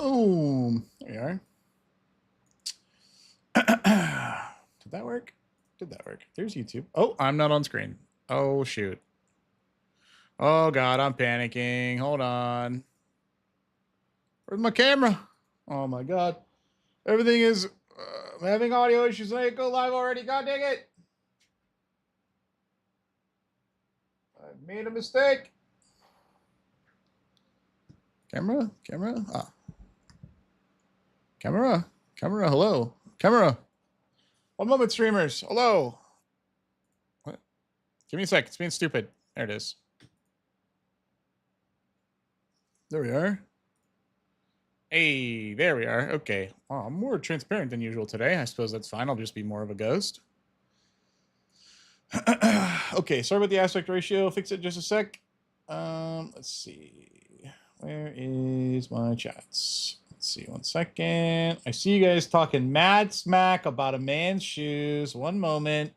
Boom. There you are. Did that work? Did that work? There's YouTube. Oh, I'm not on screen. Oh, shoot. Oh, God, I'm panicking. Hold on. Where's my camera? Oh, my God. Everything is... I'm having audio issues. I go live already. God dang it. I made a mistake. Camera? Ah. Camera? Hello. Camera. 1 moment, streamers. Hello. What? Give me a sec. It's being stupid. There it is. There we are. Hey, there we are. Okay. Wow, I'm more transparent than usual today. I suppose that's fine. I'll just be more of a ghost. Okay, sorry about the aspect ratio. Fix it in just a sec. Let's see. Where is my chats? Let's see. 1 second. I see you guys talking mad smack about a man's shoes. 1 moment.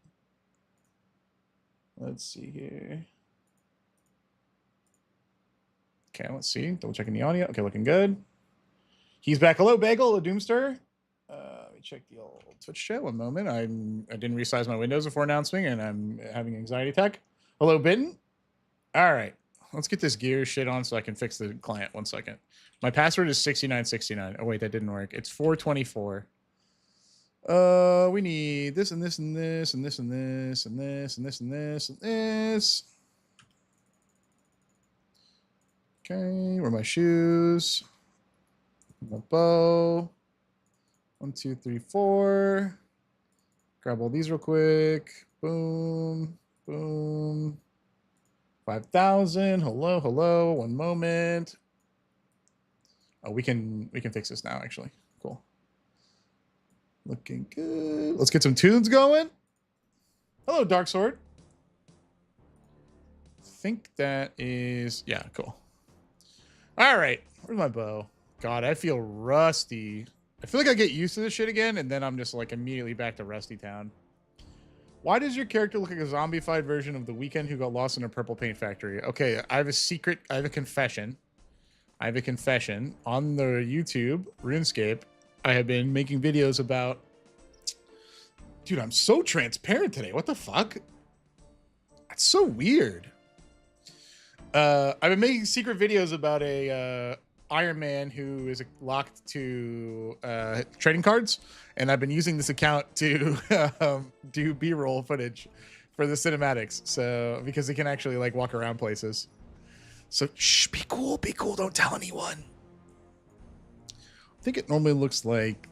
Let's see here. Okay, let's see. Double checking the audio. Okay, looking good. He's back. Hello, Bagel, the Doomster. Let me check the old Twitch chat. 1 moment. I didn't resize my windows before announcing, and I'm having an anxiety attack. Hello, Bitten. All right. Let's get this gear shit on so I can fix the client. 1 second. My password is 6969. Oh, wait, that didn't work. It's 424. We need this and this and this and this and this and this and this and this and this. Okay, where are my shoes? My bow. 1, 2, 3, 4. Grab all these real quick. Boom, boom. 5,000. Hello, hello. 1 moment. Oh, we can fix this now. Actually, cool. Looking good. Let's get some tunes going. Hello, Dark Sword. I think that is cool. All right, where's my bow? God, I feel rusty. I feel like I get used to this shit again, and then I'm just like immediately back to Rusty Town. Why does your character look like a zombified version of the Weeknd who got lost in a purple paint factory? Okay, I have a secret. I have a confession. On the YouTube, RuneScape. I have been making videos about... Dude, I'm so transparent today. What the fuck? That's so weird. I've been making secret videos about a Iron Man who is locked to trading cards, and I've been using this account to do B-roll footage for the cinematics. So because he can actually like walk around places. So shh, be cool, don't tell anyone. I think it normally looks like...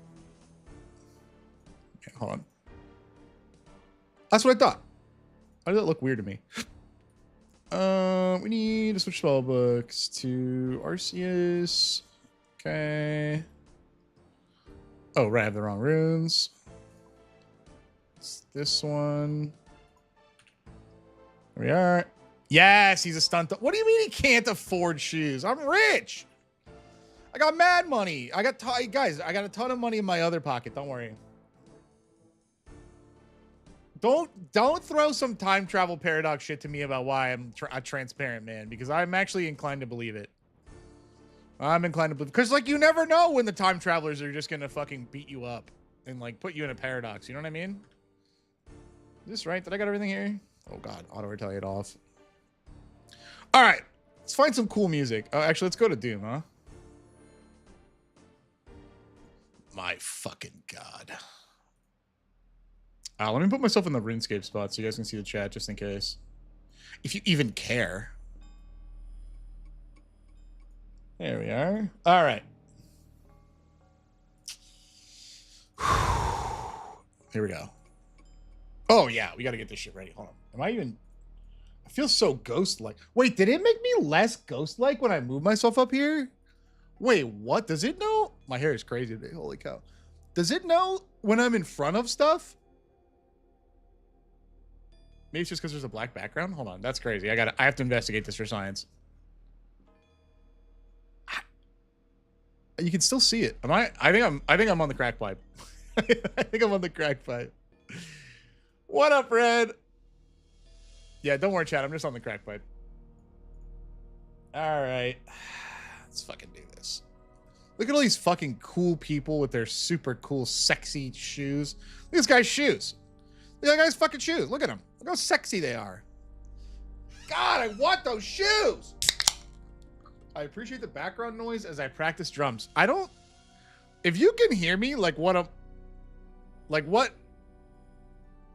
Okay, hold on. That's what I thought. Why did that look weird to me? We need to switch spell books to Arceus. Okay. Oh, right, I have the wrong runes. It's this one. There we are. Yes, he's a stunt. What do you mean he can't afford shoes? I'm rich. I got mad money. Guys, I got a ton of money in my other pocket. Don't worry. Don't throw some time travel paradox shit to me about why I'm a transparent man, because I'm actually inclined to believe it. I'm inclined to believe, because like you never know when the time travelers are just gonna fucking beat you up and like put you in a paradox. You know what I mean? Is this right? Did I got everything here? Oh God, auto retaliate off. All right, let's find some cool music. Oh, actually, let's go to Doom, huh? My fucking God. Let me put myself in the RuneScape spot so you guys can see the chat just in case. If you even care. There we are. All right. Here we go. Oh, yeah. We got to get this shit ready. Hold on. Am I even... I feel so ghost-like. Wait, did it make me less ghost-like when I move myself up here? Wait, what? Does it know? My hair is crazy today. Holy cow. Does it know when I'm in front of stuff? Maybe it's just because there's a black background. Hold on, that's crazy. I have to investigate this for science. You can still see it. Am I? I think I'm on the crack pipe. I think I'm on the crack pipe. What up, Red? Yeah, don't worry, chat. I'm just on the crack pipe. All right, let's fucking do this. Look at all these fucking cool people with their super cool, sexy shoes. Look at this guy's shoes. Look at that guy's fucking shoes. Look at them. Look how sexy they are. God, I want those shoes. I appreciate the background noise as I practice drums. I don't... If you can hear me, like what I'm... Like what...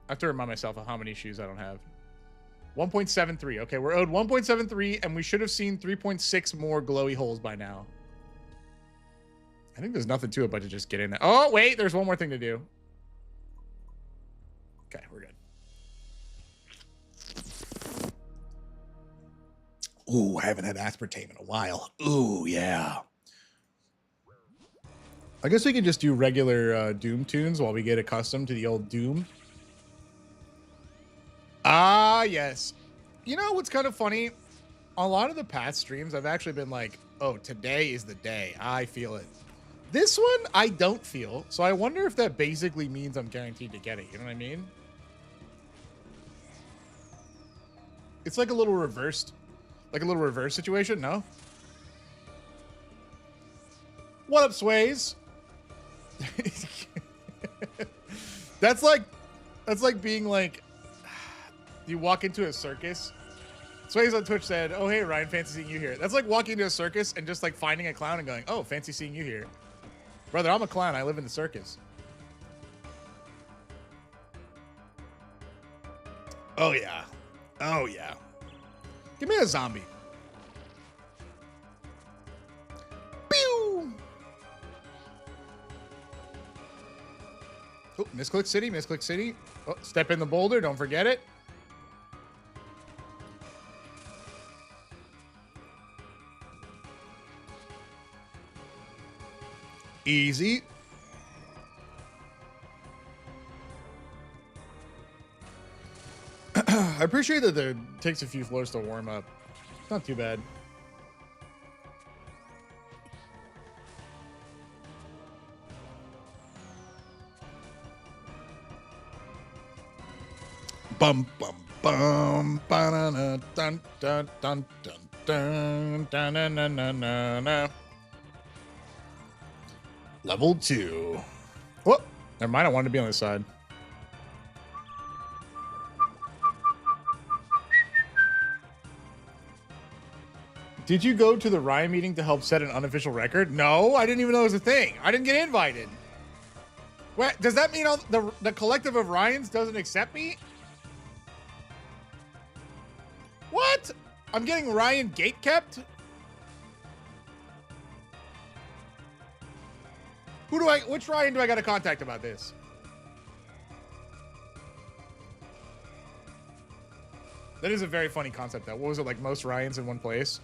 I have to remind myself of how many shoes I don't have. 1.73. Okay, we're owed 1.73, and we should have seen 3.6 more glowy holes by now. I think there's nothing to it but to just get in there. Oh, wait, there's one more thing to do. Okay, we're good. Ooh, I haven't had aspartame in a while. Ooh, yeah. I guess we can just do regular Doom tunes while we get accustomed to the old Doom. Ah, yes. You know what's kind of funny? A lot of the past streams, I've actually been like, oh, today is the day. I feel it. This one, I don't feel. So I wonder if that basically means I'm guaranteed to get it. You know what I mean? It's like a little reversed situation, no? What up, Sways? That's like being like, you walk into a circus. Sways on Twitch said, oh, hey, Ryan, fancy seeing you here. That's like walking into a circus and just like finding a clown and going, oh, fancy seeing you here. Brother, I'm a clown. I live in the circus. Oh, yeah. Oh, yeah. Give me a zombie. Pew! Oh, misclick city, misclick city. Oh, step in the boulder. Don't forget it. Easy. I appreciate that it takes a few floors to warm up. It's not too bad. Bum bum bum ba-na-na, dun dun dun dun dun dun na na na na na. Level 2. Whoop. Never mind. I wanted to be on this side. Did you go to the Ryan meeting to help set an unofficial record? No, I didn't even know it was a thing. I didn't get invited. What, does that mean all the collective of Ryans doesn't accept me? What? I'm getting Ryan gatekept? Which Ryan do I got to contact about this? That is a very funny concept, though. What was it, like most Ryans in one place?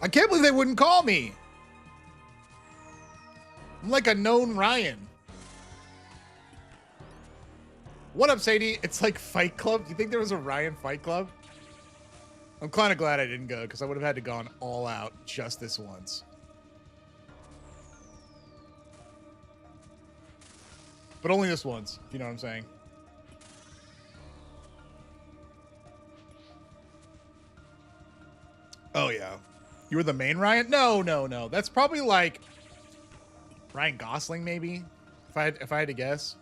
I can't believe they wouldn't call me. I'm like a known Ryan. What up, Sadie? It's like Fight Club. Do you think there was a Ryan Fight Club? I'm kind of glad I didn't go because I would have had to gone all out just this once. But only this once, if you know what I'm saying. Oh, yeah. You were the main Ryan? No, no, no. That's probably like Ryan Gosling, maybe, if I had to guess.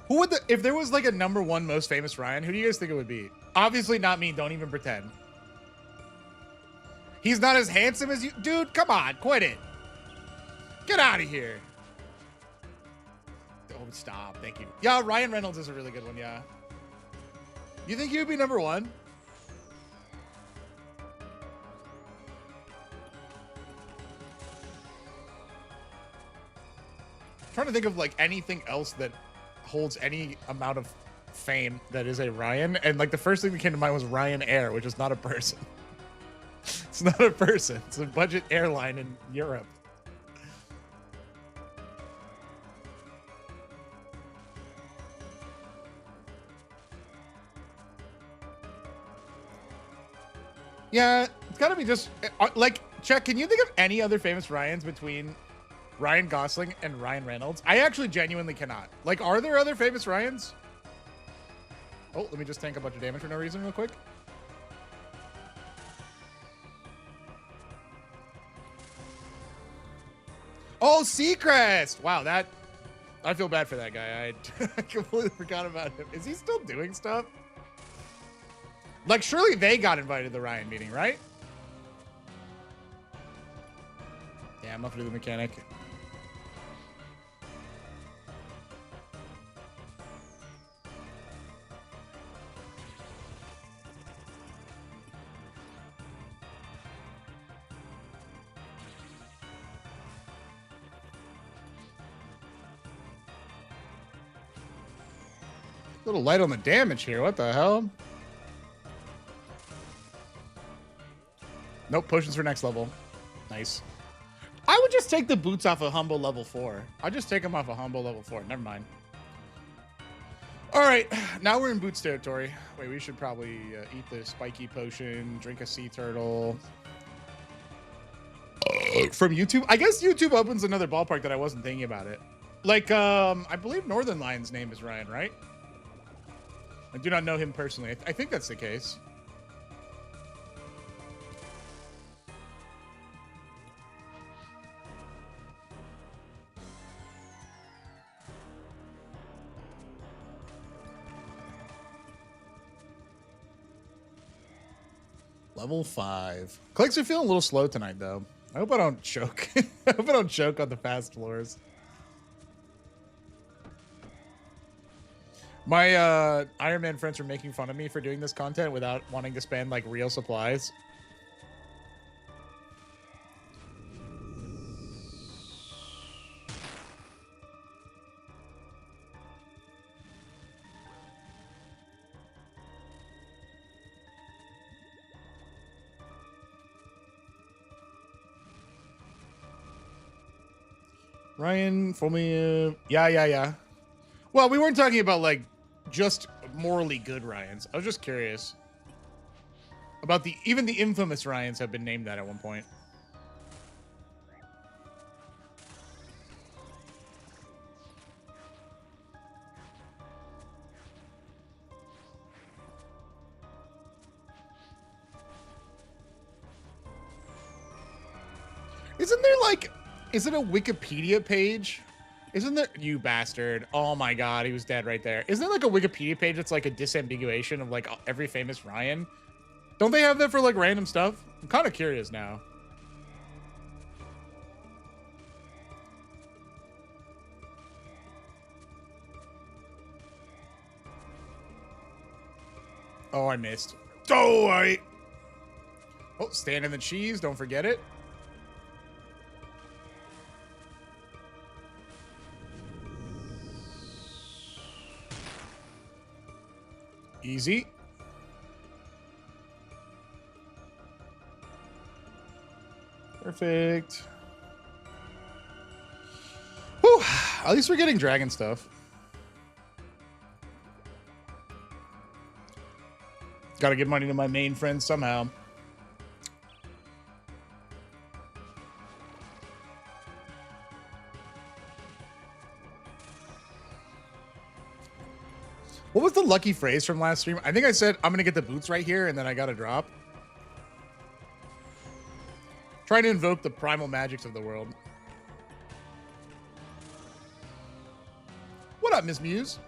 Who would if there was like a #1 most famous Ryan, who do you guys think it would be? Obviously not me. Don't even pretend. He's not as handsome as you. Dude, come on. Quit it. Get out of here. Oh, stop. Thank you. Yeah, Ryan Reynolds is a really good one. Yeah. You think he would be #1? I'm trying to think of like anything else that holds any amount of fame that is a Ryan, and like the first thing that came to mind was Ryanair, which is not a person. It's not a person. It's a budget airline in Europe. Yeah, it's got to be just like, Chuck, can you think of any other famous Ryans between Ryan Gosling and Ryan Reynolds? I actually genuinely cannot. Like, are there other famous Ryans? Oh, let me just tank a bunch of damage for no reason real quick. Oh, Seacrest! Wow, that... I feel bad for that guy. I completely forgot about him. Is he still doing stuff? Like, surely they got invited to the Ryan meeting, right? Yeah, I'm up to do the mechanic. A little light on the damage here. What the hell? Nope, potions for next level. Nice. I would just take the boots off a humble level 4. I'll just take them off a humble level 4. Never mind. All right, now we're in boots territory. Wait, we should probably eat the spiky potion, drink a sea turtle. From YouTube? I guess YouTube opens another ballpark that I wasn't thinking about it. Like, I believe Northern Lion's name is Ryan, right? I do not know him personally. I think that's the case. Level 5. Clicks are feeling a little slow tonight, though. I hope I don't choke. I hope I don't choke on the fast floors. My Iron Man friends are making fun of me for doing this content without wanting to spend like real supplies. Ryan, for me, yeah. Well, we weren't talking about like just morally good Ryans. I was just curious about even the infamous Ryans have been named that at one point. Isn't there like, is it a Wikipedia page? Isn't there, you bastard? Oh my god, he was dead right there. Isn't there like a Wikipedia page that's like a disambiguation of like every famous Ryan? Don't they have that for like random stuff? I'm kind of curious now. Oh, I missed. Oh, stand in the cheese. Don't forget it. Easy. Perfect. Whew. At least we're getting dragon stuff. Gotta give money to my main friends somehow. What was the lucky phrase from last stream? I think I said, I'm gonna get the boots right here, and then I got a drop. Trying to invoke the primal magics of the world. What up, Miss Muse?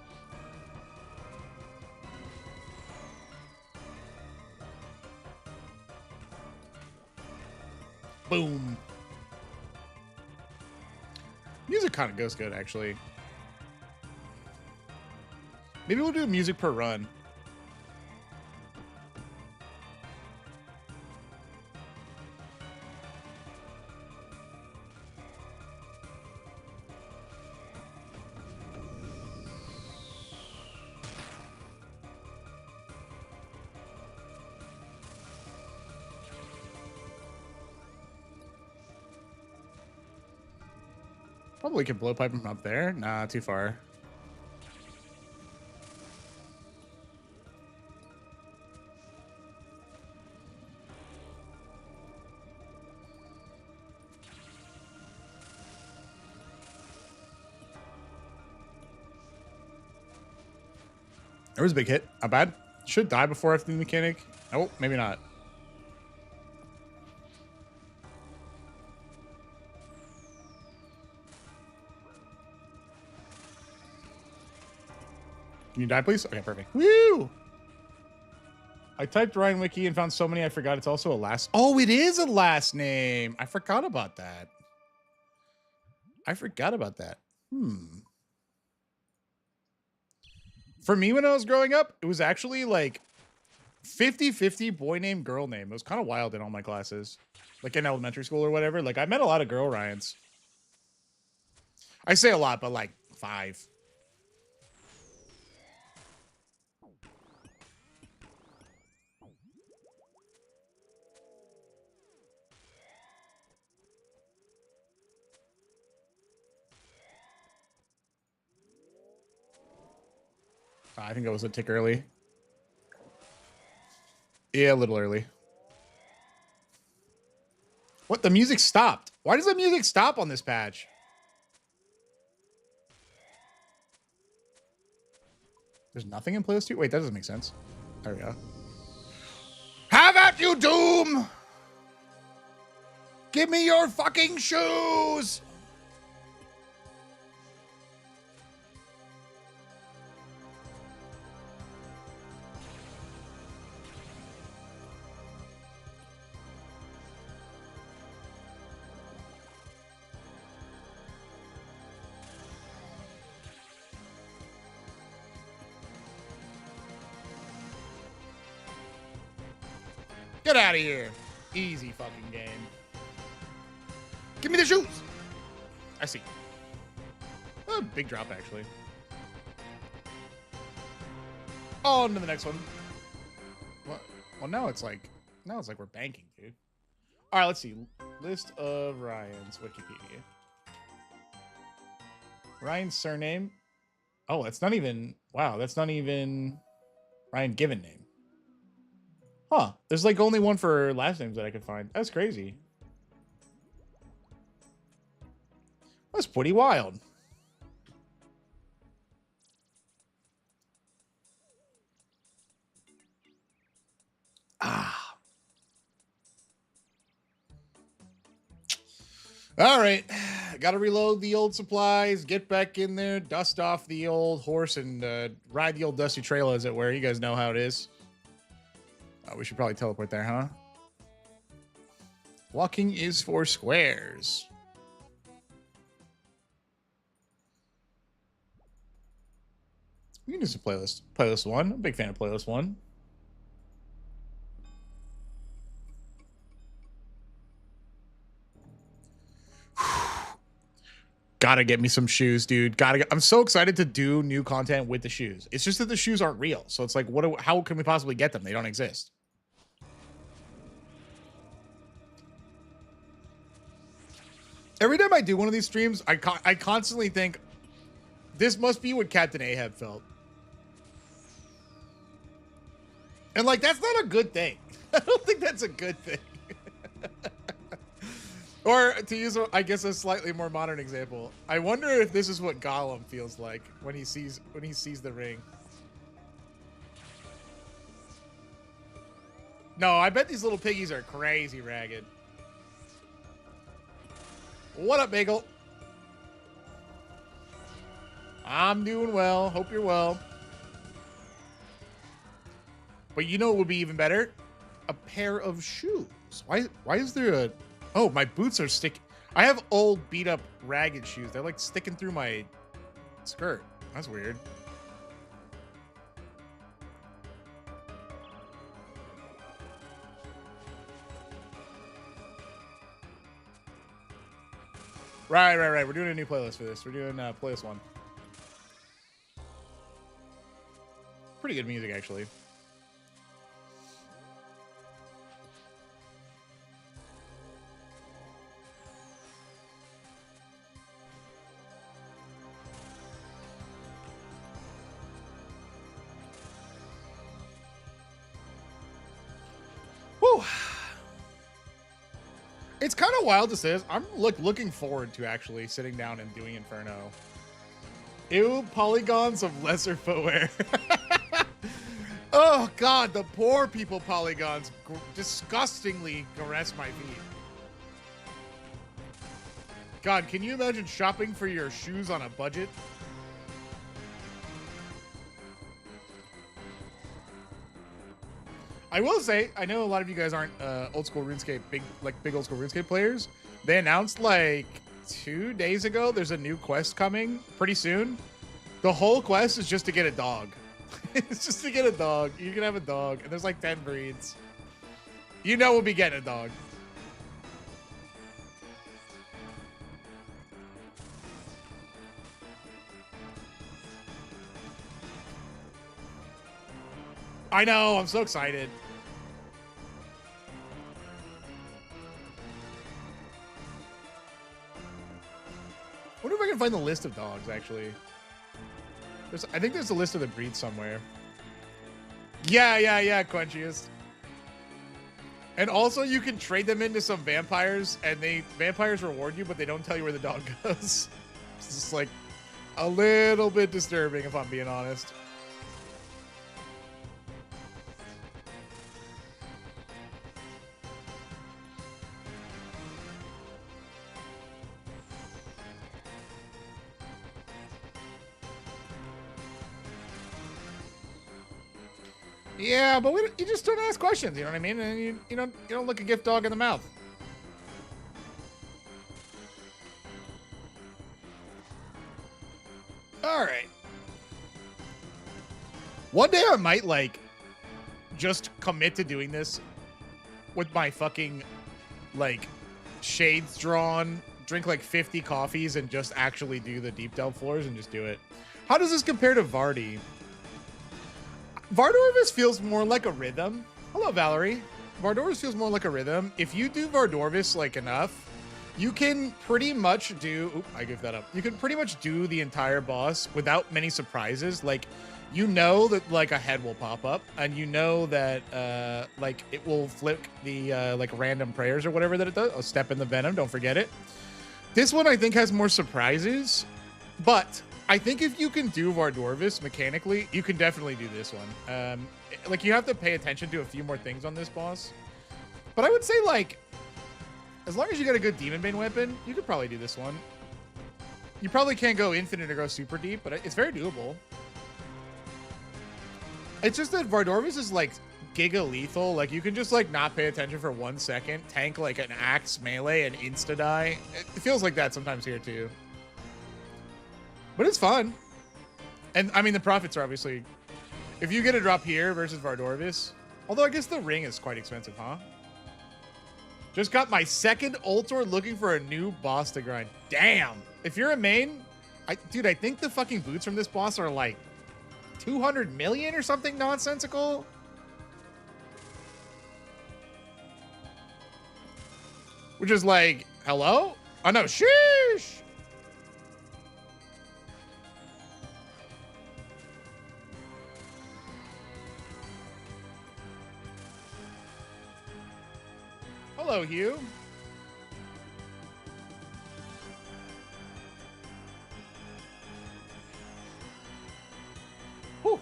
Boom. Music kind of goes good, actually. Maybe we'll do music per run. Probably could blow pipe him up there. Nah, too far. There was a big hit. Not bad. Should die before after the mechanic. Oh, maybe not. Can you die, please? Okay, perfect. Woo! I typed Ryan Wiki and found so many I forgot it's also a last... Oh, it is a last name. I forgot about that. For me, when I was growing up, it was actually like 50-50 boy name, girl name. It was kind of wild in all my classes. Like in elementary school or whatever. Like I met a lot of girl Ryans. I say a lot, but like 5. I think I was a tick early. Yeah, a little early. What? The music stopped. Why does the music stop on this patch? There's nothing in playlist 2? Wait, that doesn't make sense. There we go. Have at you, Doom! Give me your fucking shoes! Get out of here. Easy fucking game. Give me the shoes. I see. Oh, big drop, actually. On to the next one. Well, now it's like we're banking, dude. All right, let's see. List of Ryan's Wikipedia. Ryan's surname. Oh, that's not even... Wow, that's not even Ryan given name. Huh. There's like only one for last names that I could find. That's crazy. That's pretty wild. Ah. All right. Got to reload the old supplies, get back in there, dust off the old horse, and ride the old dusty trail, as it were. You guys know how it is. We should probably teleport there, huh? Walking is for squares. We can do some playlist. Playlist 1. I'm a big fan of playlist 1. Gotta get me some shoes, dude. I'm so excited to do new content with the shoes. It's just that the shoes aren't real. So it's like, how can we possibly get them? They don't exist. Every time I do one of these streams, I constantly think, this must be what Captain Ahab felt. And like, that's not a good thing. I don't think that's a good thing. Or to use, I guess, a slightly more modern example, I wonder if this is what Gollum feels like when he sees the ring. No, I bet these little piggies are crazy ragged. What up, Bagel? I'm doing well. Hope you're well. But you know what would be even better? A pair of shoes. Why is there a... Oh, my boots are sticking. I have old, beat-up, ragged shoes. They're, like, sticking through my skirt. That's weird. Right. We're doing a new playlist for this. We're doing playlist 1. Pretty good music, actually. Whew. It's kind of wild to say this. I'm looking forward to actually sitting down and doing Inferno. Ew, polygons of lesser footwear. Oh God, the poor people polygons disgustingly caress my feet. God, can you imagine shopping for your shoes on a budget? I will say, I know a lot of you guys aren't old school RuneScape, big old school RuneScape players. They announced like 2 days ago there's a new quest coming pretty soon. The whole quest is just to get a dog. It's just to get a dog. You can have a dog, and there's like 10 breeds. You know we'll be getting a dog. I know, I'm so excited. I wonder if I can find the list of dogs, actually. I think there's a list of the breeds somewhere. Yeah, Quenchiest. And also, you can trade them into some vampires, and vampires reward you, but they don't tell you where the dog goes. It's just like a little bit disturbing, if I'm being honest. Yeah, but you just don't ask questions, you know what I mean? And you don't look a gift dog in the mouth. All right. One day I might like just commit to doing this with my fucking like shades drawn, drink like 50 coffees, and just actually do the deep delve floors and just do it. How does this compare to Vardy? Vardorvis feels more like a rhythm. Hello, Valerie. Vardorvis feels more like a rhythm. If you do Vardorvis like enough, you can pretty much do... Oop, I give that up. You can pretty much do the entire boss without many surprises. Like, you know that, like, a head will pop up, and you know that, like, it will flick the, like, random prayers or whatever that it does. Oh, step in the venom. Don't forget it. This one, I think, has more surprises, but... I think if you can do Vardorvis mechanically, you can definitely do this one. Like, you have to pay attention to a few more things on this boss. But I would say, like, as long as you got a good Demon Bane weapon, you could probably do this one. You probably can't go infinite or go super deep, but it's very doable. It's just that Vardorvis is, like, giga lethal. Like, you can just, like, not pay attention for 1 second, tank, like, an axe melee, and insta-die. It feels like that sometimes here, too. But it's fun. And, I mean, the profits are obviously... If you get a drop here versus Vardorvis... Although, I guess the ring is quite expensive, huh? Just got my second Ultor looking for a new boss to grind. Damn! If you're a main... Dude, I think the fucking boots from this boss are, like, 200 million or something nonsensical. Which is like, hello? Oh, no. Sheesh! Hello, Hugh. Whew.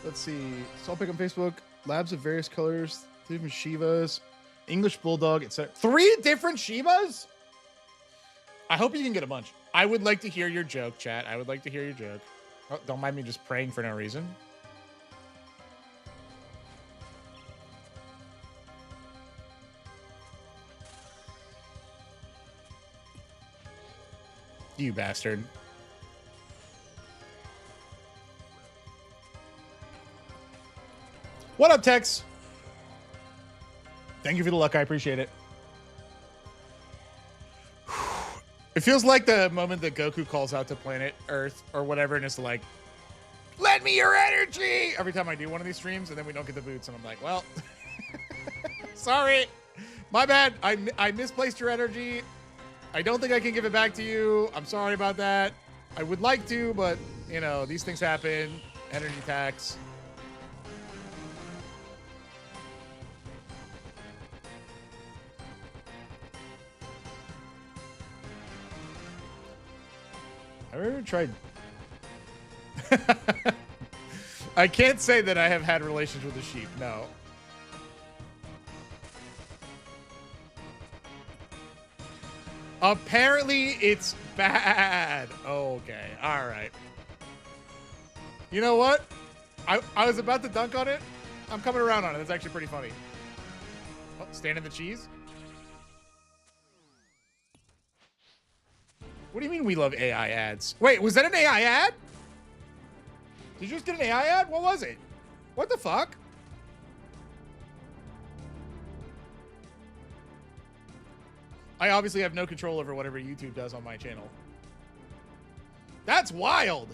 Let's see. So I'll pick on Facebook. Labs of various colors. 3 different Shivas. English Bulldog, etc. 3 different Shivas? I hope you can get a bunch. I would like to hear your joke, chat. I would like to hear your joke. Oh, don't mind me just praying for no reason. You bastard. What up, Tex? Thank you for the luck. I appreciate it. It feels like the moment that Goku calls out to planet Earth or whatever, and it's like, "Lend me your energy!" Every time I do one of these streams, and then we don't get the boots, and I'm like, well, sorry. My bad. I misplaced your energy. I don't think I can give it back to you. I'm sorry about that. I would like to, but, you know, these things happen. Energy tax. Have I ever tried... I can't say that I have had relations with a sheep. No. Apparently, it's bad. Okay. All right. You know what? I was about to dunk on it. I'm coming around on it. That's actually pretty funny. Oh, stand in the cheese. What do you mean we love AI ads? Wait, was that an AI ad? Did you just get an AI ad? What was it? What the fuck? I obviously have no control over whatever YouTube does on my channel. That's wild.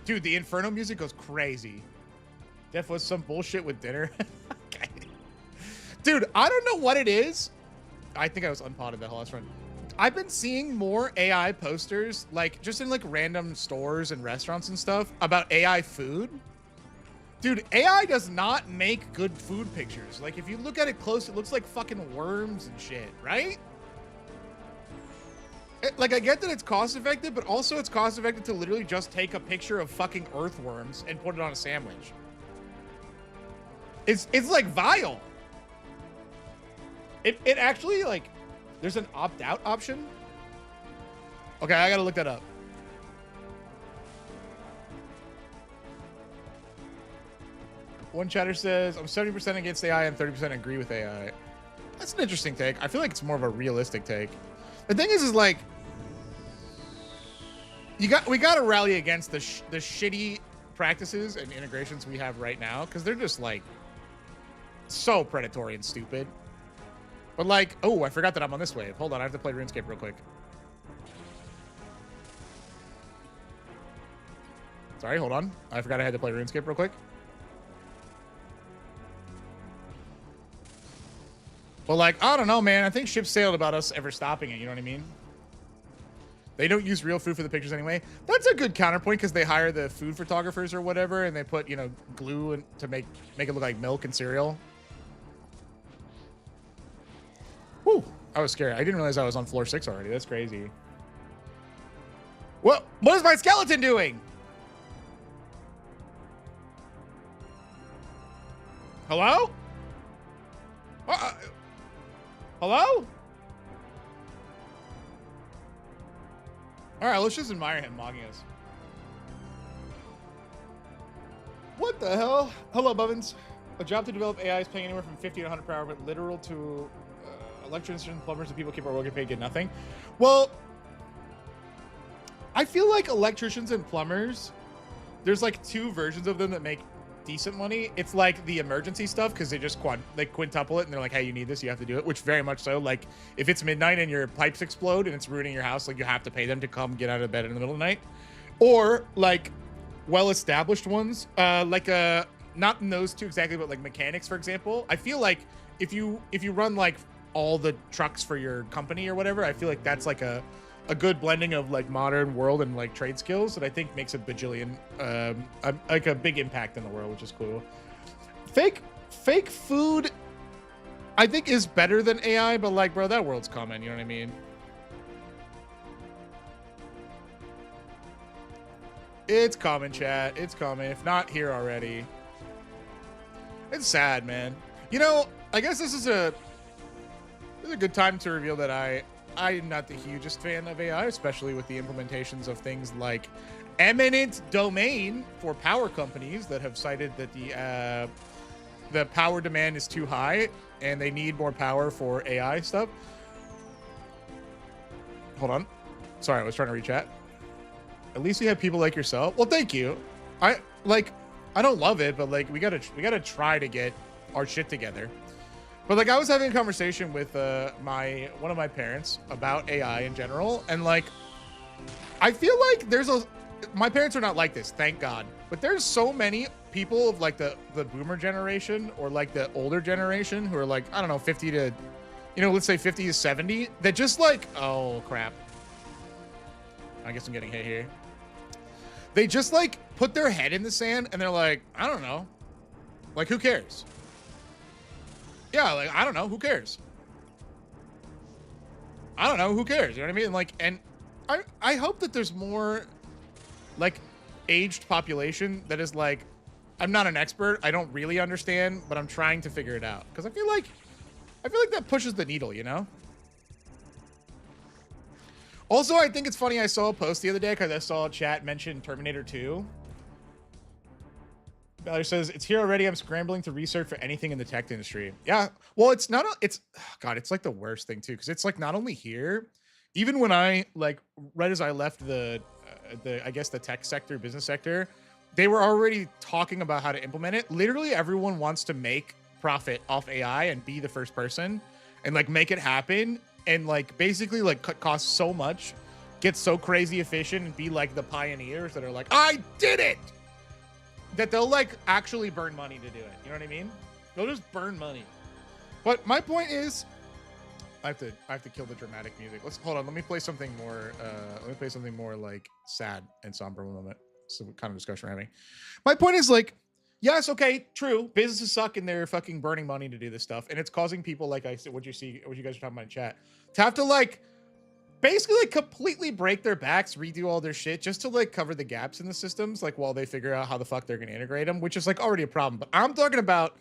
Dude, the Inferno music goes crazy. Def was some bullshit with dinner. Okay. Dude, I don't know what it is. I think I was unpotted that whole last run. I've been seeing more AI posters, like just in like random stores and restaurants and stuff about AI food. Dude, AI does not make good food pictures. Like if you look at it close, it looks like fucking worms and shit, right? Like I get that it's cost effective, but also it's cost effective to literally just take a picture of fucking earthworms and put it on a sandwich. It's like vile. It actually like, there's an opt-out option. Okay, I gotta look that up. One chatter says, I'm 70% against AI and 30% agree with AI. That's an interesting take. I feel like it's more of a realistic take. The thing is like, we gotta rally against the shitty practices and integrations we have right now, because they're just like so predatory and stupid. But like, oh, I forgot that I'm on this wave. Hold on, I have to play RuneScape real quick. Sorry, hold on. I forgot I had to play RuneScape real quick. But like, I don't know, man. I think ships sailed about us ever stopping it. You know what I mean? They don't use real food for the pictures anyway. That's a good counterpoint because they hire the food photographers or whatever, and they put, you know, glue to make it look like milk and cereal. Whew, I was scared. I didn't realize I was on floor 6 already. That's crazy. What is my skeleton doing? Hello? Hello? All right, let's just admire him mocking us. What the hell? Hello, Bubbins. A job to develop AI is paying anywhere from 50 to 100 per hour, but literal to electricians, plumbers, and people keep our work and pay get nothing. Well, I feel like electricians and plumbers, there's like 2 versions of them that make decent money. It's like the emergency stuff because they just quintuple it and they're like, hey, you need this, you have to do it, which very much so. Like if it's midnight and your pipes explode and it's ruining your house, like you have to pay them to come get out of bed in the middle of the night. Or like well-established ones, like not in those 2 exactly, but like mechanics, for example. I feel like if you run like all the trucks for your company or whatever, I feel like that's like a good blending of like modern world and like trade skills that I think makes a bajillion, like a big impact in the world, which is cool. Fake food, I think is better than AI, but like, bro, that world's coming. You know what I mean? It's coming, chat. It's coming. If not here already. It's sad, man. You know, I guess this is a good time to reveal that I'm not the hugest fan of AI, especially with the implementations of things like eminent domain for power companies that have cited that the power demand is too high and they need more power for AI stuff. Hold on. Sorry, I was trying to reach chat. At least we have people like yourself. Well, thank you. I don't love it, but like we gotta try to get our shit together. But like I was having a conversation with one of my parents about AI in general, and like I feel like my parents are not like this, thank God. But there's so many people of like the boomer generation or like the older generation who are like, I don't know, 50 to, you know, let's say 50 to 70, that just like, oh crap. I guess I'm getting hit here. They just like put their head in the sand and they're like, I don't know. Like, who cares? Yeah, like, I don't know. Who cares? I don't know. Who cares? You know what I mean? Like, and I hope that there's more, like, aged population that is like, I'm not an expert, I don't really understand, but I'm trying to figure it out. Because I feel like that pushes the needle, you know? Also, I think it's funny, I saw a post the other day because I saw chat mention Terminator 2. Valerie says, it's here already. I'm scrambling to research for anything in the tech industry. Yeah, well, it's not, God, it's like the worst thing too, because it's like not only here, even when I, like, right as I left the I guess the tech sector, business sector, they were already talking about how to implement it. Literally everyone wants to make profit off AI and be the first person and like make it happen and like basically like cut costs so much, get so crazy efficient and be like the pioneers that are like, I did it! That they'll like actually burn money to do it. You know what I mean? They'll just burn money. But my point is, I have to kill the dramatic music. Hold on. Let me play something more. Let me play something more like sad and somber a moment. So what kind of discussion we're having? My point is like, yes, okay, true. Businesses suck and they're fucking burning money to do this stuff, and it's causing people like I said, what you guys are talking about in chat, to have to like basically like completely break their backs, redo all their shit just to like cover the gaps in the systems, like while they figure out how the fuck they're gonna integrate them, which is like already a problem. But I'm talking about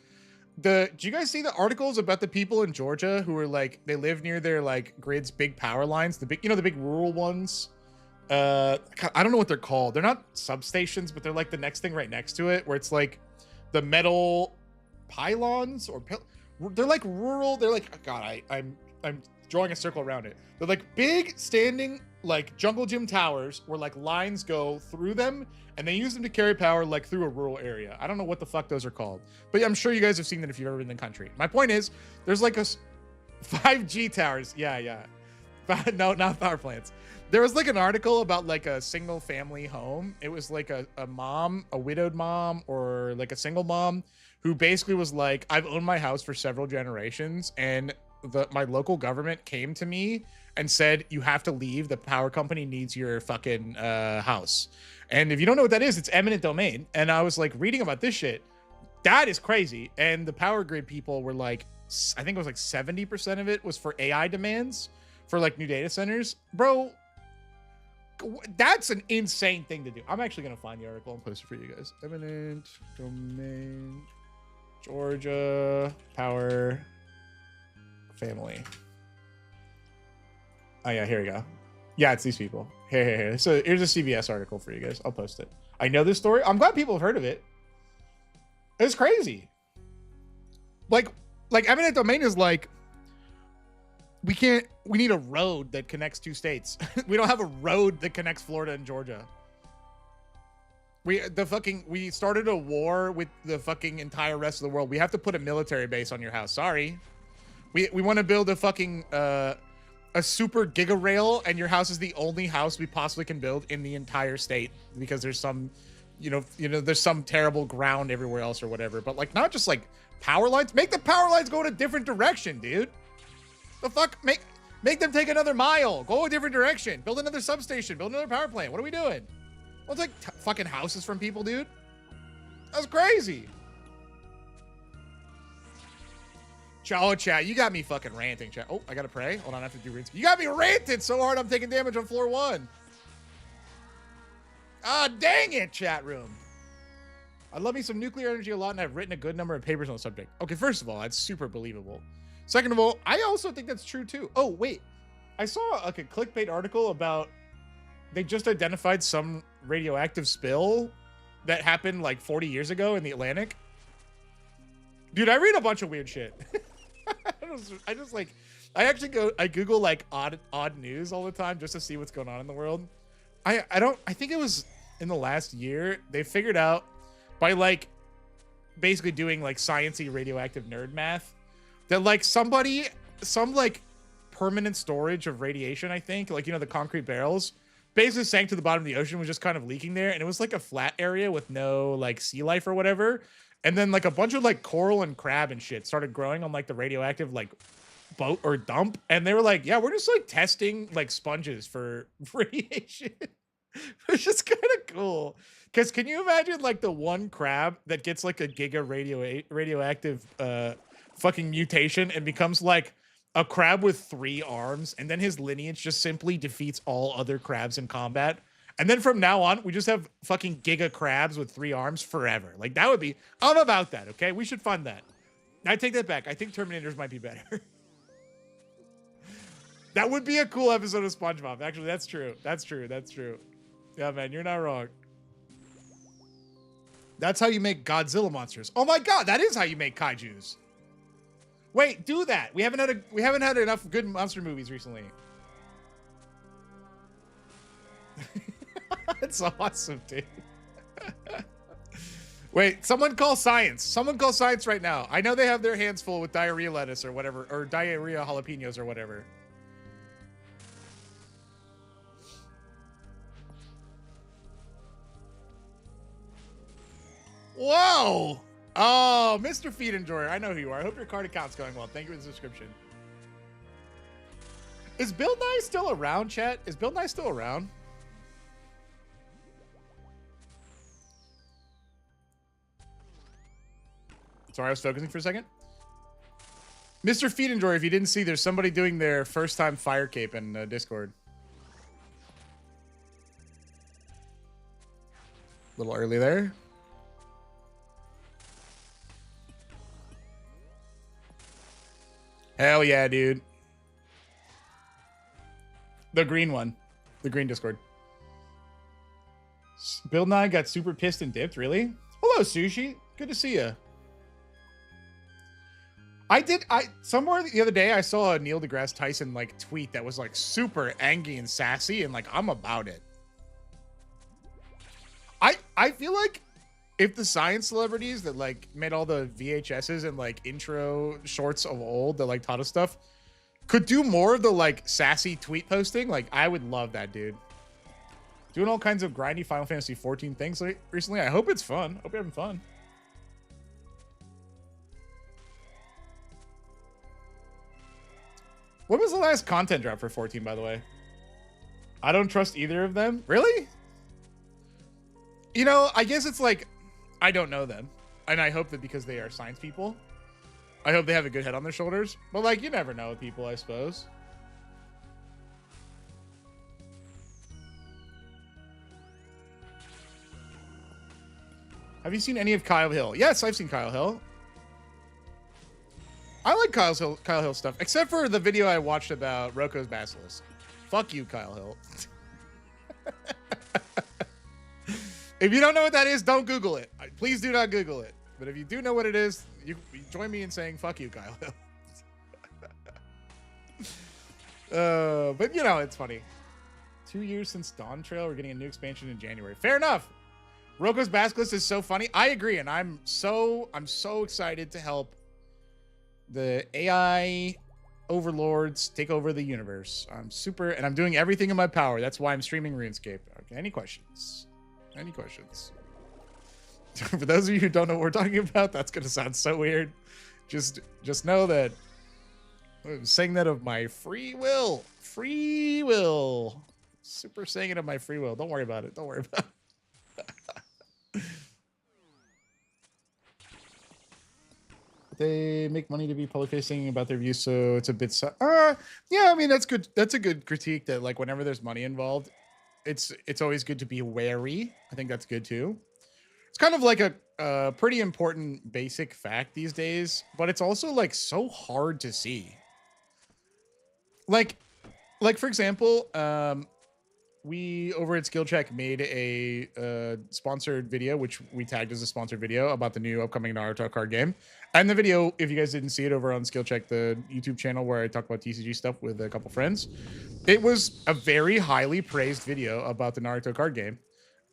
do you guys see the articles about the people in Georgia who are like, they live near their like grid's big power lines, the big, you know, the big rural ones? I don't know what they're called. They're not substations, but they're like the next thing right next to it, where it's like the metal pylons or they're like rural. They're like, God, I'm drawing a circle around it. They're like big standing like jungle gym towers where like lines go through them and they use them to carry power like through a rural area. I don't know what the fuck those are called, but I'm sure you guys have seen that if you've ever been in the country. My point is, there's like a 5G towers. Yeah. No, not power plants. There was like an article about like a single family home. It was like a mom, a widowed mom, or like a single mom who basically was like, I've owned my house for several generations and my local government came to me and said, you have to leave. The power company needs your fucking house. And if you don't know what that is, it's eminent domain. And I was like reading about this shit. That is crazy. And the power grid people were like, I think it was like 70% of it was for AI demands for like new data centers. Bro, that's an insane thing to do. I'm actually going to find the article and post it for you guys. Eminent domain, Georgia power family. Oh yeah, here we go. Yeah, it's these people. Here. So here's a CBS article for you guys. I'll post it. I know this story. I'm glad people have heard of it. It's crazy. Like eminent domain is like, we need a road that connects two states. We don't have a road that connects Florida and Georgia. We started a war with the fucking entire rest of the world. We have to put a military base on your house. Sorry. We want to build a fucking a super giga rail, and your house is the only house we possibly can build in the entire state because there's some, you know, there's some terrible ground everywhere else or whatever. But like, not just like power lines. Make the power lines go in a different direction, dude. The fuck? Make them take another mile. Go a different direction. Build another substation. Build another power plant. What are we doing? Well, it's like fucking houses from people, dude. That's crazy. Oh, chat, you got me fucking ranting, chat. Oh, I gotta pray. Hold on, I have to do Runescape. You got me ranted so hard I'm taking damage on floor 1. Ah, dang it, chat room. I love me some nuclear energy a lot, and I've written a good number of papers on the subject. Okay, first of all, that's super believable. Second of all, I also think that's true too. Oh, wait. I saw like a clickbait article about they just identified some radioactive spill that happened like 40 years ago in the Atlantic. Dude, I read a bunch of weird shit. I Google like odd news all the time just to see what's going on in the world. I think it was in the last year they figured out by like basically doing like sciencey radioactive nerd math that like some like permanent storage of radiation, I think, like, you know, the concrete barrels basically sank to the bottom of the ocean, was just kind of leaking there, and it was like a flat area with no like sea life or whatever. And then like a bunch of like coral and crab and shit started growing on like the radioactive like boat or dump. And they were like, yeah, we're just like testing like sponges for radiation. It's just kind of cool. Because can you imagine like the one crab that gets like a giga radioactive fucking mutation and becomes like a crab with 3 arms, and then his lineage just simply defeats all other crabs in combat And then from now on, we just have fucking giga crabs with 3 arms forever. Like, that would be... I'm about that, okay? We should fund that. I take that back. I think Terminators might be better. That would be a cool episode of SpongeBob. Actually, that's true. That's true. That's true. Yeah, man, you're not wrong. That's how you make Godzilla monsters. Oh my god, that is how you make kaijus. Wait, do that. We haven't had enough good monster movies recently. It's awesome, dude. Wait, someone call science. Someone call science right now. I know they have their hands full with diarrhea lettuce or whatever, or diarrhea jalapenos or whatever. Whoa! Oh, Mr. Feed Enjoyer. I know who you are. I hope your card account's going well. Thank you for the subscription. Is Bill Nye still around, chat? Is Bill Nye still around? Sorry, I was focusing for a second. Mr. Feed Enjoyer, if you didn't see, there's somebody doing their first time fire cape in Discord. A little early there. Hell yeah, dude. The green one. The green Discord. Bill Nye got super pissed and dipped, really? Hello, Sushi. Good to see you. Somewhere the other day I saw a Neil deGrasse Tyson like tweet that was like super angry and sassy and like I'm about it. I feel like if the science celebrities that like made all the VHSs and like intro shorts of old that like taught us stuff could do more of the like sassy tweet posting, like I would love that, dude. Doing all kinds of grindy Final Fantasy 14 things recently. I hope it's fun. Hope you're having fun. What was the last content drop for 14, by the way? I don't trust either of them. Really? You know, I guess it's like, I don't know them. And I hope that because they are science people, I hope they have a good head on their shoulders. But like, you never know with people, I suppose. Have you seen any of Kyle Hill? Yes, I've seen Kyle Hill. I like Kyle Hill stuff, except for the video I watched about Roko's Basilisk. Fuck you, Kyle Hill. If you don't know what that is, don't Google it. Please do not Google it. But if you do know what it is, you join me in saying fuck you, Kyle Hill. But you know, it's funny. 2 years since Dawn Trail, we're getting a new expansion in January. Fair enough. Roko's Basilisk is so funny. I agree, and I'm so excited to help the AI overlords take over the universe. And I'm doing everything in my power. That's why I'm streaming RuneScape. Okay, any questions? Any questions? For those of you who don't know what we're talking about, that's gonna sound so weird. Just know that I'm saying that of my free will. Free will. Super saying it of my free will. Don't worry about it. Don't worry about it. They make money to be public facing about their views, so it's a bit yeah, I mean that's good. That's a good critique, that like whenever there's money involved, it's always good to be wary. I think that's good too. It's kind of like a pretty important basic fact these days, but it's also like so hard to see. Like for example, we over at Skill Check made a sponsored video, which we tagged as a sponsored video about the new upcoming Naruto card game. And the video, if you guys didn't see it over on Skill Check, the YouTube channel where I talk about TCG stuff with a couple friends, it was a very highly praised video about the Naruto card game.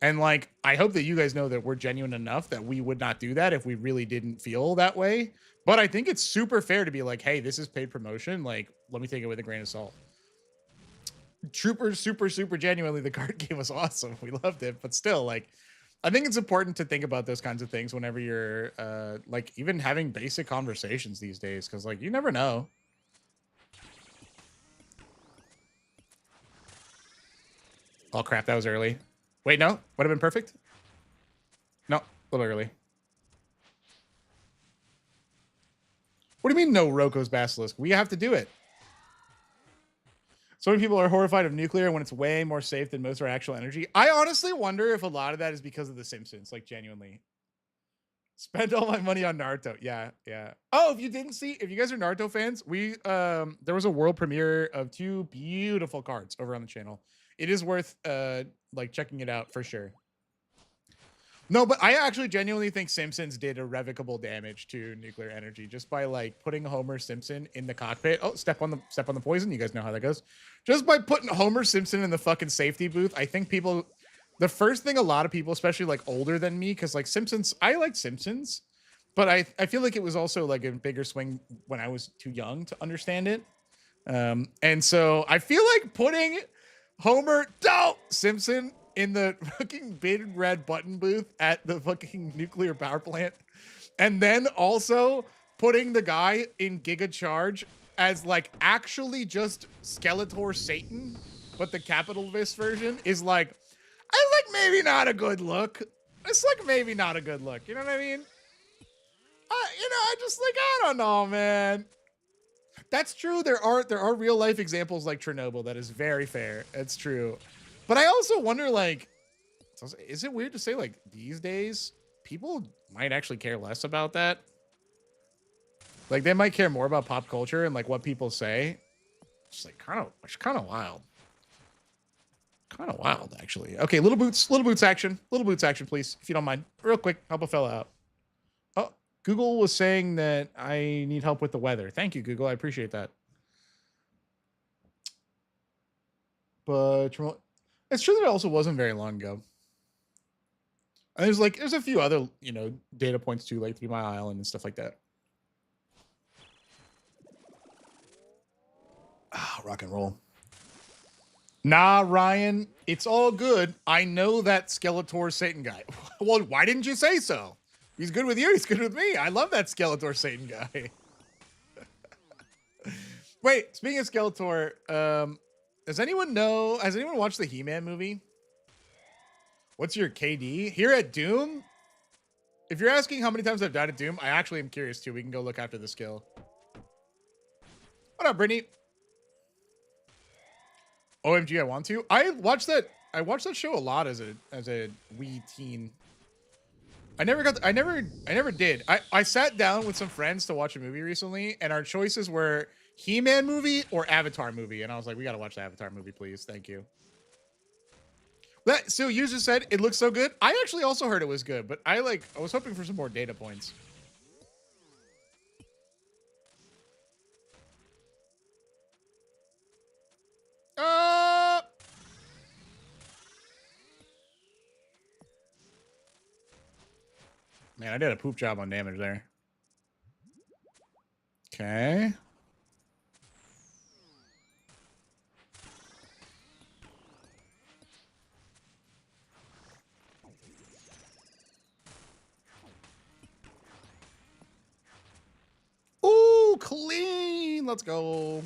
And like, I hope that you guys know that we're genuine enough that we would not do that if we really didn't feel that way. But I think it's super fair to be like, hey, this is paid promotion. Like, let me take it with a grain of salt. Super genuinely, the card game was awesome. We loved it, but still, like, I think it's important to think about those kinds of things whenever you're like even having basic conversations these days, because like you never know. Oh crap, that was early. Wait, no, would have been perfect. No, a little early. What do you mean no Roko's Basilisk? We have to do it. So many people are horrified of nuclear when it's way more safe than most of our actual energy. I honestly wonder if a lot of that is because of The Simpsons, like genuinely. Spend all my money on Naruto. Yeah, yeah. Oh, if you didn't see, if you guys are Naruto fans, we there was a world premiere of 2 beautiful cards over on the channel. It is worth like checking it out for sure. No, but I actually genuinely think Simpsons did irrevocable damage to nuclear energy just by like putting Homer Simpson in the cockpit. Oh, step on the poison. You guys know how that goes. Just by putting Homer Simpson in the fucking safety booth, I think people, the first thing a lot of people, especially like older than me, because like Simpsons, I like Simpsons, but I feel like it was also like a bigger swing when I was too young to understand it. And so I feel like putting Homer Simpson in the fucking big red button booth at the fucking nuclear power plant, and then also putting the guy in Giga Charge as like actually just Skeletor Satan, but the capitalist version is like, I like maybe not a good look. It's like maybe not a good look. You know what I mean? I just like, I don't know, man. That's true. There are real life examples like Chernobyl. That is very fair. It's true. But I also wonder, like, is it weird to say like these days people might actually care less about that? Like they might care more about pop culture and like what people say. It's like it's kind of wild. Kind of wild, actually. Okay, little boots action, please, if you don't mind, real quick. Help a fella out. Oh, Google was saying that I need help with the weather. Thank you, Google. I appreciate that. But it's true that it also wasn't very long ago. And there's a few other, data points too, like 3 Mile Island and stuff like that. Rock and roll. Nah, Ryan, it's all good. I know that Skeletor Satan guy. Well, why didn't you say so? He's good with you. He's good with me. I love that Skeletor Satan guy. Wait, speaking of Skeletor, has anyone watched the He-Man movie? What's your KD? Here at Doom? If you're asking how many times I've died at Doom, I actually am curious too. We can go look after the skill. What up, Brittany? OMG, I want to. I watched that show a lot as a wee teen. I never did. I sat down with some friends to watch a movie recently, and our choices were He-Man movie or Avatar movie. And I was like, we got to watch the Avatar movie, please. Thank you. So user said it looks so good. I actually also heard it was good, but I was hoping for some more data points. Man, I did a poop job on damage there. Okay. Ooh, clean. Let's go.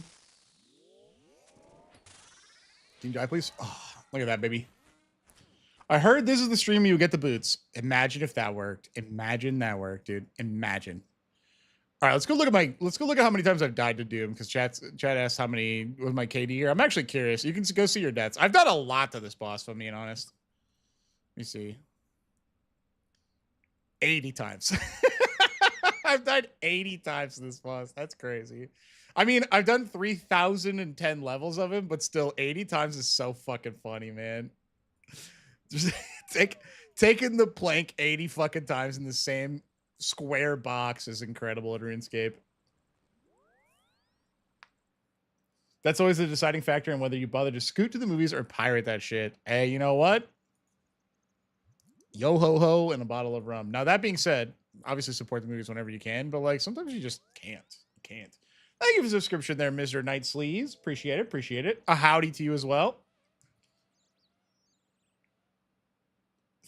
Can you die, please? Oh, look at that, baby. I heard this is the stream you get the boots. Imagine if that worked. Imagine that worked, dude. Imagine. All right, let's go look at how many times I've died to Doom, because chat asked how many was my KD here. I'm actually curious. You can go see your deaths. I've done a lot to this boss, if I'm being honest. Let me see. 80 times. I've died 80 times to this boss. That's crazy. I mean, I've done 3,010 levels of him, but still 80 times is so fucking funny, man. Just taking the plank 80 fucking times in the same square box is incredible at RuneScape. That's always the deciding factor in whether you bother to scoot to the movies or pirate that shit. Hey, you know what? Yo ho ho and a bottle of rum. Now, that being said, obviously support the movies whenever you can, but like sometimes you just can't. You can't. Thank you for the subscription there, Mr. Night Sleeves. Appreciate it. Appreciate it. A howdy to you as well.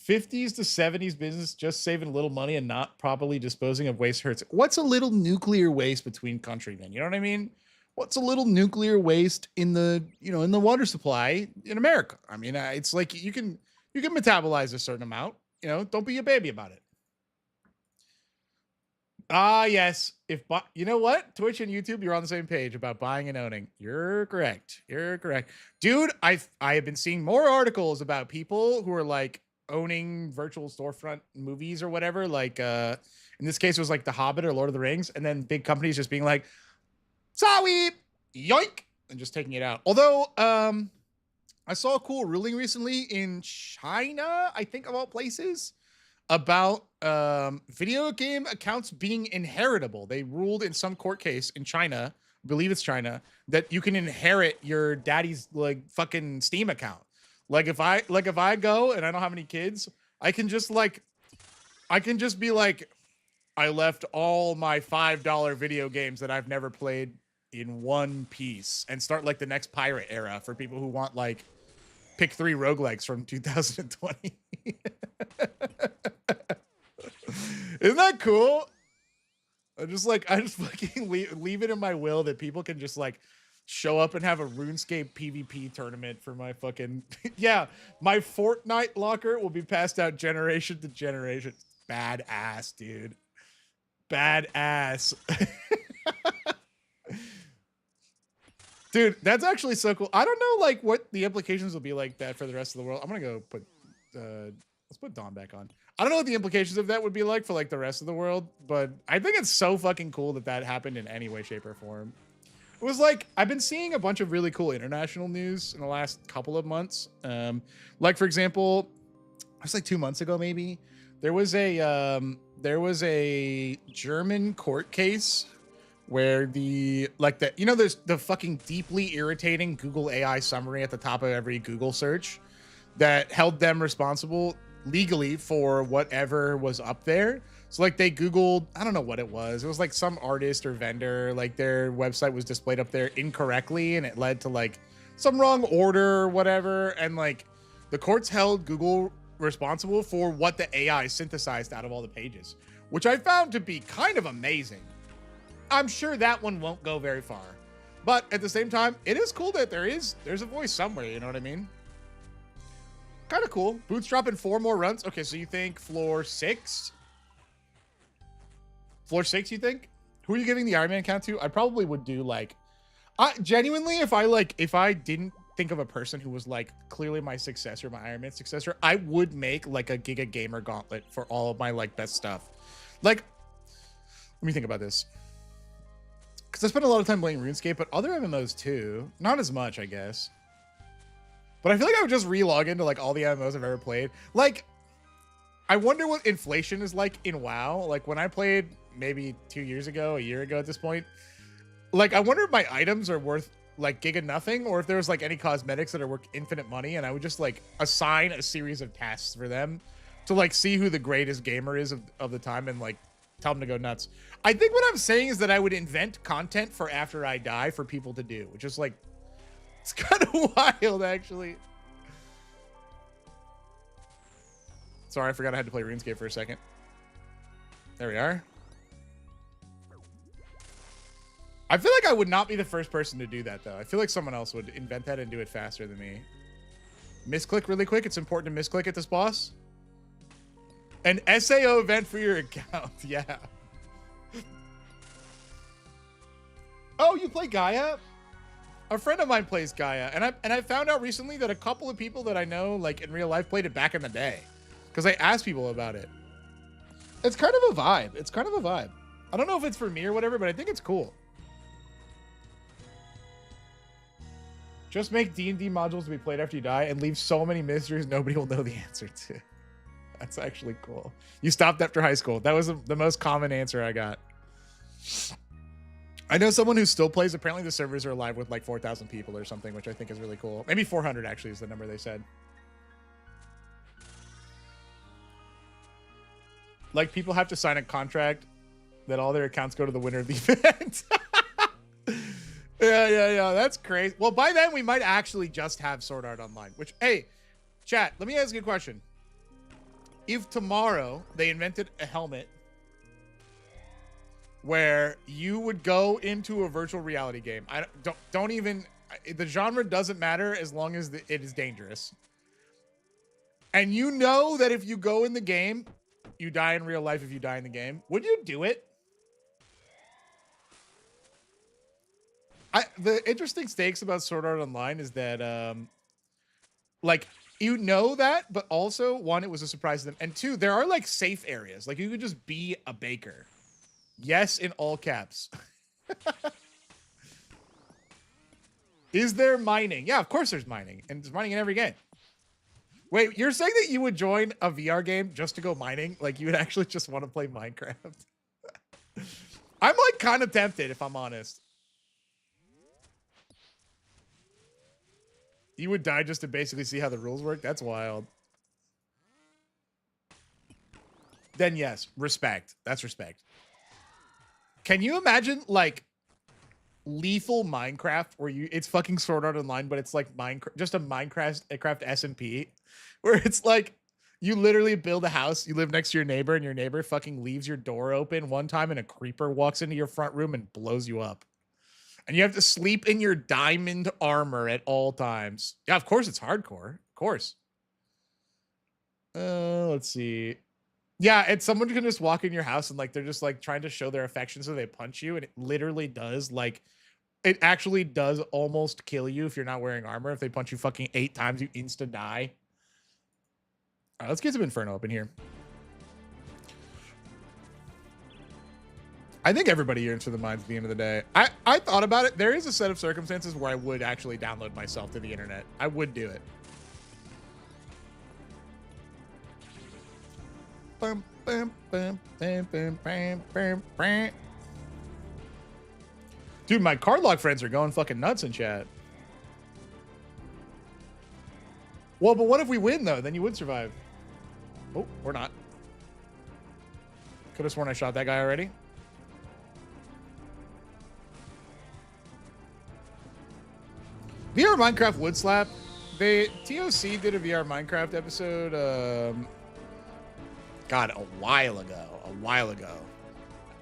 50s to 70s business, just saving a little money and not properly disposing of waste hurts. What's a little nuclear waste between countrymen? You know what I mean? What's a little nuclear waste in the, in the water supply in America? I mean, it's like you can metabolize a certain amount, don't be a baby about it. Ah, yes. You know what? Twitch and YouTube, you're on the same page about buying and owning. You're correct. You're correct. Dude, I have been seeing more articles about people who are like owning virtual storefront movies or whatever. Like in this case, it was like The Hobbit or Lord of the Rings, and then big companies just being like, sorry, yoink, and just taking it out. Although, I saw a cool ruling recently in China, I think of all places, about video game accounts being inheritable. They ruled in some court case in China, I believe it's China, that you can inherit your daddy's like fucking Steam account. Like if I go and I don't have any kids, I can just be like, I left all my $5 video games that I've never played in one piece and start like the next pirate era for people who want like pick 3 roguelikes from 2020. Isn't that cool? I just fucking leave it in my will that people can just like show up and have a RuneScape PvP tournament for my fucking yeah, my Fortnite locker will be passed out generation to generation. Badass, dude. Badass. Dude, that's actually so cool. I don't know like what the implications will be like that for the rest of the world. I'm gonna go put let's put Dawn back on. I don't know what the implications of that would be like for like the rest of the world, but I think it's so fucking cool that that happened in any way, shape, or form. It was like, I've been seeing a bunch of really cool international news in the last couple of months. Like for example, it was like 2 months ago, maybe there was a German court case where there's the fucking deeply irritating Google AI summary at the top of every Google search that held them responsible legally for whatever was up there. So like they Googled, I don't know what it was. It was like some artist or vendor, like their website was displayed up there incorrectly and it led to like some wrong order or whatever. And like the courts held Google responsible for what the AI synthesized out of all the pages, which I found to be kind of amazing. I'm sure that one won't go very far, but at the same time, it is cool that there's a voice somewhere. You know what I mean? Kind of cool. Bootstrapping 4 more runs. Okay, so you think floor 6? Floor 6, you think? Who are you giving the Iron Man count to? I probably would do like, genuinely, if I didn't think of a person who was like clearly my successor, my Iron Man successor, I would make like a Giga Gamer gauntlet for all of my like best stuff. Like, let me think about this. Because I spent a lot of time playing RuneScape, but other MMOs too. Not as much, I guess. But I feel like I would just re-log into like all the MMOs I've ever played. Like, I wonder what inflation is like in WoW. Like when I played maybe 2 years ago, a year ago at this point, like I wonder if my items are worth like giga nothing, or if there was like any cosmetics that are worth infinite money, and I would just like assign a series of tasks for them to like see who the greatest gamer is of the time and like tell them to go nuts. I think what I'm saying is that I would invent content for after I die for people to do, which is like, it's kind of wild, actually. Sorry, I forgot I had to play RuneScape for a second. There we are. I feel like I would not be the first person to do that, though. I feel like someone else would invent that and do it faster than me. Misclick really quick. It's important to misclick at this boss. An SAO event for your account. Yeah. Oh, you play Gaia? A friend of mine plays Gaia, and I found out recently that a couple of people that I know, like in real life, played it back in the day, because I asked people about it. It's kind of a vibe. It's kind of a vibe. I don't know if it's for me or whatever, but I think it's cool. Just make D&D modules to be played after you die, and leave so many mysteries nobody will know the answer to. That's actually cool. You stopped after high school. That was the most common answer I got. I know someone who still plays. Apparently the servers are alive with like 4,000 people or something, which I think is really cool. Maybe 400 actually is the number they said. Like people have to sign a contract that all their accounts go to the winner of the event. Yeah. That's crazy. Well, by then we might actually just have Sword Art Online, which, hey, chat, let me ask you a question. If tomorrow they invented a helmet where you would go into a virtual reality game, don't even, the genre doesn't matter as long as it is dangerous, and you know that if you go in the game, you die in real life if you die in the game, would you do it? The interesting stakes about Sword Art Online is that like you know that, but also one, it was a surprise to them, and two, there are like safe areas. Like you could just be a baker. Yes, in all caps. Is there mining? Yeah, of course there's mining, and there's mining in every game. Wait, you're saying that you would join a VR game just to go mining? Like you would actually just want to play Minecraft? I'm like kind of tempted, if I'm honest. You would die just to basically see how the rules work? That's wild. Then yes, respect. That's respect. Can you imagine like lethal Minecraft where it's fucking Sword Art Online, but it's like Minecraft, just a Minecraft SMP, where it's like you literally build a house, you live next to your neighbor, and your neighbor fucking leaves your door open one time, and a creeper walks into your front room and blows you up, and you have to sleep in your diamond armor at all times. Yeah, of course it's hardcore. Of course. Let's see. Yeah, and someone can just walk in your house and like they're just like trying to show their affection, so they punch you, and it literally does like it actually does almost kill you if you're not wearing armor. If they punch you fucking 8 times, you insta die. All right, let's get some Inferno up in here. I think everybody yearns for the mines at the end of the day. I thought about it. There is a set of circumstances where I would actually download myself to the internet. I would do it. Bum, bum, bum, bum, bum, bum, bum, bum. Dude, my card lock friends are going fucking nuts in chat. Well, but what if we win, though? Then you would survive. Oh, or not. Could have sworn I shot that guy already. VR Minecraft would slap. TOC did a VR Minecraft episode, God, a while ago.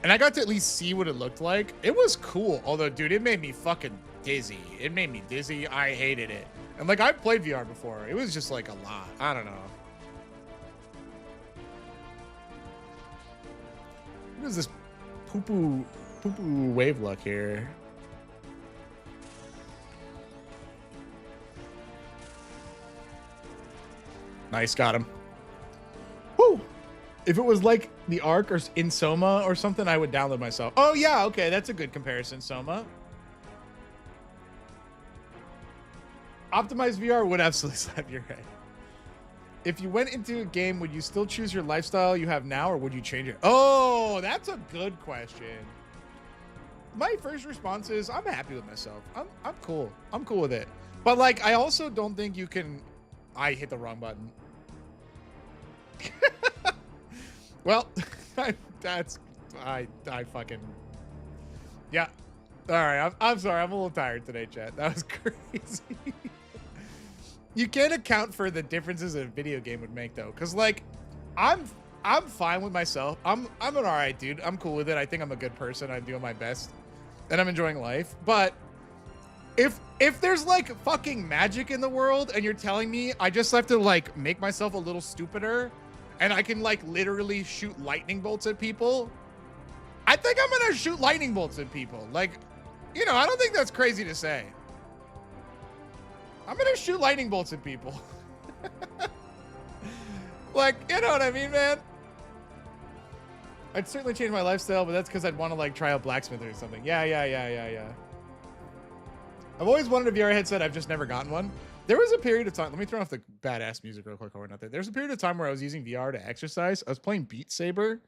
And I got to at least see what it looked like. It was cool. Although, dude, it made me fucking dizzy. I hated it. And like, I've played VR before. It was just like a lot. I don't know. What is this poo-poo wave luck here? Nice, got him. Woo! If it was like the Ark or in Soma or something, I would download myself. Oh yeah, okay, that's a good comparison, Soma. Optimized VR would absolutely slap your head. If you went into a game, would you still choose your lifestyle you have now, or would you change it? Oh, that's a good question. My first response is I'm happy with myself. I'm cool. I'm cool with it. But like, I also don't think you can. I hit the wrong button. Well, I fucking, yeah. All right, I'm sorry. I'm a little tired today, chat. That was crazy. You can't account for the differences a video game would make, though, because like, I'm fine with myself. I'm an all right dude. I'm cool with it. I think I'm a good person. I'm doing my best, and I'm enjoying life. But if there's like fucking magic in the world, and you're telling me I just have to like make myself a little stupider, and I can like literally shoot lightning bolts at people, I think I'm gonna shoot lightning bolts at people. Like, you know, I don't think that's crazy to say. I'm gonna shoot lightning bolts at people. Like, you know what I mean, man? I'd certainly change my lifestyle, but that's because I'd want to like try out blacksmithing or something. Yeah. I've always wanted a VR headset. I've just never gotten one. There was a period of time. Let me turn off the badass music real quick while we're not there. There's a period of time where I was using VR to exercise. I was playing Beat Saber,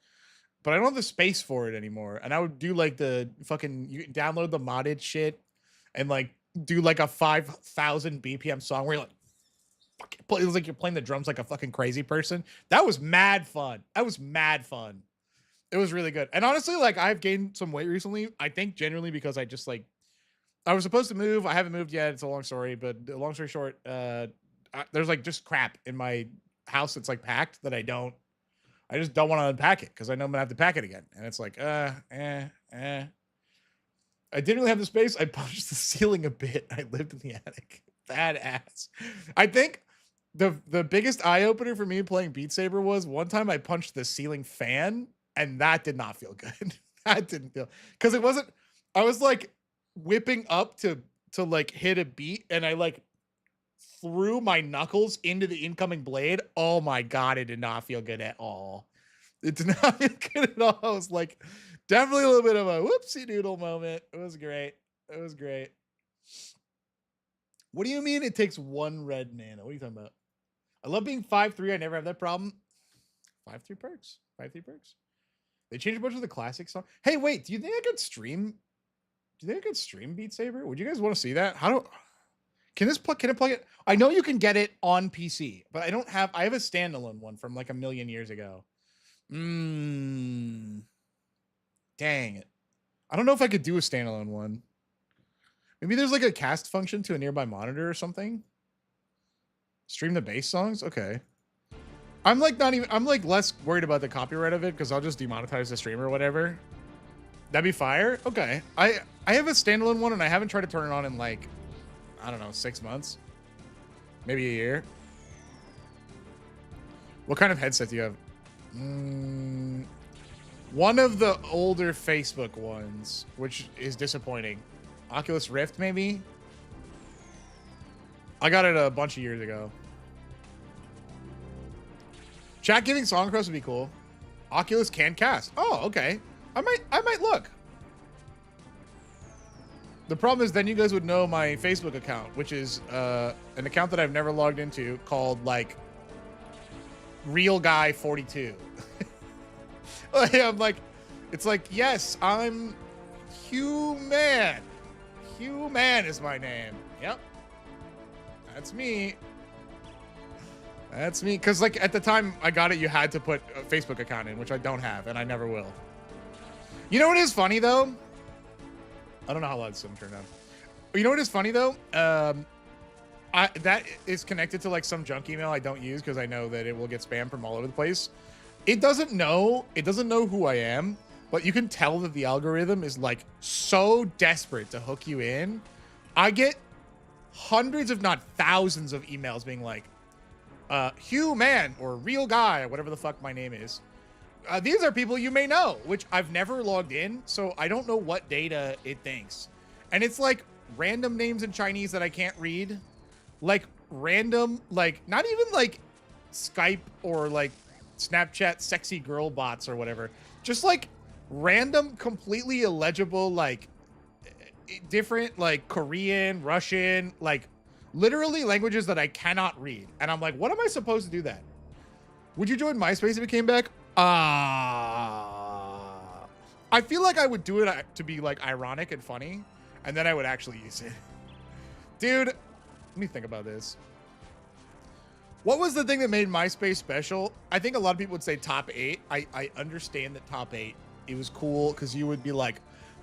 but I don't have the space for it anymore. And I would do like the fucking, you download the modded shit and like do like a 5,000 BPM song where you're like, it was like you're playing the drums like a fucking crazy person. That was mad fun. It was really good. And honestly, like I've gained some weight recently. I think generally because I just like, I was supposed to move. I haven't moved yet. It's a long story, but long story short, there's like just crap in my house that's like packed that I just don't want to unpack it because I know I'm gonna have to pack it again. And it's like, I didn't really have the space. I punched the ceiling a bit. I lived in the attic. Badass. I think the biggest eye opener for me playing Beat Saber was one time I punched the ceiling fan, and that did not feel good. That didn't feel, because it wasn't. I was like whipping up to like hit a beat, and I like threw my knuckles into the incoming blade. Oh my god, it did not feel good at all. It did not feel good at all. I was like, definitely a little bit of a whoopsie doodle moment. It was great. It was great. What do you mean it takes 1 red mana? What are you talking about? I love being 5-3. I never have that problem. 5-3 perks. 5-3 perks. They changed a bunch of the classic songs. Hey, wait, do you think I could stream? Do you think I could stream Beat Saber? Would you guys want to see that? Can it plug it? I know you can get it on PC, but I have a standalone one from like a million years ago. Dang it. I don't know if I could do a standalone one. Maybe there's like a cast function to a nearby monitor or something. Stream the bass songs? Okay. I'm like less worried about the copyright of it because I'll just demonetize the stream or whatever. That'd be fire? Okay. I have a standalone one and I haven't tried to turn it on in like, I don't know, 6 months. Maybe a year. What kind of headset do you have? One of the older Facebook ones, which is disappointing. Oculus Rift, maybe? I got it a bunch of years ago. Chat giving song requests would be cool. Oculus can cast. Oh, okay. I might look. The problem is then you guys would know my Facebook account, which is an account that I've never logged into called like Real Guy 42. I'm like, it's like, yes, I'm human. Human is my name. Yep. That's me. That's me. Because like at the time I got it, you had to put a Facebook account in, which I don't have, and I never will. You know what is funny though? I don't know how loud this turned on. But you know what is funny though? That is connected to like some junk email I don't use because I know that it will get spam from all over the place. It doesn't know who I am, but you can tell that the algorithm is like so desperate to hook you in. I get hundreds, if not thousands, of emails being like, human or real guy, or whatever the fuck my name is. These are people you may know, which I've never logged in, so I don't know what data it thinks. And it's like random names in Chinese that I can't read. Like random, like not even like Skype or like Snapchat sexy girl bots or whatever. Just like random, completely illegible, like different, like Korean, Russian, like literally languages that I cannot read. And I'm like, what am I supposed to do that? Would you join MySpace if it came back? I feel like I would do it to be like ironic and funny, and then I would actually use it. Dude, let me think about this. What was the thing that made MySpace special? I think a lot of people would say top 8. I understand that top 8. It was cool because you would be like,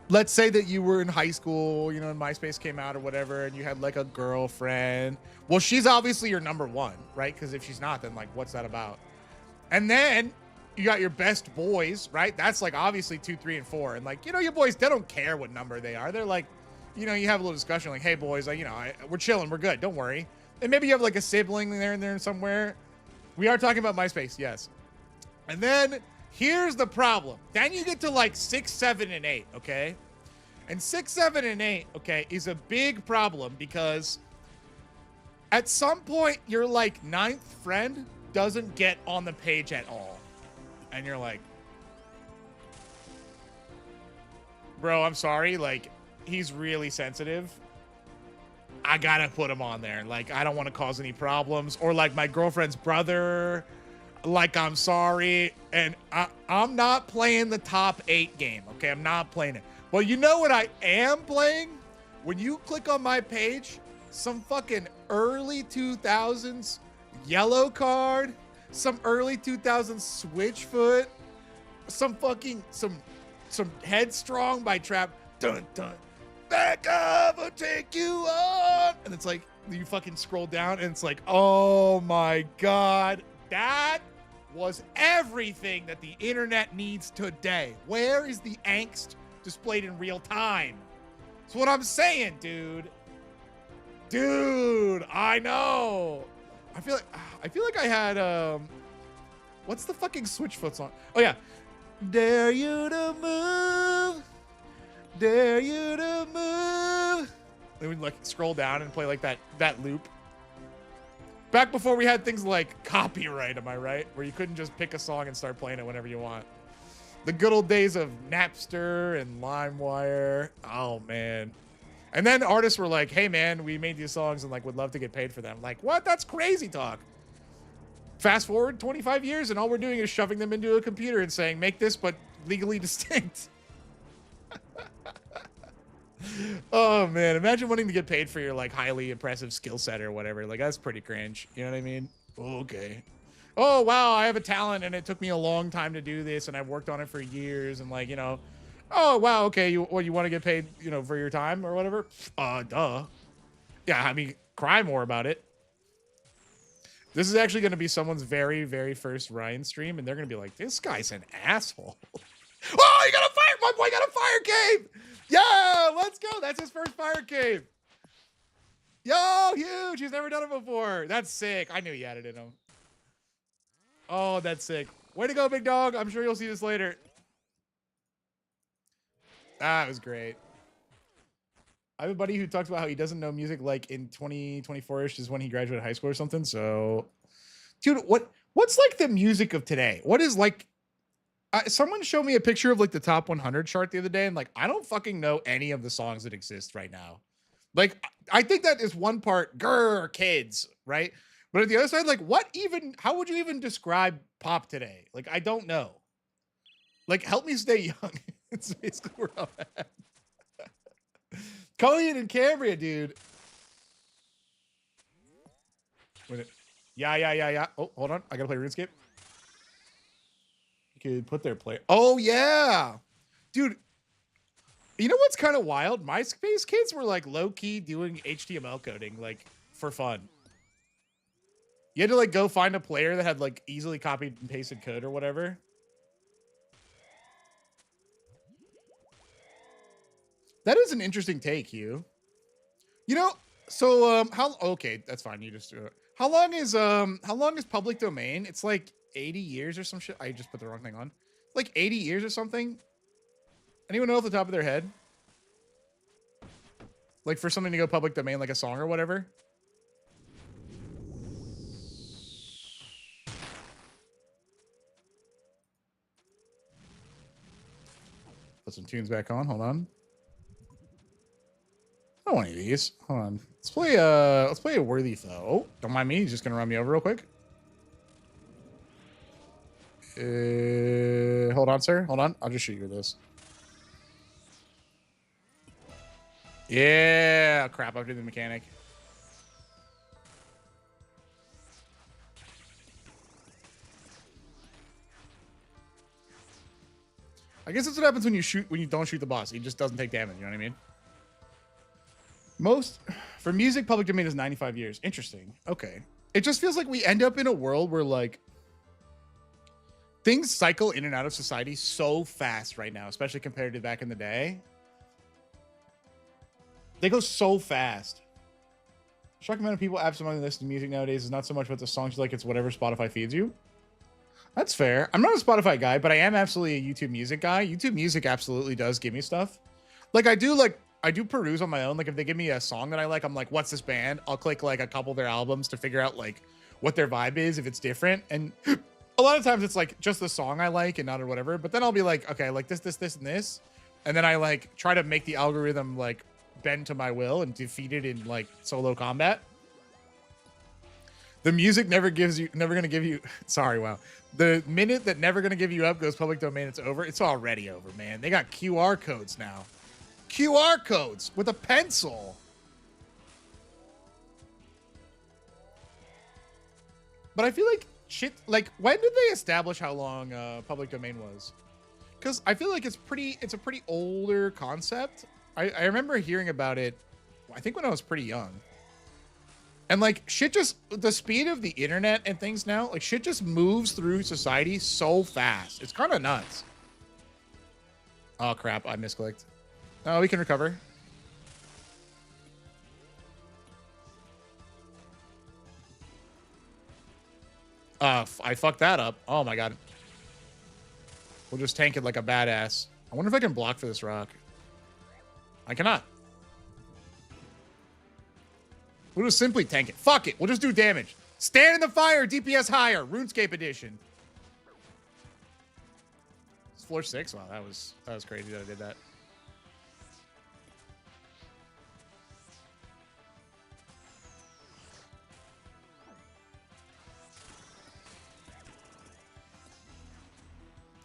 let's say that you were in high school, you know, and MySpace came out or whatever, and you had like a girlfriend. Well, she's obviously your number one, right? Because if she's not, then like, what's that about? And then you got your best boys, right? That's like obviously 2, 3, and 4. And like, you know, your boys, they don't care what number they are. They're like, you know, you have a little discussion like, hey boys, like, you know, we're chilling, we're good, don't worry. And maybe you have like a sibling there and there somewhere. We are talking about MySpace, yes. And then here's the problem. Then you get to like 6, 7, and 8, okay? And 6, 7, and 8, okay, is a big problem because at some point your like 9th friend doesn't get on the page at all. And you're like, bro, I'm sorry. Like, he's really sensitive. I gotta put him on there. Like, I don't want to cause any problems. Or like my girlfriend's brother. Like, I'm sorry. And I'm not playing the top 8 game. Okay, I'm not playing it. Well, you know what I am playing? When you click on my page, some fucking early 2000s Yellow Card, some early 2000s Switchfoot, some Headstrong by Trap. Dun dun. Back up, I'll take you on. And it's like, you fucking scroll down and it's like, oh my God, that was everything that the internet needs today. Where is the angst displayed in real time? That's what I'm saying, dude. Dude, I know. I feel like I had what's the fucking Switchfoot song? Oh yeah. Dare you to move. Dare you to move. They would like scroll down and play like that loop. Back before we had things like copyright, am I right? Where you couldn't just pick a song and start playing it whenever you want. The good old days of Napster and LimeWire. Oh man. And then artists were like, hey man, we made these songs and like would love to get paid for them. Like, what? That's crazy talk. Fast forward 25 years and all we're doing is shoving them into a computer and saying, make this but legally distinct. Oh man, imagine wanting to get paid for your like highly impressive skill set or whatever. Like that's pretty cringe. You know what I mean? Okay. Oh wow, I have a talent and it took me a long time to do this and I've worked on it for years and like, you know, oh wow, okay, you want to get paid, you know, for your time or whatever? Duh. Yeah, I mean, cry more about it. This is actually going to be someone's very, very first Ryan stream and they're going to be like, this guy's an asshole. Oh, you got a fire, my boy got a fire cave. Yeah, let's go. That's his first fire cave. Yo, huge. He's never done it before. That's sick. I knew he had it in him. Oh, that's sick. Way to go, big dog. I'm sure you'll see this later. That was great. I have a buddy who talks about how he doesn't know music like in 2024-ish is when he graduated high school or something. So, dude, what's like the music of today? What is like, someone showed me a picture of like the top 100 chart the other day and like, I don't fucking know any of the songs that exist right now. Like, I think that is one part, grr, kids, right? But at the other side, like how would you even describe pop today? Like, I don't know. Like, help me stay young. It's basically where I'm at. Cohen and Cambria, dude. Wait, yeah. Oh, hold on. I gotta play RuneScape. You could put their play. Oh, yeah. Dude, you know what's kind of wild? MySpace kids were like low-key doing HTML coding, like, for fun. You had to like go find a player that had like easily copied and pasted code or whatever. That is an interesting take, Hugh. You know, so okay, that's fine. You just do it. How long is public domain? It's like 80 years or some shit. I just put the wrong thing on. Like 80 years or something. Anyone know off the top of their head? Like for something to go public domain, like a song or whatever. Put some tunes back on. Hold on. I don't want any of these. Hold on. Let's play a worthy though. Oh, don't mind me. He's just gonna run me over real quick. Hold on, sir. Hold on. I'll just shoot you with this. Yeah. Crap. I've did the mechanic. I guess that's what happens when you don't shoot the boss. He just doesn't take damage. You know what I mean? Most for music, public domain is 95 years. Interesting. Okay. It just feels like we end up in a world where like things cycle in and out of society so fast right now, especially compared to back in the day. They go so fast. Shocking amount of people absolutely listen to music nowadays is not so much what the songs you like, it's whatever Spotify feeds you. That's fair. I'm not a Spotify guy, but I am absolutely a YouTube music guy. YouTube music absolutely does give me stuff. Like I do peruse on my own. Like if they give me a song that I like, I'm like, what's this band? I'll click like a couple of their albums to figure out like what their vibe is, if it's different. And a lot of times it's like just the song I like and not or whatever. But then I'll be like, okay, like this, and this. And then I like try to make the algorithm like bend to my will and defeat it in like solo combat. The music never gonna give you, sorry, wow. The minute that never gonna give you up goes public domain, it's over. It's already over, man. They got QR codes now. QR codes with a pencil. But I feel like shit, like when did they establish how long public domain was? Because I feel like it's a pretty older concept. I remember hearing about it, I think when I was pretty young. And like shit just, the speed of the internet and things now, like shit just moves through society so fast. It's kind of nuts. Oh crap, I misclicked. Oh, we can recover. I fucked that up. Oh my god. We'll just tank it like a badass. I wonder if I can block for this rock. I cannot. We'll just simply tank it. Fuck it. We'll just do damage. Stand in the fire, DPS higher, RuneScape edition. It's floor 6. Wow, that was crazy that I did that.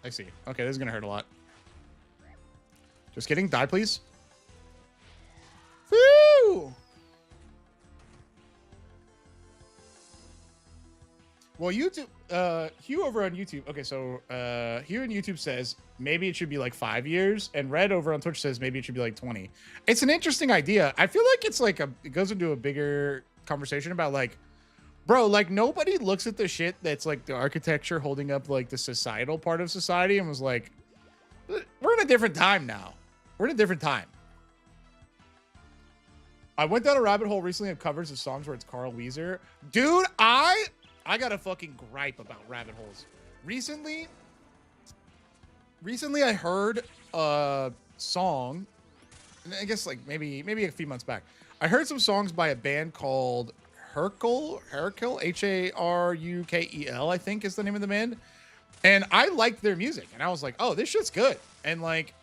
I see. Okay, this is gonna hurt a lot. Just kidding. Die, please. Woo! Well, YouTube, Hugh over on YouTube. Okay, so Hugh on YouTube says maybe it should be like 5 years, and Red over on Twitch says maybe it should be like 20. It's an interesting idea. I feel like it's like it goes into a bigger conversation about like, bro, like nobody looks at the shit that's like the architecture holding up like the societal part of society and was like, we're in a different time now. We're in a different time. I went down a rabbit hole recently of covers of songs where it's Carl Weezer. Dude, I got a fucking gripe about rabbit holes. Recently I heard a song, and I guess like maybe a few months back. I heard some songs by a band called Herkel, H-A-R-U-K-E-L, I think is the name of the band. And I liked their music. And I was like, oh, this shit's good. And like,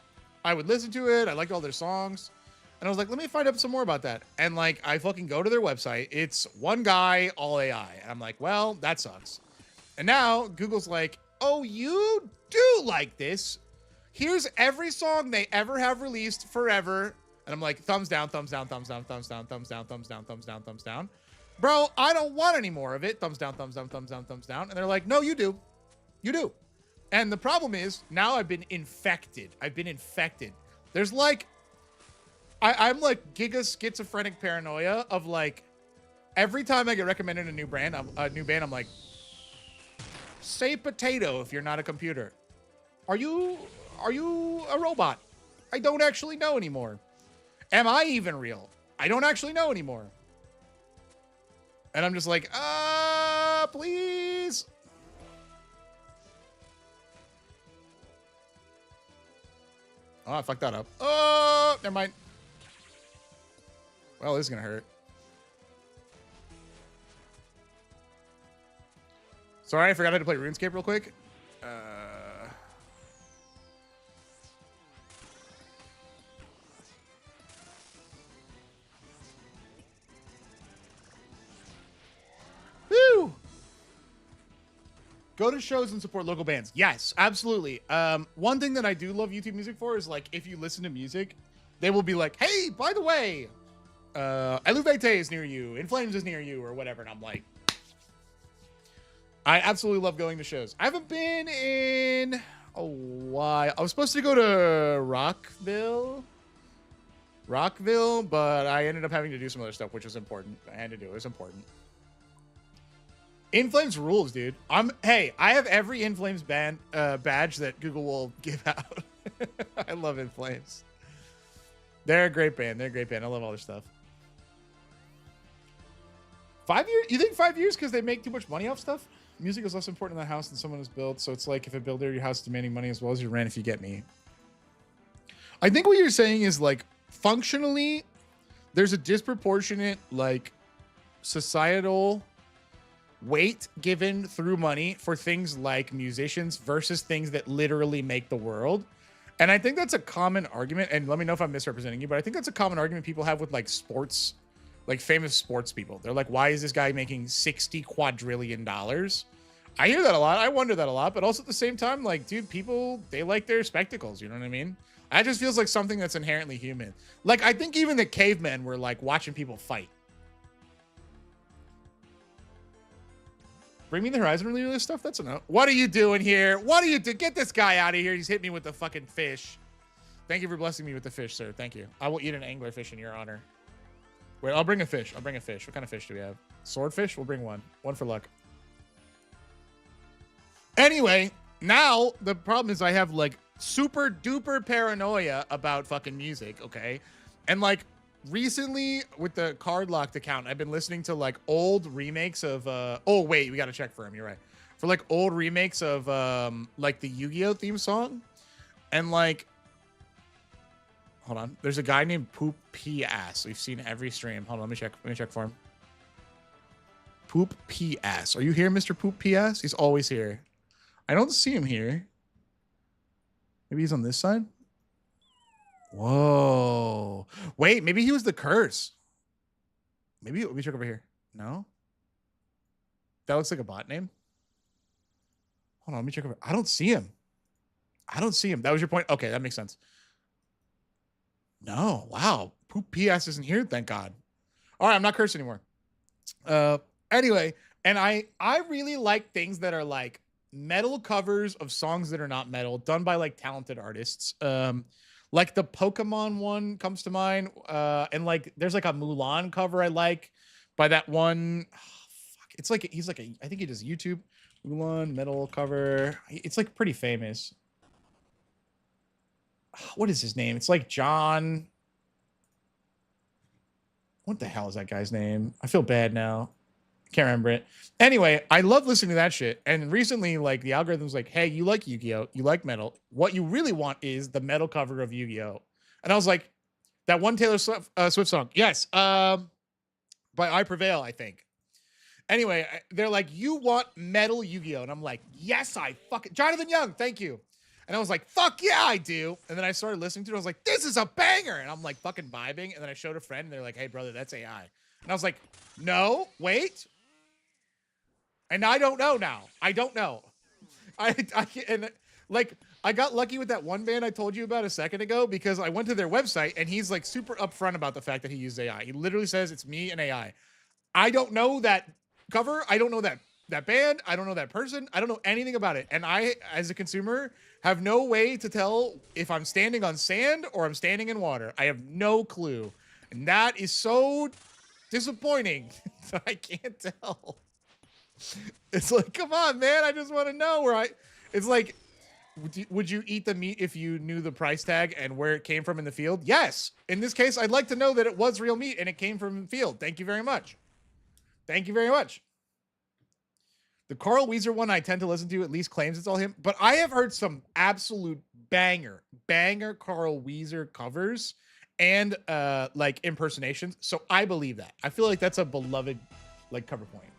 I would listen to it. I liked all their songs. And I was like, let me find out some more about that. And like, I fucking go to their website. It's one guy, all AI. And I'm like, well, that sucks. And now Google's like, oh, you do like this. Here's every song they ever have released forever. And I'm like, thumbs down, thumbs down, thumbs down, thumbs down, thumbs down, thumbs down, thumbs down, thumbs down. Bro, I don't want any more of it. Thumbs down, thumbs down, thumbs down, thumbs down. And they're like, no, you do. You do. And the problem is now I've been infected. There's like, I'm like giga schizophrenic paranoia of like, every time I get recommended a new band, I'm like, say potato if you're not a computer. Are you a robot? I don't actually know anymore. Am I even real? I don't actually know anymore. And I'm just like, please. Oh, I fucked that up. Oh, never mind. Well, this is gonna hurt. Sorry, I forgot how to play RuneScape real quick. Woo! Go to shows and support local bands. Yes, absolutely. One thing that I do love YouTube Music for is like, if you listen to music, they will be like, hey, by the way, elusive is near you, In Flames is near you, or whatever. And I'm like, I absolutely love going to shows. I haven't been in a while. I was supposed to go to Rockville, but I ended up having to do some other stuff, which was important. I had to do it. It was important. In Flames rules, dude. Hey, I have every In Flames badge that Google will give out. I love In Flames. They're a great band. I love all their stuff. 5 years? You think 5 years because they make too much money off stuff? Music is less important in the house than someone has built, so it's like if a builder your house is demanding money as well as your rent, if you get me. I think what you're saying is like functionally, there's a disproportionate like societal weight given through money for things like musicians versus things that literally make the world. And I think that's a common argument, and let me know if I'm misrepresenting you, but I think that's a common argument people have with like sports, like famous sports people. They're like, why is this guy making $60 quadrillion? I hear that a lot. I wonder that a lot, but also at the same time, like, dude, people, they like their spectacles. You know what I mean? That just feels like something that's inherently human. Like, I think even the cavemen were like watching people fight. Bring me the Horizon release stuff? That's enough. What are you doing here? What are you doing? Get this guy out of here. He's hit me with the fucking fish. Thank you for blessing me with the fish, sir. Thank you. I will eat an anglerfish in your honor. Wait, I'll bring a fish. What kind of fish do we have? Swordfish? We'll bring one. One for luck. Anyway, now the problem is I have like super duper paranoia about fucking music, okay? And like recently with the card locked account, I've been listening to like old remakes of oh wait, we gotta check for him, you're right. For like old remakes of like the Yu-Gi-Oh theme song. And like, hold on, there's a guy named Poop P Ass. We've seen every stream. Hold on, let me check for him. Poop PS. Are you here, Mr. Poop PS? He's always here. I don't see him here. Maybe he's on this side. Whoa. Wait, maybe he was the curse. Maybe let me check over here. No? That looks like a bot name. Hold on, let me check over. I don't see him. I don't see him. That was your point? Okay, that makes sense. No, wow. Poop PS isn't here, thank God. All right, I'm not cursed anymore. Anyway, and I really like things that are like metal covers of songs that are not metal, done by like talented artists. Like the Pokemon one comes to mind. And like there's like a Mulan cover I like by that one. Oh, fuck. It's like he's like I think he does YouTube. Mulan metal cover. It's like pretty famous. What is his name? It's like John. What the hell is that guy's name? I feel bad now. Can't remember it. Anyway, I love listening to that shit. And recently, like, the algorithm's like, hey, you like Yu-Gi-Oh! You like metal. What you really want is the metal cover of Yu-Gi-Oh! And I was like, that one Taylor Swift song. Yes. By I Prevail, I think. Anyway, they're like, you want metal Yu-Gi-Oh! And I'm like, yes, I fucking... Jonathan Young, thank you. And I was like, fuck yeah, I do. And then I started listening to it. I was like, this is a banger. And I'm like fucking vibing. And then I showed a friend and they're like, hey, brother, that's AI. And I was like, no, wait. And I don't know now. I don't know. And like, I got lucky with that one band I told you about a second ago because I went to their website and he's like super upfront about the fact that he used AI. He literally says it's me and AI. I don't know that cover. I don't know that band. I don't know that person. I don't know anything about it. And I, as a consumer, have no way to tell if I'm standing on sand or I'm standing in water. I have no clue. And that is so disappointing that I can't tell. It's like, come on, man. I just want to know where it's like, would you eat the meat if you knew the price tag and where it came from in the field? Yes. In this case, I'd like to know that it was real meat and it came from the field. Thank you very much. Thank you very much. The Carl Weezer one I tend to listen to at least claims it's all him, but I have heard some absolute banger Carl Weezer covers and like impersonations. So I believe that. I feel like that's a beloved like cover point.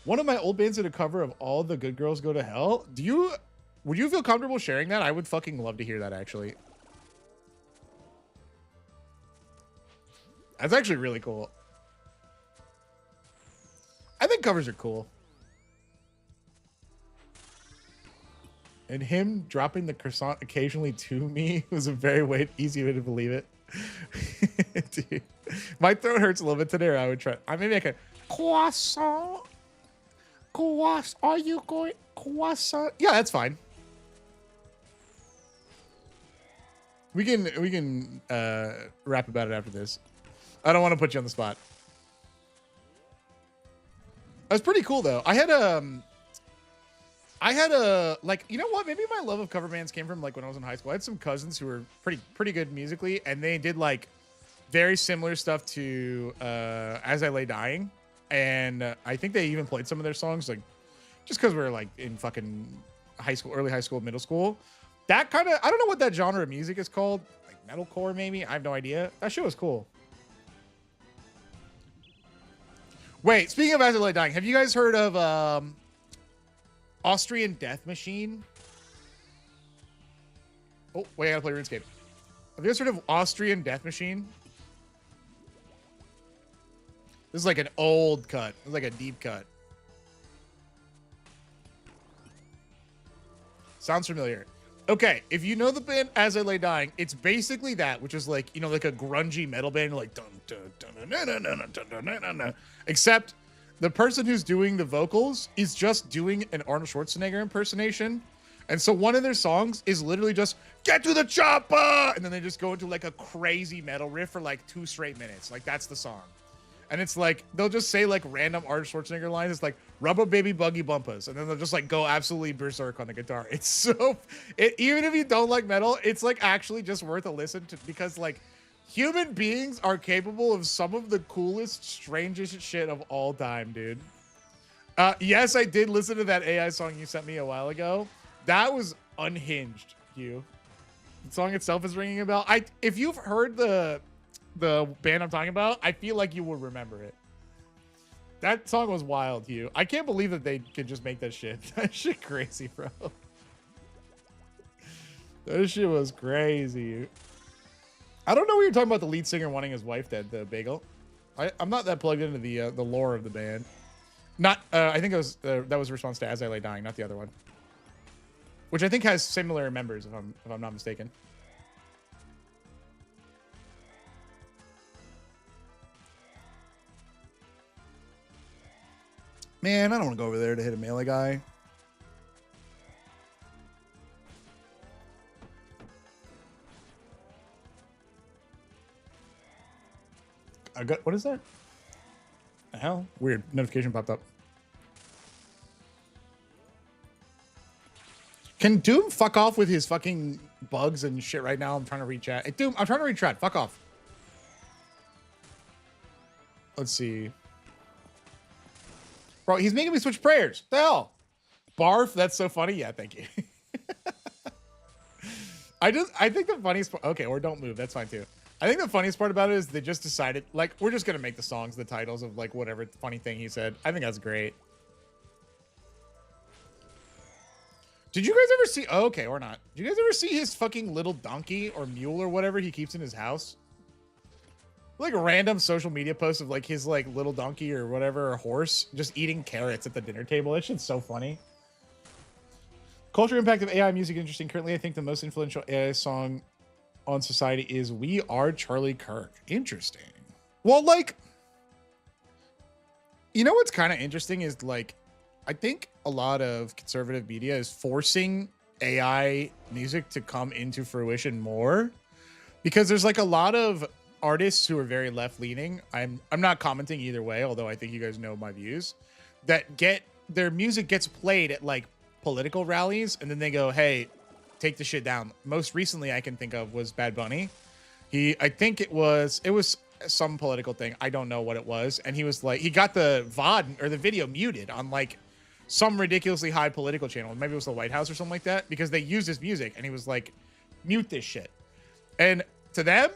One of my old bands did a cover of All the Good Girls Go to Hell. Would you feel comfortable sharing that? I would fucking love to hear that actually. That's actually really cool. I think covers are cool. And him dropping the croissant occasionally to me was a very easy way to believe it. Dude, my throat hurts a little bit today, or I would try. Maybe I could. Croissant. Croissant. Are you going? Croissant. Yeah, that's fine. We can rap about it after this. I don't want to put you on the spot. That's pretty cool though. I had a like, you know what? Maybe my love of cover bands came from like when I was in high school. I had some cousins who were pretty good musically, and they did like very similar stuff to As I Lay Dying, and I think they even played some of their songs like just because we were like in fucking high school, early high school, middle school. That kind of, I don't know what that genre of music is called, like metalcore maybe. I have no idea. That shit was cool. Wait, speaking of As I Lay Dying, have you guys heard of Austrian Death Machine? Oh, wait, I gotta play RuneScape. Have you guys heard of Austrian Death Machine? This is like an old cut. It's like a deep cut. Sounds familiar. Okay, if you know the band As I Lay Dying, it's basically that, which is like, you know, like a grungy metal band, like dun dun dun dun dun dun dun dun dun dun. Except the person who's doing the vocals is just doing an Arnold Schwarzenegger impersonation. And so one of their songs is literally just get to the chopper, and then they just go into like a crazy metal riff for like 2 straight minutes. Like that's the song. And it's like, they'll just say like random Arnold Schwarzenegger lines. It's like, rubber baby buggy bumpers. And then they'll just like go absolutely berserk on the guitar. It's so, even if you don't like metal, it's like actually just worth a listen to, because like human beings are capable of some of the coolest, strangest shit of all time, dude. Yes, I did listen to that AI song you sent me a while ago. That was unhinged, Hugh. The song itself is ringing a bell. If you've heard the band I'm talking about, I feel like you will remember it. That song was wild, Hugh. I can't believe that they could just make that shit. That shit crazy, bro. That shit was crazy. I don't know what you're talking about, the lead singer wanting his wife dead, the Bagel. I'm not that plugged into the lore of the band. Not, I think it was that was a response to As I Lay Dying, not the other one. Which I think has similar members, if I'm not mistaken. Man, I don't want to go over there to hit a melee guy. I got, what is that? The hell? Weird. Notification popped up. Can Doom fuck off with his fucking bugs and shit right now? I'm trying to read chat. Hey, Doom, I'm trying to read chat. Fuck off. Let's see. Bro, he's making me switch prayers. The hell? Barf, that's so funny. Yeah, thank you. I think the funniest part, okay, or don't move. That's fine too. I think the funniest part about it is they just decided, like, we're just going to make the songs the titles of, like, whatever funny thing he said. I think that's great. Did you guys ever see, oh, okay, or not. Did you guys ever see his fucking little donkey or mule or whatever he keeps in his house? Like a random social media post of, like, his, like, little donkey or whatever, or horse, just eating carrots at the dinner table. That shit's so funny. Culture impact of AI music interesting. Currently, I think the most influential AI song on society is We Are Charlie Kirk. Interesting. Well, like, you know what's kind of interesting is, like, I think a lot of conservative media is forcing AI music to come into fruition more, because there's, like, a lot of artists who are very left-leaning. I'm not commenting either way, although I think you guys know my views, that get their music gets played at, like, political rallies, and then they go, hey, take the shit down. Most recently I can think of was Bad Bunny. I think it was some political thing. I don't know what it was. And he was like, he got the VOD or the video muted on, like, some ridiculously high political channel. Maybe it was the White House or something like that, because they used his music, and he was like, mute this shit. And to them,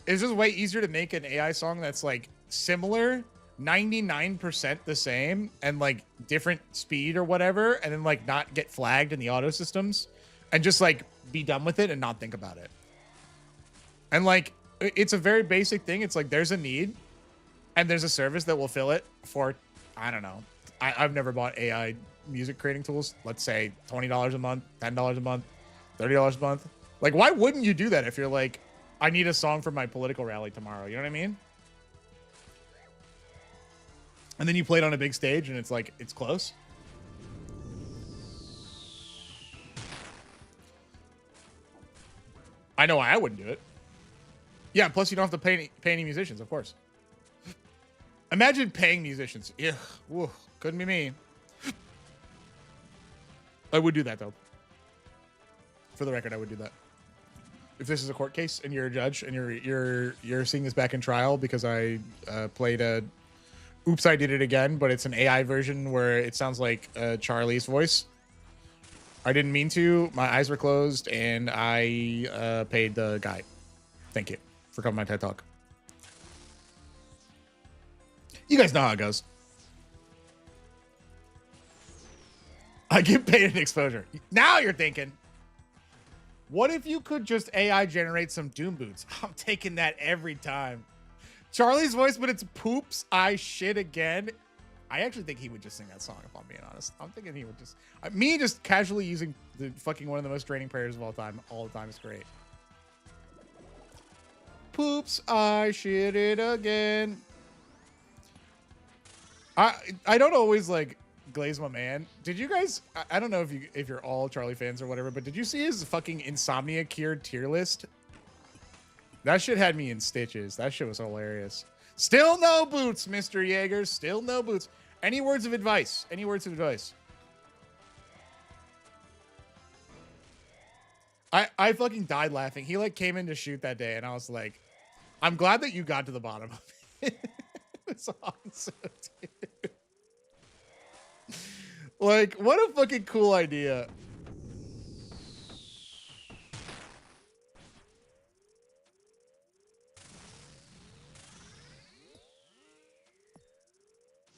it's just way easier to make an AI song that's, like, similar, 99% the same, and, like, different speed or whatever, and then, like, not get flagged in the auto systems, and just, like, be done with it and not think about it. And, like, it's a very basic thing. It's like, there's a need, and there's a service that will fill it for, I don't know. I've never bought AI music creating tools. Let's say $20 a month, $10 a month, $30 a month. Like, why wouldn't you do that if you're like, I need a song for my political rally tomorrow? You know what I mean? And then you play it on a big stage, and it's like, it's close. I know why I wouldn't do it. Yeah, plus you don't have to pay any musicians, of course. Imagine paying musicians. Yeah, couldn't be me. I would do that, though. For the record, I would do that. If this is a court case and you're a judge and you're seeing this back in trial because I played a oops, I did it again, but it's an AI version where it sounds like Charlie's voice. I didn't mean to. My eyes were closed, and I paid the guy. Thank you for coming to my TED Talk. You guys know how it goes. I get paid an exposure. Now you're thinking, what if you could just AI generate some Doom boots? I'm taking that every time. Charlie's voice, but it's poops, I shit again. I actually think he would just sing that song, if I'm being honest. I'm thinking he would just... me just casually using the fucking one of the most draining prayers of all the time is great. Poops, I shit it again. I don't always, like, glaze my man. Did you guys... I don't know if you're all Charlie fans or whatever, but did you see his fucking Insomnia Cured tier list? That shit had me in stitches. That shit was hilarious. Still no boots, Mr. Yeager. Still no boots. Any words of advice? Any words of advice? I fucking died laughing. He, like, came in to shoot that day, and I was like, I'm glad that you got to the bottom of it. It's awesome, dude. Like, what a fucking cool idea.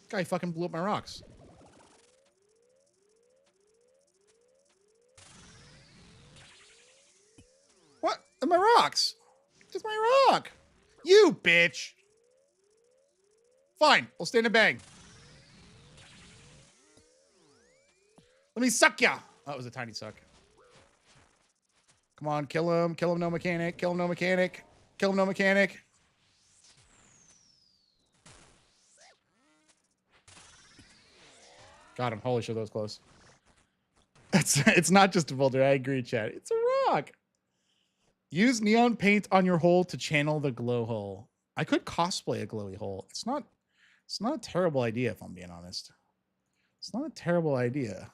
Guy fucking blew up my rocks. What? My rocks. Just my rock. You bitch. Fine. We'll stand and bang. Let me suck ya. Oh, that was a tiny suck. Come on, kill him. Kill him, no mechanic. Kill him, no mechanic. Kill him, no mechanic. Got him. Holy shit, that was close. It's not just a boulder. I agree, Chad. It's a rock. Use neon paint on your hole to channel the glow hole. I could cosplay a glowy hole. It's not a terrible idea, if I'm being honest. It's not a terrible idea.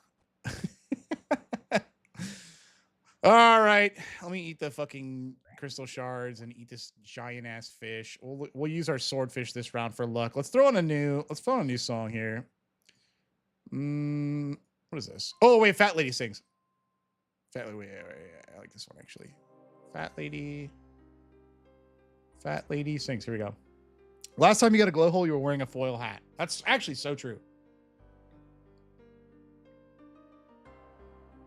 All right, let me eat the fucking crystal shards and eat this giant ass fish. We'll use our swordfish this round for luck. Let's throw on a new song here. What is this? Oh wait, Fat Lady sings. Fat Lady, wait, I like this one actually. Fat Lady sings. Here we go. Last time you got a glow hole, you were wearing a foil hat. That's actually so true.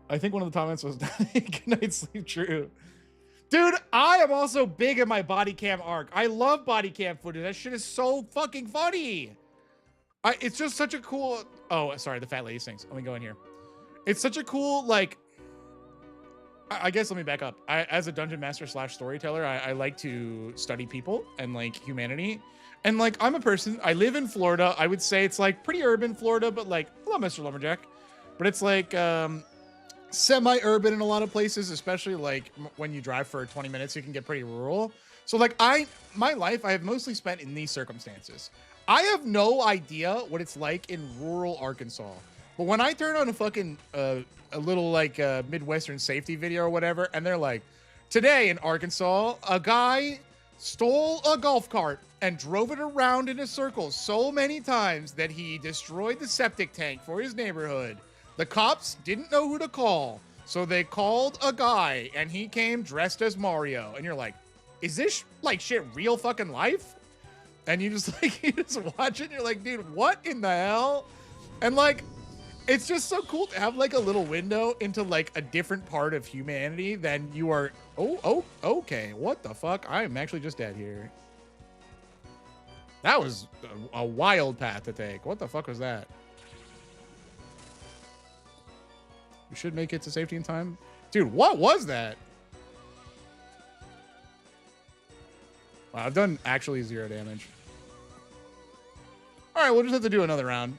I think one of the comments was good night sleep true. Dude, I am also big in my body cam arc. I love body cam footage. That shit is so fucking funny. It's just such a cool... Oh, sorry, the Fat Lady sings. Let me go in here. It's such a cool, like... I guess let me back up. As a dungeon master / storyteller, I like to study people and like humanity. And like, I'm a person, I live in Florida. I would say it's like pretty urban Florida, but like, hello, Mr. Lumberjack. But it's like semi-urban in a lot of places, especially like when you drive for 20 minutes, you can get pretty rural. So like my life, I have mostly spent in these circumstances. I have no idea what it's like in rural Arkansas. But when I turn on a fucking, a little like Midwestern safety video or whatever, and they're like, today in Arkansas, a guy stole a golf cart and drove it around in a circle so many times that he destroyed the septic tank for his neighborhood. The cops didn't know who to call, so they called a guy, and he came dressed as Mario. And you're like, is this like shit real fucking life? And you just like, you just watch it, and you're like, dude, what in the hell? And like, it's just so cool to have like a little window into like a different part of humanity than you are. Oh, okay. What the fuck? I am actually just dead here. That was a wild path to take. What the fuck was that? We should make it to safety in time. Dude, what was that? Wow, I've done actually 0 damage. All right, we'll just have to do another round.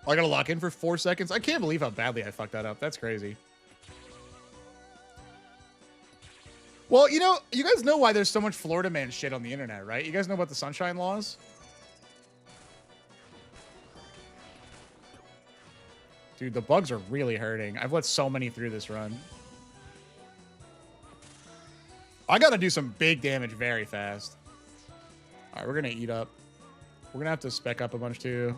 I gotta lock in for 4 seconds. I can't believe how badly I fucked that up. That's crazy. Well, you know, you guys know why there's so much Florida man shit on the internet, right? You guys know about the sunshine laws? Dude, the bugs are really hurting. I've let so many through this run. I gotta do some big damage very fast. All right, we're gonna eat up. We're gonna have to spec up a bunch too.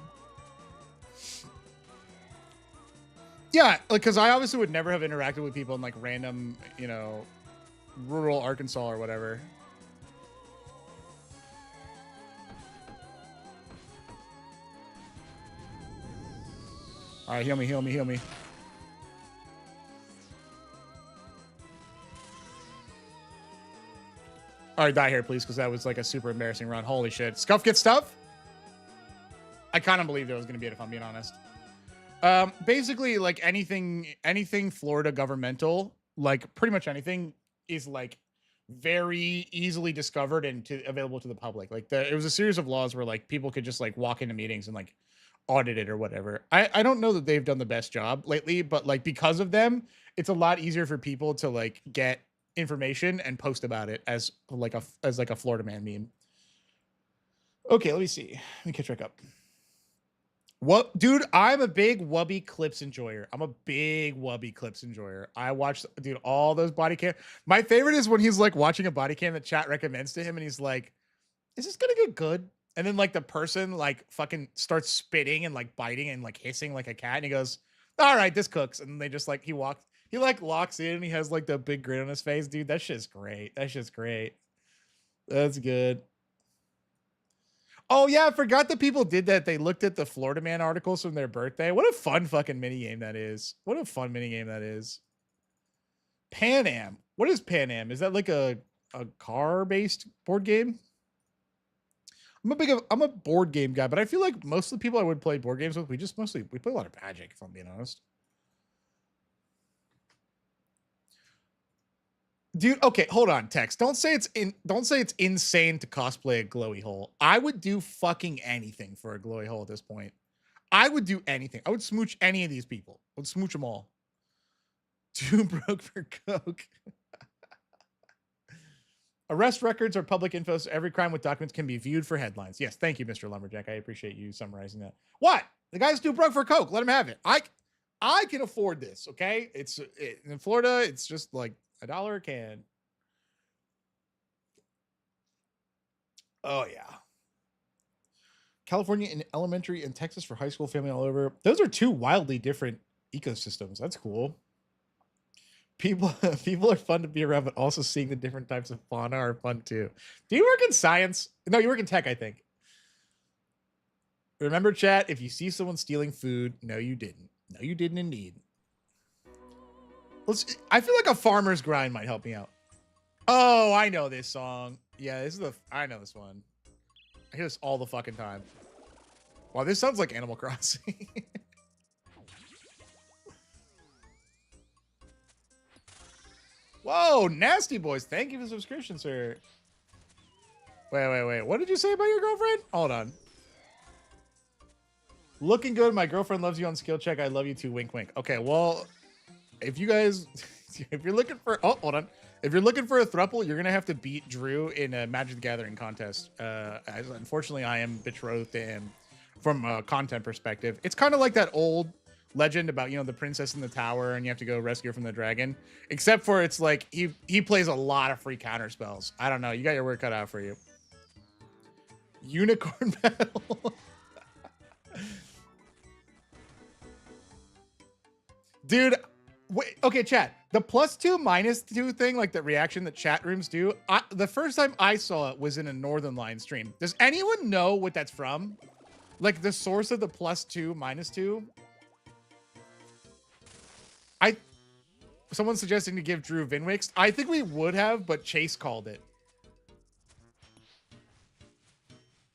Yeah, like, because I obviously would never have interacted with people in like random, you know, rural Arkansas or whatever. All right, heal me, heal me, heal me. All right, die here, please, because that was like a super embarrassing run. Holy shit. Scuff gets stuff? I kind of believed it was going to be it, if I'm being honest. Basically, like anything Florida governmental, like pretty much anything is like very easily discovered and available to the public. Like it was a series of laws where like people could just like walk into meetings and like audit it or whatever. I don't know that they've done the best job lately, but like because of them, it's a lot easier for people to like get information and post about it as like a Florida man meme. Okay, let me see. Let me catch back up. What, dude? I'm a big Wubby clips enjoyer. I watch, dude, all those body cam. My favorite is when he's like watching a body cam that chat recommends to him, and he's like, "Is this gonna get good?" And then like the person like fucking starts spitting and like biting and like hissing like a cat, and he goes, "All right, this cooks." And they just like he like locks in, and he has like the big grin on his face, dude. That shit's great. That's good. Oh yeah, I forgot that people did that. They looked at the Florida Man articles from their birthday. What a fun fucking minigame that is. What a fun minigame that is. Pan Am. What is Pan Am? Is that like a car-based board game? I'm a board game guy, but I feel like most of the people I would play board games with, we play a lot of Magic, if I'm being honest. Dude, okay, hold on, Tex. Don't say it's insane to cosplay a glowy hole. I would do fucking anything for a glowy hole at this point. I would do anything. I would smooch any of these people. I would smooch them all. Too broke for coke. Arrest records are public info, so every crime with documents can be viewed for headlines. Yes, thank you, Mr. Lumberjack. I appreciate you summarizing that. What? The guy's too broke for coke. Let him have it. I can afford this, okay? In Florida, it's just like $1 a can. Oh, yeah. California in elementary and Texas for high school, family all over. Those are two wildly different ecosystems. That's cool. People are fun to be around, but also seeing the different types of fauna are fun too. Do you work in science? No, you work in tech, I think. Remember, chat, if you see someone stealing food, no, you didn't. No, you didn't indeed. I feel like a farmer's grind might help me out. Oh, I know this song. Yeah, I know this one. I hear this all the fucking time. Wow, this sounds like Animal Crossing. Whoa, Nasty Boys. Thank you for the subscription, sir. Wait. What did you say about your girlfriend? Hold on. Looking good. My girlfriend loves you on skill check. I love you too. Wink, wink. Okay, well, if you guys, if you're looking for, oh, hold on. If you're looking for a throuple, you're going to have to beat Drew in a Magic the Gathering contest. Unfortunately, I am betrothed to him from a content perspective. It's kind of like that old legend about, you know, the princess in the tower and you have to go rescue her from the dragon, except for it's like he plays a lot of free counter spells. I don't know, you got your work cut out for you. Unicorn battle. Dude, wait, okay, chat, the +2 -2 thing, like the reaction that chat rooms do, the first time I saw it was in a Northern Line stream. Does anyone know what that's from? Like the source of the +2 -2? Someone's suggesting to give Drew Vinwix. I think we would have, but Chase called it.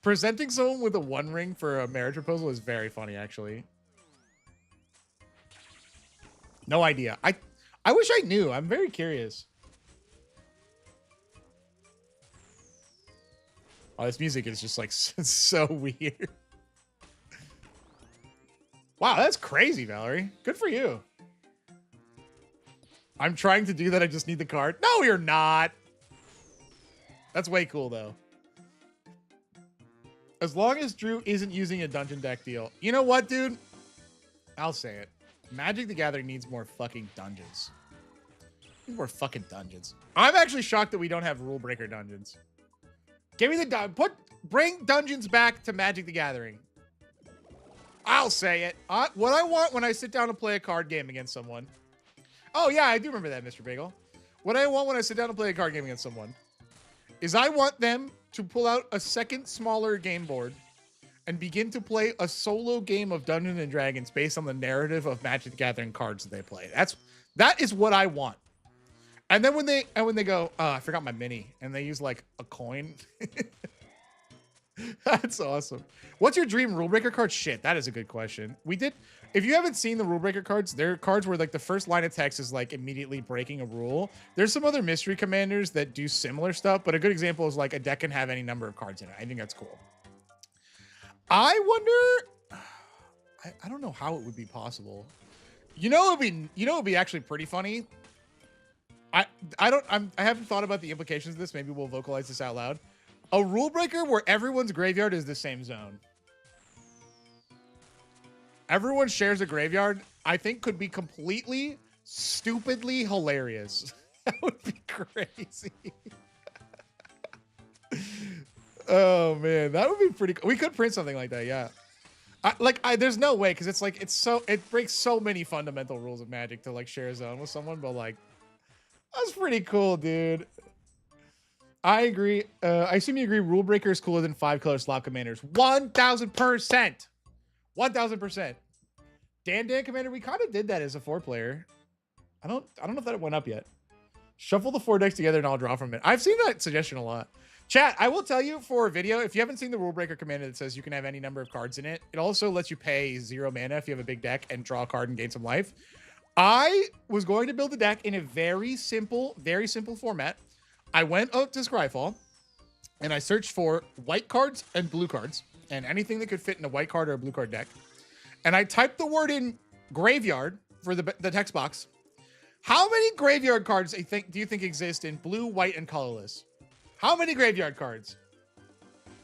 Presenting someone with a 1 ring for a marriage proposal is very funny, actually. No idea. I wish I knew. I'm very curious. Oh, this music is just like so weird. Wow, that's crazy, Valerie. Good for you. I'm trying to do that. I just need the card. No, you're not. That's way cool, though. As long as Drew isn't using a dungeon deck deal. You know what, dude? I'll say it. Magic the Gathering needs more fucking dungeons. More fucking dungeons. I'm actually shocked that we don't have rule breaker dungeons. Give me the bring dungeons back to Magic the Gathering. I'll say it. What I want when I sit down to play a card game against someone. Oh, yeah, I do remember that, Mr. Bagel. What I want when I sit down and play a card game against someone is I want them to pull out a second, smaller game board and begin to play a solo game of Dungeons and Dragons based on the narrative of Magic the Gathering cards that they play. That is what I want. And then when they go, oh, I forgot my mini, and they use like a coin. That's awesome. What's your dream rule breaker card? Shit, that is a good question. If you haven't seen the rule breaker cards, they're cards where like the first line of text is like immediately breaking a rule. There's some other mystery commanders that do similar stuff, but a good example is like a deck can have any number of cards in it. I think that's cool. I wonder, I don't know how it would be possible. You know, it would be actually pretty funny. I haven't thought about the implications of this. Maybe we'll vocalize this out loud. A rule breaker where everyone's graveyard is the same zone. Everyone shares a graveyard, I think could be completely, stupidly hilarious. That would be crazy. Oh, man. That would be pretty cool. We could print something like that, yeah. There's no way, because it breaks so many fundamental rules of Magic to, like, share a zone with someone, but, like, that's pretty cool, dude. I agree. I assume you agree. Rule breaker is cooler than 5-color slot commanders. 1,000%. 1,000%. Dan commander. We kind of did that as a 4-player. I don't know if that went up yet. Shuffle the 4 decks together and I'll draw from it. I've seen that suggestion a lot. Chat, I will tell you for a video, if you haven't seen the rule breaker commander that says you can have any number of cards in it, it also lets you pay 0 mana if you have a big deck and draw a card and gain some life. I was going to build a deck in a very simple format. I went up to Scryfall and I searched for white cards and blue cards and anything that could fit in a white card or a blue card deck. And I typed the word in graveyard for the text box. How many graveyard cards do you think exist in blue, white, and colorless? How many graveyard cards?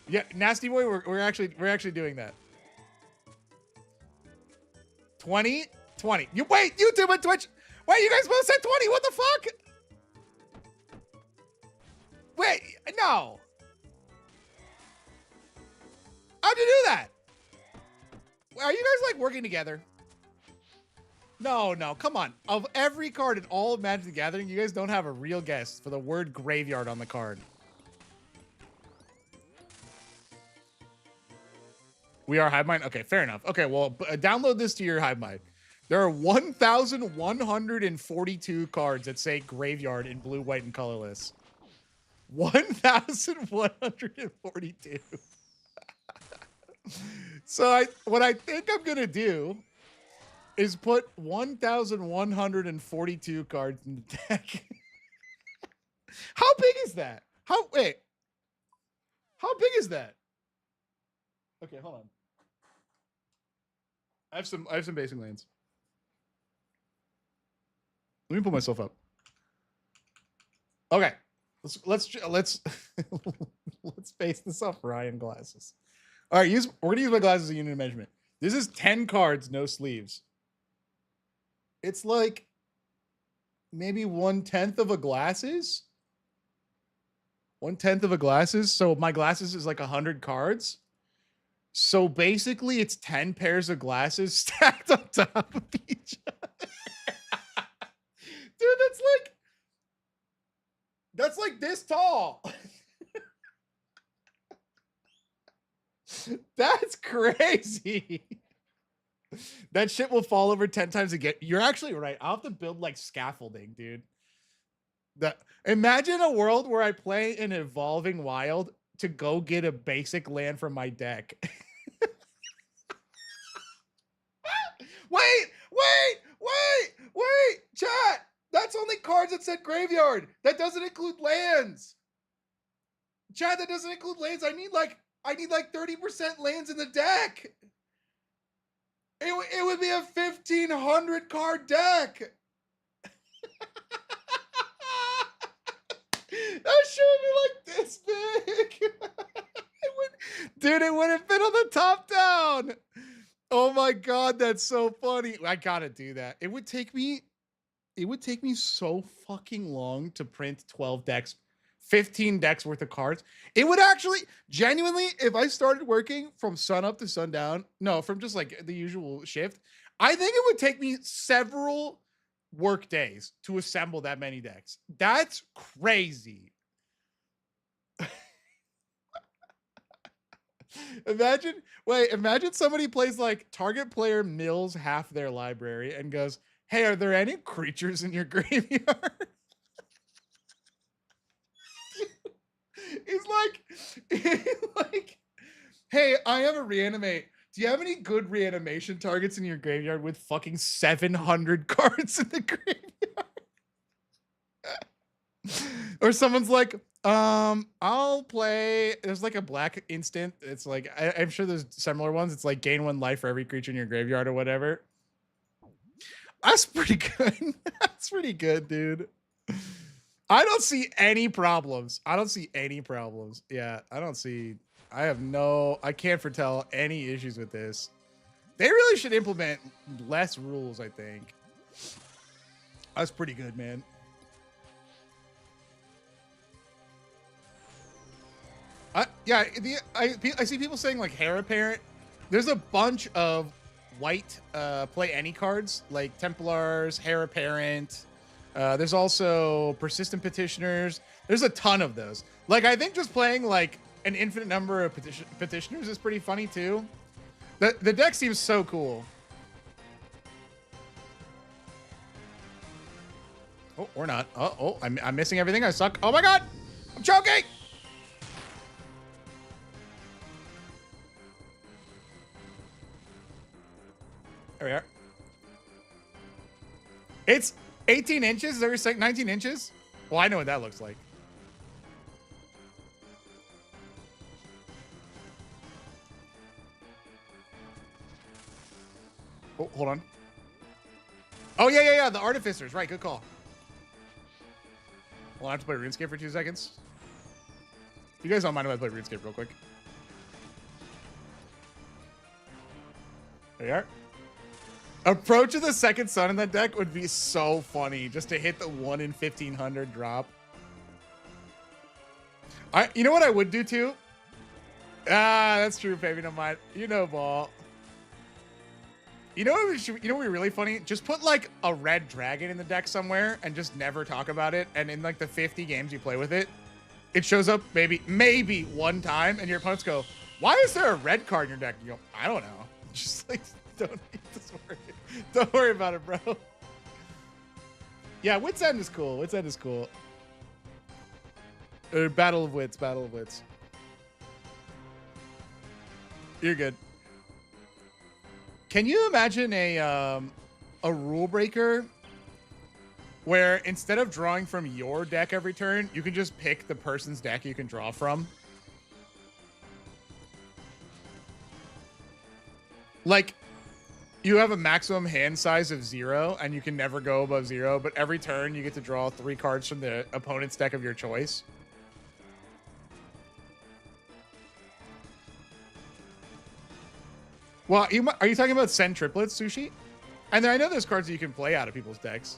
Yeah, Nasty Boy, we're actually doing that. 20? 20. You wait, YouTube and Twitch. Wait, you guys both said 20. What the fuck? Wait, no. How'd you do that? Are you guys like working together? No, come on. Of every card in all of Magic the Gathering, you guys don't have a real guess for the word graveyard on the card. We are HiveMind? Okay, fair enough. Okay, well, download this to your HiveMind. There are 1,142 cards that say graveyard in blue, white, and colorless. 1,142. So what I think I'm going to do is put 1,142 cards in the deck. How big is that? How big is that? Okay, hold on. I have some basic lands. Let me pull myself up. Okay. Let's face this up, Ryan glasses. All right, we're gonna use my glasses as a unit of measurement. This is 10 cards, no sleeves. It's like maybe 1/10 of a glasses. 1/10 of a glasses. So my glasses is like 100 cards. So basically it's 10 pairs of glasses stacked on top of each other. Dude, that's like this tall. That's crazy. That shit will fall over 10 times again. You're actually right. I'll have to build like scaffolding, dude. Imagine a world where I play an evolving wild to go get a basic land from my deck. Wait, chat. That's only cards that said graveyard. That doesn't include lands. Chat, that doesn't include lands. I need like 30% lands in the deck. It would be a 1,500 card deck. That shit would be like this big. Dude, it wouldn't fit on the top down. Oh my God, that's so funny. I gotta do that. It would take me so fucking long to print 12 decks, 15 decks worth of cards. It would actually, genuinely, if I started working from sun up to sundown, no, from just like the usual shift, I think it would take me several work days to assemble that many decks. That's crazy. Imagine somebody plays like target player mills half their library and goes, hey, are there any creatures in your graveyard? He's like, hey, I have a reanimate. Do you have any good reanimation targets in your graveyard with fucking 700 cards in the graveyard? Or someone's like, I'll play. There's like a black instant. It's like, I'm sure there's similar ones. It's like gain 1 life for every creature in your graveyard or whatever. That's pretty good. That's pretty good, dude. I don't see any problems. Yeah, I can't foretell any issues with this. They really should implement less rules, I think. That's pretty good, man. I see people saying like Heir Apparent. There's a bunch of white play any cards like Templars, Heir Apparent, There's also persistent petitioners. There's a ton of those. Like, I think just playing like an infinite number of petitioners is pretty funny too. The deck seems so cool. Oh, or not. Oh, I'm missing everything. I suck. Oh my god, I'm choking. There we are. It's 18 inches. Is that what you're saying? 19 inches? Well, I know what that looks like. Oh, hold on. Oh, yeah. The artificers. Right, good call. Well, I have to play RuneScape for 2 seconds. You guys don't mind if I play RuneScape real quick? There you are. Approach of the second sun in that deck would be so funny, just to hit the 1 in 1500 drop. You know what I would do too? Ah, that's true, baby. No mind. You know, ball. You know what would be really funny? Just put like a red dragon in the deck somewhere and just never talk about it. And in like the 50 games you play with it, it shows up maybe one time, and your opponents go, "Why is there a red card in your deck?" You go, "I don't know." Just like don't worry about it, bro. Yeah, Wit's End is cool. Wit's End is cool. Battle of Wits. You're good. Can you imagine a rule breaker where instead of drawing from your deck every turn, you can just pick the person's deck you can draw from? Like, you have a maximum hand size of 0, and you can never go above 0, but every turn you get to draw 3 cards from the opponent's deck of your choice. Well, are you talking about Send Triplets, Sushi? And I know there's cards that you can play out of people's decks.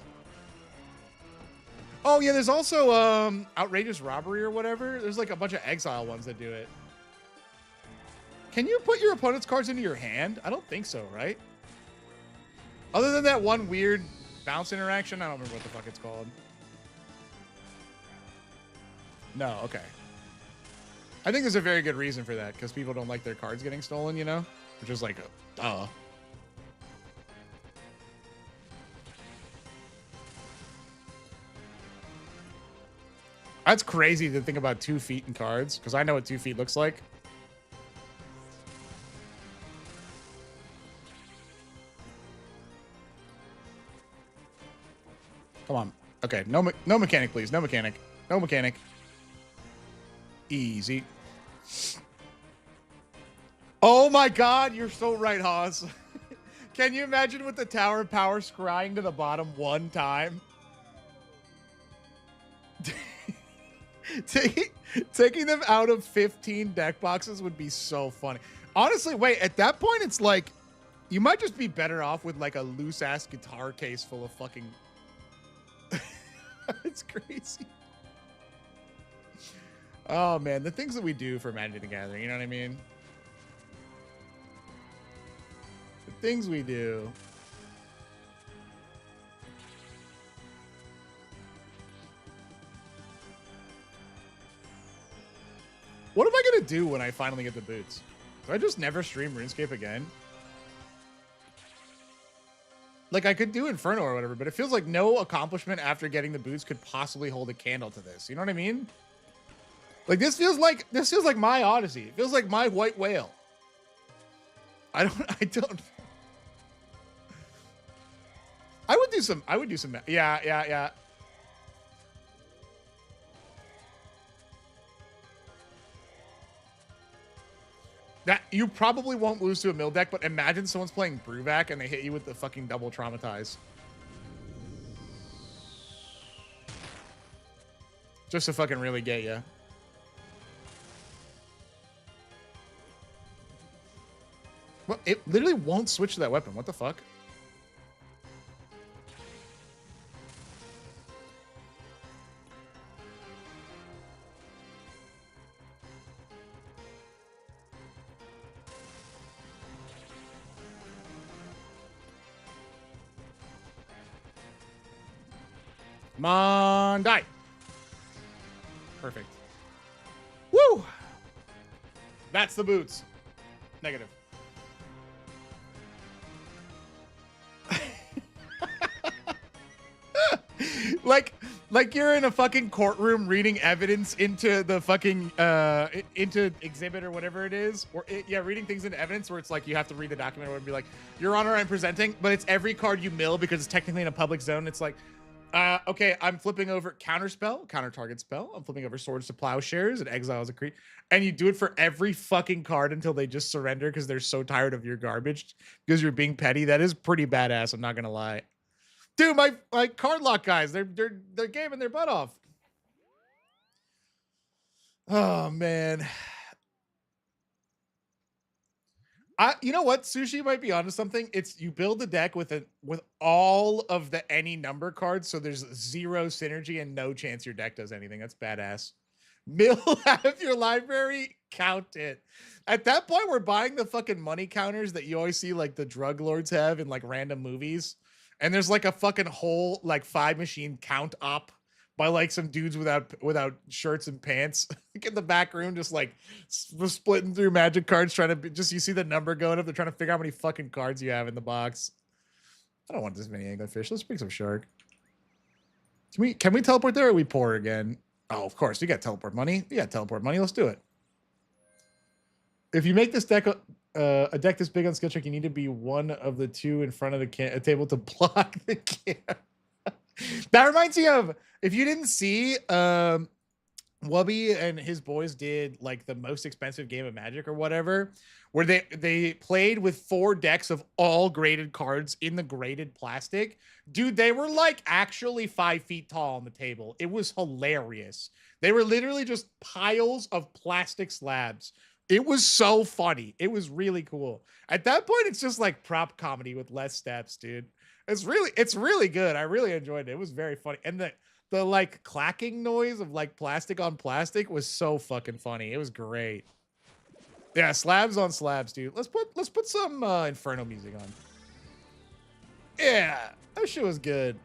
Oh, yeah, there's also Outrageous Robbery or whatever. There's like a bunch of Exile ones that do it. Can you put your opponent's cards into your hand? I don't think so, right? Other than that one weird bounce interaction, I don't remember what the fuck it's called. No, okay. I think there's a very good reason for that, because people don't like their cards getting stolen, you know? Which is like, duh. That's crazy to think about 2 feet in cards, because I know what 2 feet looks like. Come on. Okay, no mechanic, please. No mechanic. No mechanic. Easy. Oh my god, you're so right, Haas. Can you imagine with the Tower of Power scrying to the bottom one time? Taking them out of 15 deck boxes would be so funny. Honestly, wait, at that point, it's like, you might just be better off with like a loose-ass guitar case full of fucking... It's crazy. Oh, man, the things that we do for Magic the Gathering, you know what I mean? The things we do. What am I going to do when I finally get the boots? Do I just never stream RuneScape again? Like, I could do Inferno or whatever, but it feels like no accomplishment after getting the boots could possibly hold a candle to this. You know what I mean? Like, this feels like my Odyssey. It feels like my white whale. I would do some, yeah. That you probably won't lose to a mill deck, but imagine someone's playing Brewback and they hit you with the fucking double traumatize. Just to fucking really get you. Well, it literally won't switch to that weapon. What the fuck? Come on, die. Perfect. Woo! That's the boots. Negative. like you're in a fucking courtroom reading evidence into the fucking into exhibit or whatever it is, or reading things into evidence where it's like you have to read the document or be like, Your Honor, I'm presenting, but it's every card you mill because it's technically in a public zone. It's like, okay, I'm flipping over counter target spell. I'm flipping over swords to plowshares and exiles a creep, and you do it for every fucking card until they just surrender because they're so tired of your garbage because you're being petty. That is pretty badass. I'm not gonna lie. Dude, my card lock guys, they're gaming their butt off. Oh man. You know what? Sushi might be onto something. It's you build a deck with all of the any number cards, so there's zero synergy and no chance your deck does anything. That's badass. Mill out of your library, count it. At that point, we're buying the fucking money counters that you always see like the drug lords have in like random movies. And there's like a fucking whole like 5 machine count op by like some dudes without shirts and pants in the back room, just like splitting through magic cards, trying to you see the number going up. They're trying to figure out how many fucking cards you have in the box. I don't want this many anglerfish. Let's bring some shark. Can we teleport there or are we poor again? Oh, of course. You got teleport money. You got teleport money. Let's do it. If you make this deck a deck this big on skill check, you need to be one of the two in front of the table to block the camp. That reminds me of, if you didn't see, Wubby and his boys did like the most expensive game of Magic or whatever, where they played with 4 decks of all graded cards in the graded plastic. Dude, they were like actually 5 feet tall on the table. It was hilarious. They were literally just piles of plastic slabs. It was so funny. It was really cool. At that point, it's just like prop comedy with less steps, dude. It's really good. I really enjoyed it. It was very funny. And the like clacking noise of like plastic on plastic was so fucking funny. It was great. Yeah, slabs on slabs, dude. Let's put some Inferno music on. Yeah, that shit was good.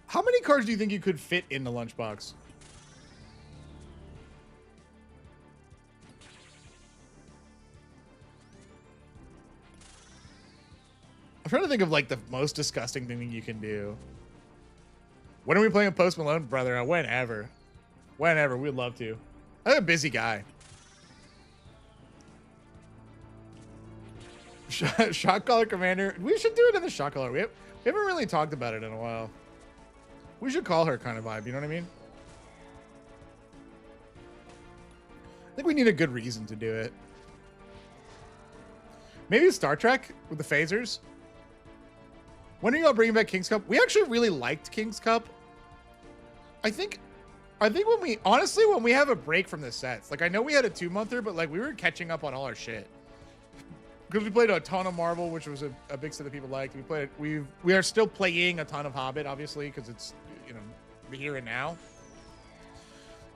How many cards do you think you could fit in the lunchbox? I'm trying to think of like the most disgusting thing that you can do. When are we playing Post Malone, brother? Whenever. Whenever. We'd love to. I'm a busy guy. Shot caller commander. We should do it in the shot caller. We haven't really talked about it in a while. We should call her kind of vibe. You know what I mean? I think we need a good reason to do it. Maybe Star Trek with the phasers. When are y'all bringing back King's Cup? We actually really liked King's Cup. I think when we have a break from the sets, like I know we had a 2-monther, but like we were catching up on all our shit. Because we played a ton of Marvel, which was a big set that people liked. We are still playing a ton of Hobbit, obviously, because it's, you know, the here and now.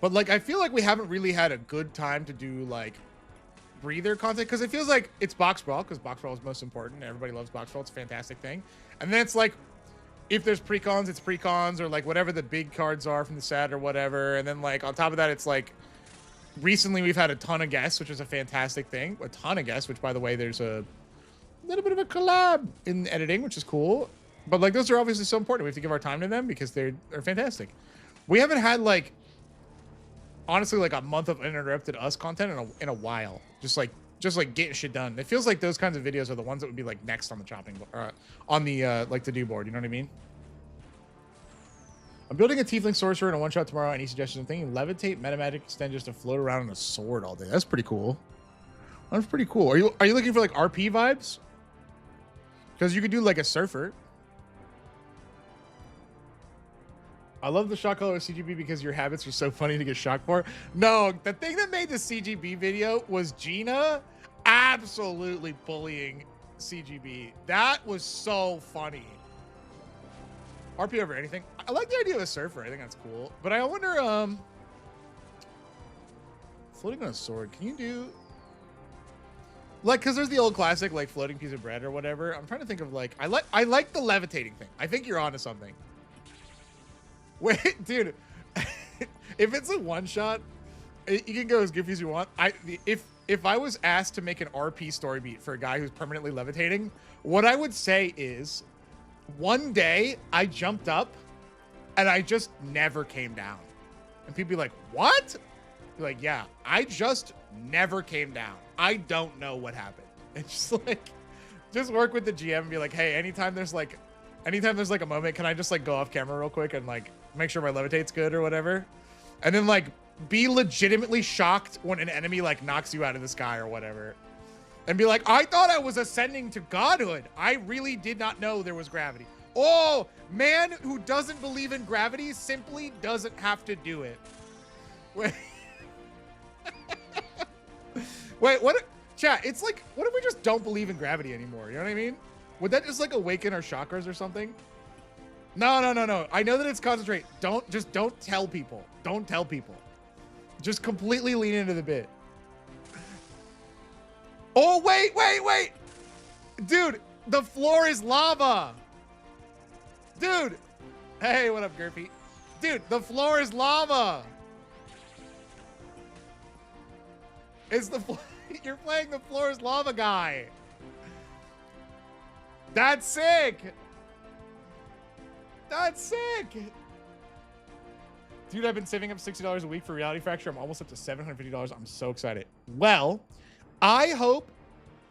But like I feel like we haven't really had a good time to do like breather content, because it feels like it's box brawl, because box brawl is most important. Everybody loves box brawl. It's a fantastic thing. And then it's like, if there's precons, it's precons, or like whatever the big cards are from the set or whatever. And then like on top of that, it's like recently we've had a ton of guests, which is a fantastic thing. A ton of guests, which by the way, there's a little bit of a collab in editing, which is cool. But like those are obviously so important. We have to give our time to them because they're fantastic. We haven't had like, honestly, like a month of uninterrupted us content in a while. Just like getting shit done. It feels like those kinds of videos are the ones that would be like next on the chopping board, on the like the do board. You know what I mean? I'm building a tiefling sorcerer in a one-shot tomorrow. Any suggestions? I'm thinking levitate, metamagic, extend just to float around on a sword all day. That's pretty cool. That's pretty cool. Are you looking for like RP vibes? Because you could do like a surfer. I love the shock color of CGB because your habits are so funny to get shocked for. No, the thing that made the CGB video was Gina absolutely bullying CGB. That was so funny. RP over anything. I like the idea of a surfer. I think that's cool. But I wonder, Floating on a sword. Can you do like, because there's the old classic like floating piece of bread or whatever. I'm trying to think of like I like the levitating thing. I think you're onto something. Wait, dude. If it's a one shot, you can go as goofy as you want. If I was asked to make an RP story beat for a guy who's permanently levitating, what I would say is, one day I jumped up and I just never came down. And people be like, what? Be like, yeah, I just never came down. I don't know what happened. It's just like, just work with the GM and be like, hey, anytime there's like a moment, can I just like go off camera real quick and like make sure my levitate's good or whatever? And then like be legitimately shocked when an enemy like knocks you out of the sky or whatever. And be like, I thought I was ascending to godhood. I really did not know there was gravity. Oh, man who doesn't believe in gravity simply doesn't have to do it. Wait, wait, what? Chat, it's like, what if we just don't believe in gravity anymore? You know what I mean? Would that just like awaken our chakras or something? No. I know that it's concentrate. Don't tell people. Don't tell people. Just completely lean into the bit. Oh, wait. Dude, the floor is lava. Dude. Hey, what up, Gurpy? Dude, the floor is lava. It's the you're playing the floor is lava guy. That's sick. That's sick. Dude, I've been saving up $60 a week for Reality Fracture. I'm almost up to $750. I'm so excited. Well, I hope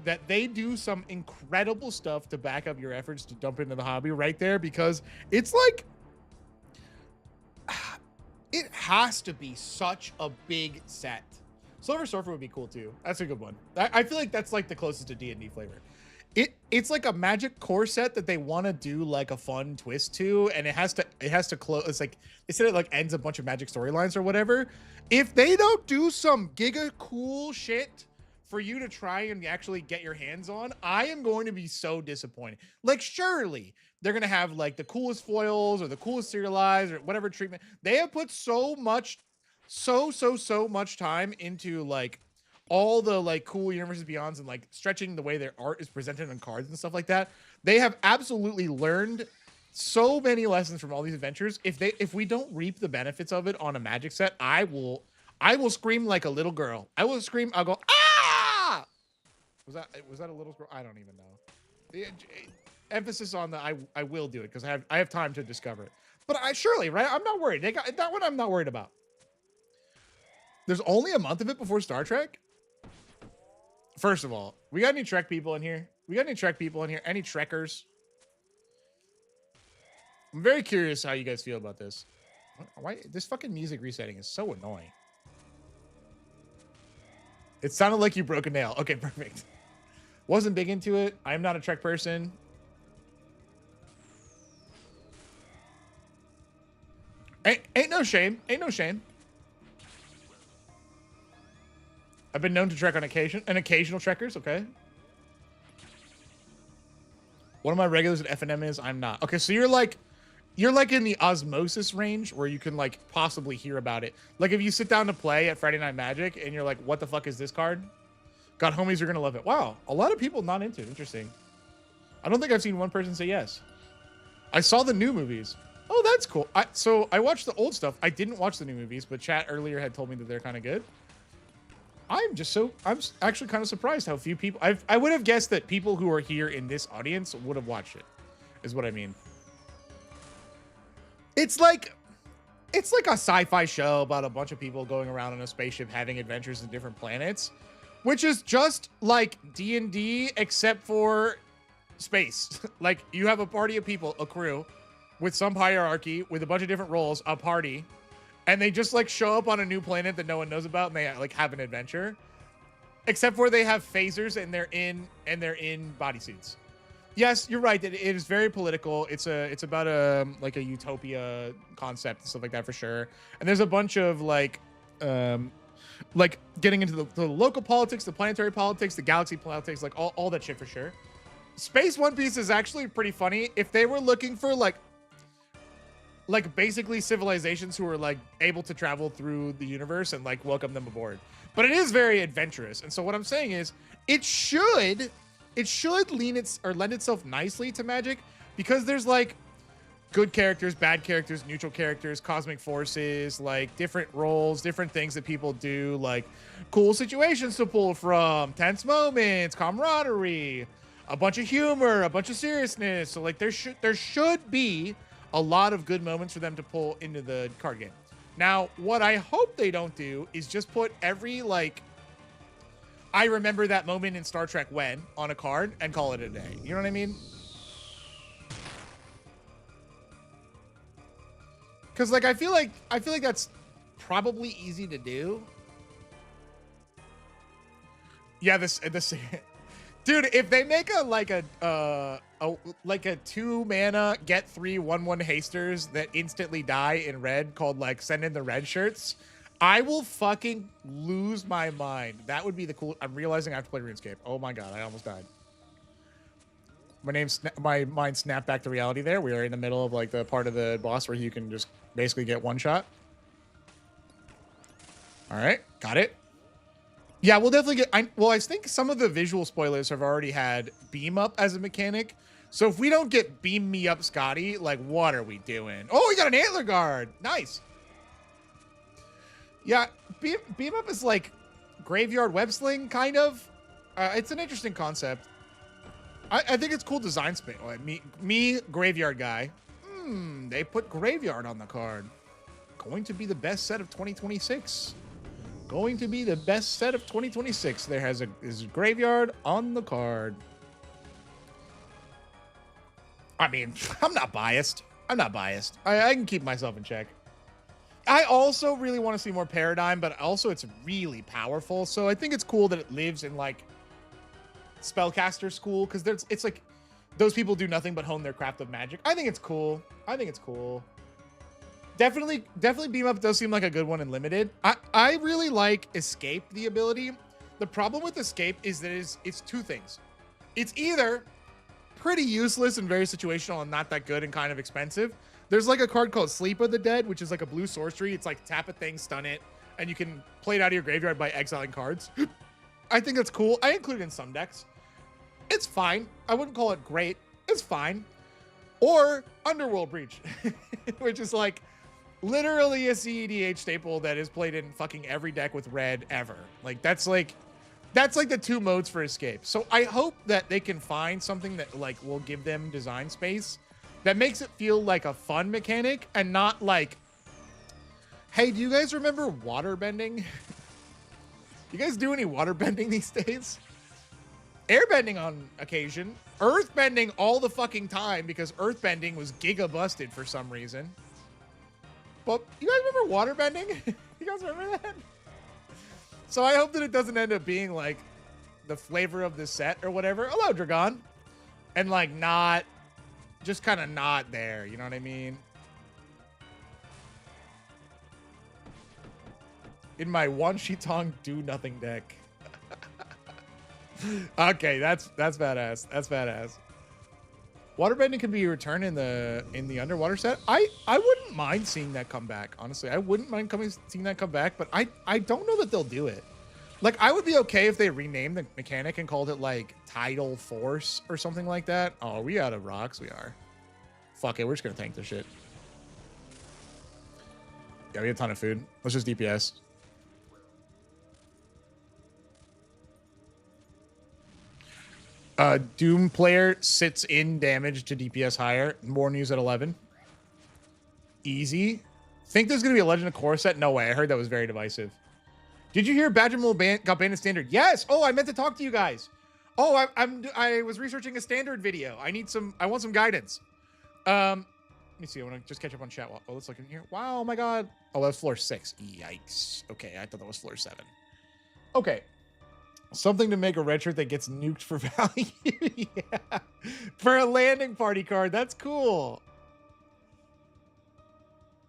that they do some incredible stuff to back up your efforts to dump into the hobby right there, because it's like, it has to be such a big set. Silver Surfer would be cool too. That's a good one. I feel like that's like the closest to D&D flavor. It's like a Magic core set that they want to do like a fun twist to, and it has to close. It's like they said it like ends a bunch of Magic storylines or whatever. If they don't do some giga cool shit for you to try and actually get your hands on, I am going to be so disappointed. Like, surely they're gonna have like the coolest foils or the coolest serialized or whatever treatment. They have put so much time into like all the like cool Universes Beyonds and like stretching the way their art is presented on cards and stuff like that. They have absolutely learned so many lessons from all these adventures. If we don't reap the benefits of it on a Magic set, I will scream like a little girl. I will scream. I'll go, ah! Was that a little girl? I don't even know. Emphasis on the I will do it because I have time to discover it. But surely, right? I'm not worried. That one I'm not worried about. There's only a month of it before Star Trek? First of all, we got any Trek people in here? Any Trekkers? I'm very curious how you guys feel about this. Why this fucking music resetting is so annoying. It sounded like you broke a nail. Okay, perfect. Wasn't big into it. I'm not a Trek person. Ain't no shame. I've been known to trek on occasion, and occasional trekkers, okay? One of my regulars at FNM is I'm not. Okay, so you're like in the osmosis range where you can like possibly hear about it. Like if you sit down to play at Friday Night Magic and you're like, what the fuck is this card? Got homies are gonna love it. Wow, a lot of people not into it. Interesting. I don't think I've seen one person say yes. I saw the new movies. Oh, that's cool. So I watched the old stuff. I didn't watch the new movies, but chat earlier had told me that they're kind of good. I'm actually kind of surprised how few people. I would have guessed that people who are here in this audience would have watched it, is what I mean. It's like a sci-fi show about a bunch of people going around on a spaceship having adventures in different planets, which is just like D&D except for space. Like you have a party of people, a crew, with some hierarchy, with a bunch of different roles, a party. And they just like show up on a new planet that no one knows about, and they like have an adventure. Except for they have phasers and they're in bodysuits. Yes, you're right. It is very political. It's about a utopia concept and stuff like that for sure. And there's a bunch of like getting into the local politics, the planetary politics, the galaxy politics, like all that shit for sure. Space One Piece is actually pretty funny. If they were looking for like like basically civilizations who are like able to travel through the universe and like welcome them aboard. But it is very adventurous. And so what I'm saying is it should lend itself nicely to Magic, because there's like good characters, bad characters, neutral characters, cosmic forces, like different roles, different things that people do, like cool situations to pull from, tense moments, camaraderie, a bunch of humor, a bunch of seriousness. So like there should be a lot of good moments for them to pull into the card game. Now, what I hope they don't do is just put every like I remember that moment in Star Trek when on a card and call it a day. You know what I mean? Because like I feel like that's probably easy to do. Yeah, this dude, if they make a 2 mana get 3 1/1 hasters that instantly die in red called like Send in the Red Shirts, I will fucking lose my mind. That would be the cool. I'm realizing I have to play RuneScape. Oh my god, I almost died. My mind snapped back to reality there. We are in the middle of like the part of the boss where you can just basically get one shot. All right, got it. Yeah, we'll definitely get. I think some of the visual spoilers have already had beam up as a mechanic. So if we don't get beam me up, Scotty, like what are we doing? Oh, we got an antler guard. Nice. Yeah, beam up is like graveyard web sling kind of. It's an interesting concept. I think it's cool design space. Me graveyard guy. They put graveyard on the card. Going to be the best set of 2026. Going to be the best set of 2026. There is a graveyard on the card. I mean, I'm not biased. I can keep myself in check. I also really want to see more Paradigm, but also it's really powerful. So I think it's cool that it lives in like spellcaster school, because it's like those people do nothing but hone their craft of magic. I think it's cool. Definitely beam up does seem like a good one in limited. I really like escape, the ability. The problem with escape is that it's two things. It's either pretty useless and very situational and not that good and kind of expensive. There's like a card called Sleep of the Dead, which is like a blue sorcery. It's like tap a thing, stun it, and you can play it out of your graveyard by exiling cards. I think that's cool. I include it in some decks. It's fine. I wouldn't call it great. It's fine. Or Underworld Breach, which is like literally a CEDH staple that is played in fucking every deck with red ever. Like that's like the two modes for escape. So I hope that they can find something that like will give them design space that makes it feel like a fun mechanic and not like, hey, do you guys remember waterbending? You guys do any waterbending these days? Airbending on occasion. Earthbending all the fucking time because earthbending was giga busted for some reason. But you guys remember waterbending? You guys remember that? So I hope that it doesn't end up being like the flavor of the set or whatever. Hello, Dragon. And like not, just kind of not there. You know what I mean? In my one Shitong do nothing deck. Okay, that's badass. That's badass. Waterbending can be returned in the underwater set. I wouldn't mind seeing that come back. Honestly, I wouldn't mind seeing that come back, but I don't know that they'll do it. Like I would be okay if they renamed the mechanic and called it like Tidal Force or something like that. Oh, we out of rocks. We are. Fuck it. We're just gonna tank this shit. Yeah, we have a ton of food. Let's just DPS. Doom player sits in damage to DPS higher. More news at 11. Easy. Think there's going to be a Legend of Korra set? No way. I heard that was very divisive. Did you hear Badger Mole got banned in Standard? Yes. Oh, I meant to talk to you guys. Oh, I was researching a Standard video. I want some guidance. Let me see. I want to just catch up on chat. Oh, let's look in here. Wow. Oh my God. Oh, that's floor 6. Yikes. Okay. I thought that was floor 7. Okay. Something to make a red shirt that gets nuked for value. Yeah. For a landing party card. That's cool.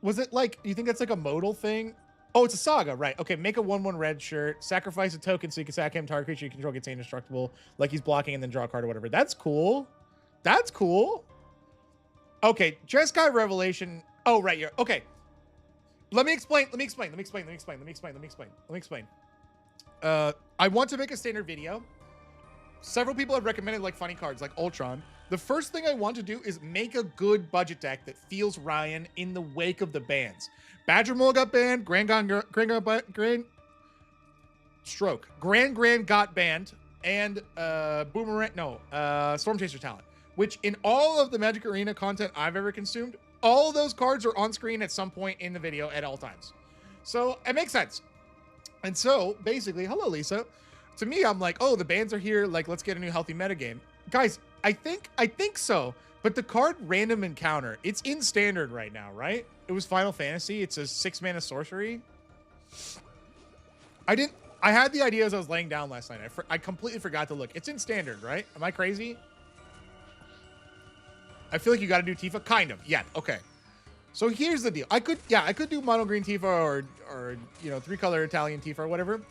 Was it like, you think that's like a modal thing? Oh, it's a saga, right. Okay, make a 1/1 red shirt. Sacrifice a token so you can sack him. Target creature you control gets indestructible. Like he's blocking and then draw a card or whatever. That's cool. That's cool. Okay, Jeskai Revelation. Oh, right here. Okay. Let me explain. I want to make a standard video. Several people have recommended like funny cards like Ultron. The first thing I want to do is make a good budget deck that feels Ryan in the wake of the bans. Badger Mole got banned. Grand got banned, and Boomerang. No, Storm Chaser Talent. Which in all of the Magic Arena content I've ever consumed, all those cards are on screen at some point in the video at all times. So it makes sense. And so basically, hello Lisa. To me, I'm like, oh, the bans are here. Like, let's get a new healthy metagame. Guys, I think so. But the card Random Encounter, it's in standard right now, right? It was Final Fantasy. It's a 6-mana sorcery. I had the idea as I was laying down last night. I completely forgot to look. It's in standard, right? Am I crazy? I feel like you got to do Tifa. Kind of. Yeah. Okay. So here's the deal. I could do mono green Tifa or 3-color Italian Tifa or whatever.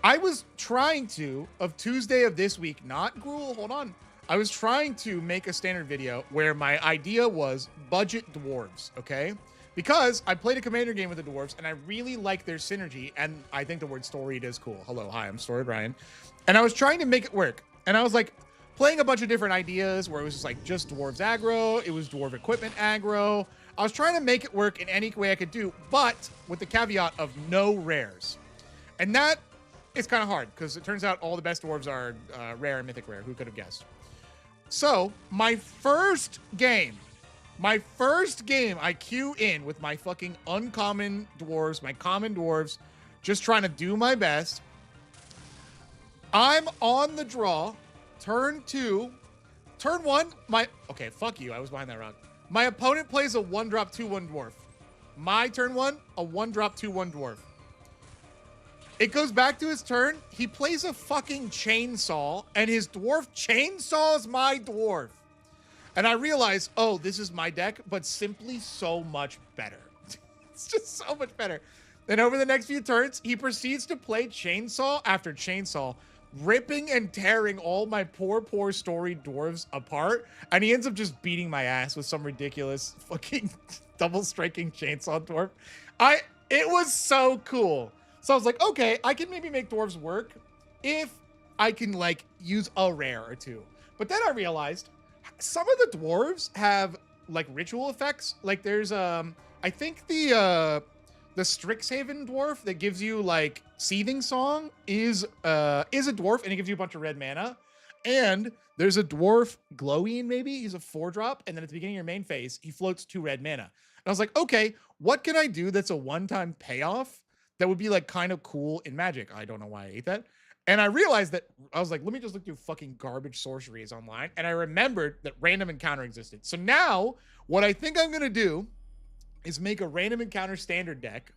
I was trying to, of Tuesday of this week, not Gruel, hold on. I was trying to make a standard video where my idea was budget dwarves, okay? Because I played a commander game with the dwarves and I really like their synergy, and I think the word storied is cool. Hello, hi, I'm StoriedRyan. And I was trying to make it work. And I was like playing a bunch of different ideas where it was just like just dwarves aggro, it was dwarf equipment aggro. I was trying to make it work in any way I could do, but with the caveat of no rares. And that is kind of hard because it turns out all the best dwarves are rare and mythic rare. Who could have guessed? So my first game I queue in with my fucking uncommon dwarves, my common dwarves, just trying to do my best. I'm on the draw. Turn 2. Turn 1, okay, fuck you. I was behind that rock. My opponent plays a 1-drop 2/1 dwarf. My turn 1, a 1-drop 2/1 dwarf. It goes back to his turn. He plays a fucking chainsaw, and his dwarf chainsaws my dwarf. And I realize, oh, this is my deck, but simply so much better. It's just so much better. Then over the next few turns, he proceeds to play chainsaw after chainsaw, ripping and tearing all my poor storied dwarves apart. And he ends up just beating my ass with some ridiculous fucking double striking chainsaw dwarf. It was so cool. So I was like, okay, I can maybe make dwarves work if I can like use a rare or two. But then I realized some of the dwarves have like ritual effects. Like there's I think the Strixhaven dwarf that gives you like Seething Song is a dwarf, and it gives you a bunch of red mana. And there's a dwarf Glowy, maybe he's a 4-drop, and then at the beginning of your main phase he floats 2 red mana. And I was like, okay, what can I do that's a one-time payoff that would be like kind of cool in Magic? I don't know why I ate that. And I realized that I was like, let me just look through fucking garbage sorceries online. And I remembered that Random Encounter existed. So now what I think I'm going to do is make a Random Encounter standard deck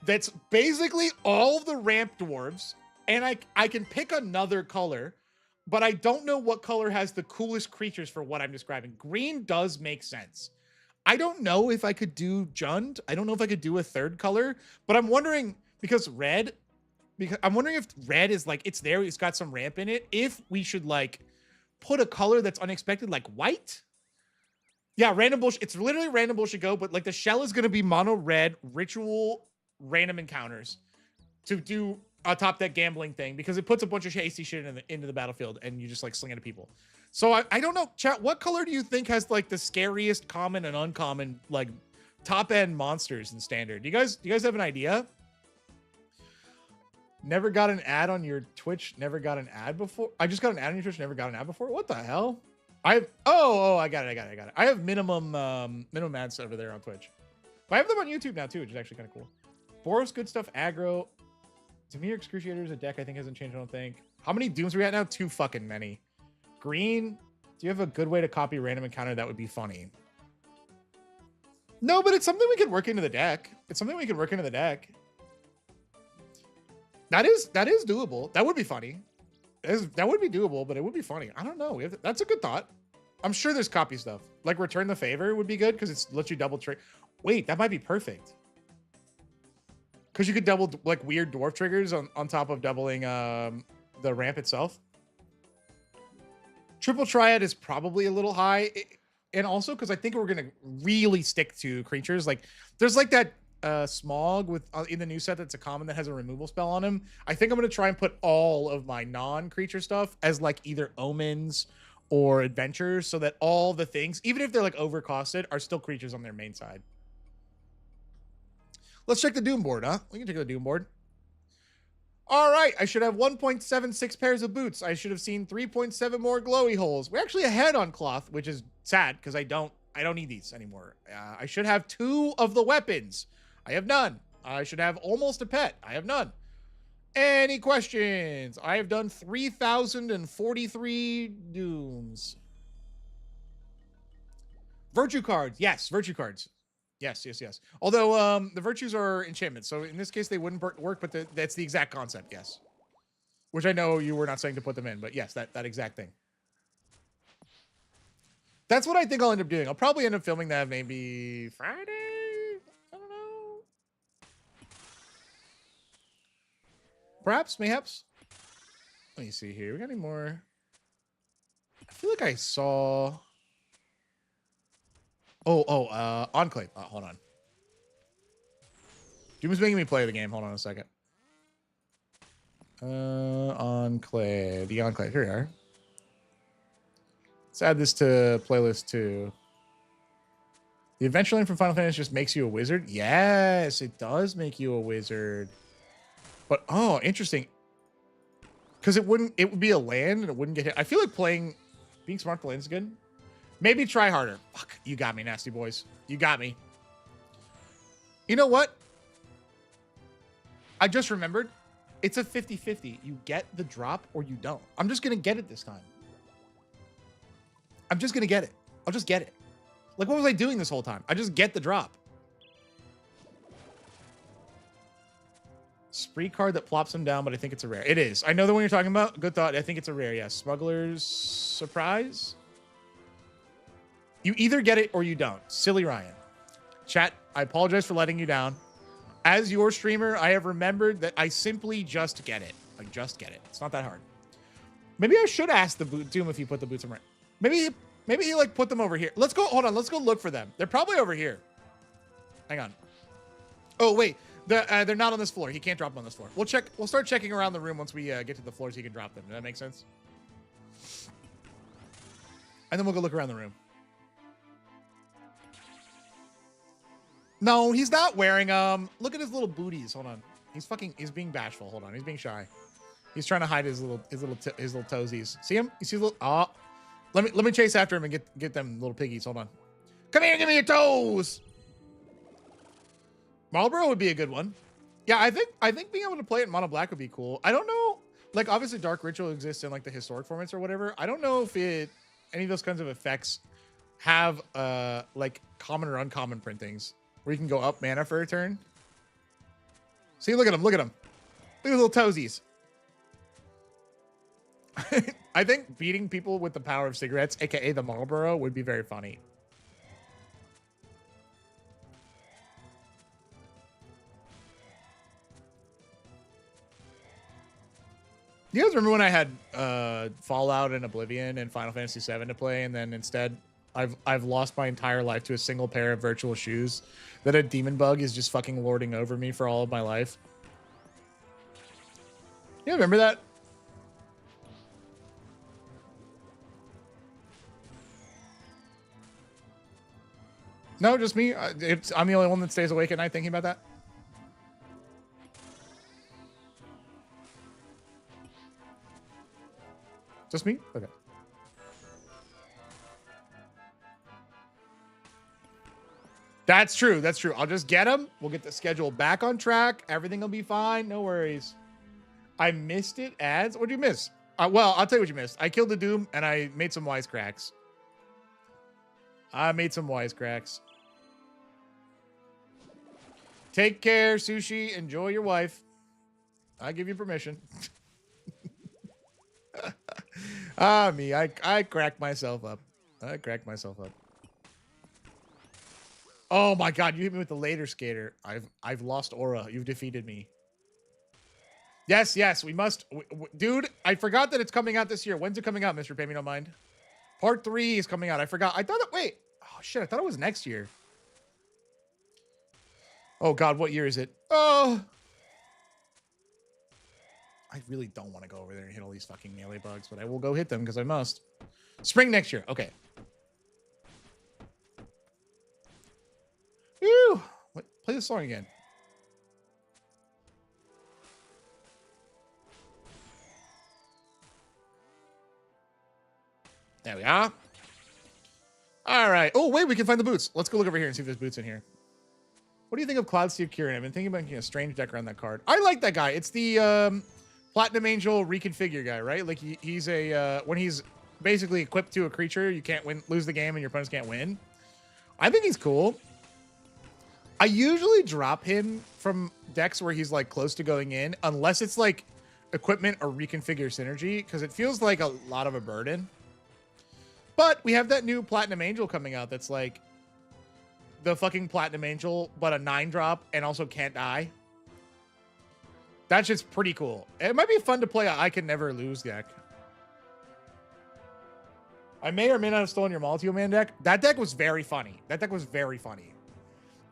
that's basically all the ramp dwarves. And I can pick another color, but I don't know what color has the coolest creatures for what I'm describing. Green does make sense. I don't know if I could do Jund. I don't know if I could do a third color, but I'm wondering because I'm wondering if red is like, it's there, it's got some ramp in it. If we should like put a color that's unexpected, like white. Yeah, random bullshit. It's literally random bullshit go, but like the shell is going to be mono red ritual random encounters to do a top deck gambling thing because it puts a bunch of hasty shit into the battlefield and you just like sling it at people. So I don't know, chat, what color do you think has like the scariest common and uncommon like top end monsters in standard? Do you guys have an idea? Never got an ad on your Twitch. Never got an ad before. I just got an ad on your Twitch. Never got an ad before. What the hell? I got it. I have minimum ads over there on Twitch. But I have them on YouTube now too, which is actually kind of cool. Boros, good stuff. Aggro. Demir Excruciator is a deck I think hasn't changed. I don't think. How many Dooms are we at now? Too fucking many. Green. Do you have a good way to copy Random Encounter that would be funny? No, but it's something we could work into the deck. That is doable. That would be funny. That would be doable, but it would be funny. I don't know. That's a good thought. I'm sure there's copy stuff. Like Return the Favor would be good because it lets you double trick. Wait, that might be perfect. Because you could double like weird dwarf triggers on top of doubling the ramp itself. Triple Triad is probably a little high. and also because I think we're gonna really stick to creatures. Like there's like that smog with in the new set that's a common that has a removal spell on him. I think I'm gonna try and put all of my non-creature stuff as like either omens or adventures, so that all the things, even if they're like overcosted, are still creatures on their main side. Let's check the Doom board, huh? We can check the Doom board. All right, I should have 1.76 pairs of boots. I should have seen 3.7 more glowy holes. We're actually ahead on cloth, which is sad because I don't need these anymore. I should have 2 of the weapons. I have none. I should have almost a pet. I have none. Any questions? I have done 3,043 dooms. Virtue cards. Yes, virtue cards. Yes. Although the virtues are enchantments, so in this case they wouldn't work, but that's the exact concept, yes. Which I know you were not saying to put them in, but yes, that exact thing. That's what I think I'll end up doing. I'll probably end up filming that maybe Friday? I don't know. Perhaps, mayhaps. Let me see here. We got any more? I feel like I saw... Enclave. Hold on. Doom is making me play the game. Hold on a second. Enclave. The Enclave. Here we are. Let's add this to playlist 2. The adventure lane from Final Fantasy just makes you a wizard? Yes, it does make you a wizard. But, oh, interesting. Because it would be a land and it wouldn't get hit. I feel like being smart to land is good. Maybe try harder. Fuck, you got me, nasty boys. You got me. You know what? I just remembered. It's a 50-50. You get the drop or you don't. I'm just going to get it this time. I'm just going to get it. I'll just get it. Like, what was I doing this whole time? I just get the drop. Spree card that plops them down, but I think it's a rare. It is. I know the one you're talking about. Good thought. I think it's a rare, yes. Smuggler's Surprise. You either get it or you don't. Silly Ryan. Chat, I apologize for letting you down. As your streamer, I have remembered that I simply just get it. Like, just get it. It's not that hard. Maybe I should ask the Doom if he put the boots on right. Maybe he like put them over here. Let's go. Hold on. Let's go look for them. They're probably over here. Hang on. Oh, wait. They're not on this floor. He can't drop them on this floor. We'll check. We'll start checking around the room once we get to the floors he can drop them. Does that make sense? And then we'll go look around the room. No, he's not wearing them. Look at his little booties. Hold on. He's being bashful. Hold on. He's being shy. He's trying to hide his little toesies. See him? You see the little... Oh. Let me chase after him and get them little piggies. Hold on. Come here, give me your toes. Marlboro would be a good one. Yeah, I think being able to play it in mono black would be cool. I don't know. Like, obviously Dark Ritual exists in like the historic formats or whatever. I don't know if any of those kinds of effects have like common or uncommon printings where you can go up mana for a turn. See, look at him. Look at him. Look at his little toesies. I think beating people with the power of cigarettes, aka the Marlboro, would be very funny. You guys remember when I had Fallout and Oblivion and Final Fantasy VII to play, and then instead I've lost my entire life to a single pair of virtual shoes that a demon bug is just fucking lording over me for all of my life? You remember that? No, just me. I'm the only one that stays awake at night thinking about that. Just me? Okay. That's true. That's true. I'll just get them. We'll get the schedule back on track. Everything will be fine. No worries. I missed it. Ads? What'd you miss? Well, I'll tell you what you missed. I killed the Doom and I made some wisecracks. Take care, Sushi. Enjoy your wife. I give you permission. Me. I cracked myself up. Oh my god, you hit me with the later skater. I've lost aura. You've defeated me. Yes, we must. Dude, I forgot that it's coming out this year. When's it coming out, Mr. Pay Me No Mind? Part 3 is coming out. I forgot. I thought that. Wait. Oh, shit. I thought it was next year. Oh, God. What year is it? Oh. I really don't want to go over there and hit all these fucking melee bugs, but I will go hit them because I must. Spring next year. Okay. Whew. What? Play the song again. There we are. All right. Oh, wait, we can find the boots. Let's go look over here and see if there's boots in here. What do you think of Cloud Steve Kieran? I've been thinking about getting a strange deck around that card. I like that guy. It's the Platinum Angel reconfigure guy, right? Like he's a when he's basically equipped to a creature, you can't lose the game and your opponents can't win. I think he's cool. I usually drop him from decks where he's like close to going in, unless it's like equipment or reconfigure synergy, because it feels like a lot of a burden. But we have that new Platinum Angel coming out that's like the fucking Platinum Angel, but a 9-drop and also can't die. That's just pretty cool. It might be fun to play a I Can Never Lose deck. I may or may not have stolen your multi-man deck. That deck was very funny. That deck was very funny.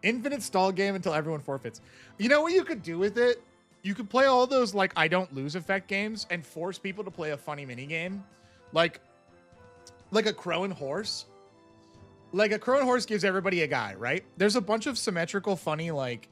Infinite stall game until everyone forfeits. You know what you could do with it? You could play all those like I don't lose effect games and force people to play a funny mini game. Like a Crow and Horse. Like a Crow and Horse gives everybody a guy, right? There's a bunch of symmetrical, funny, like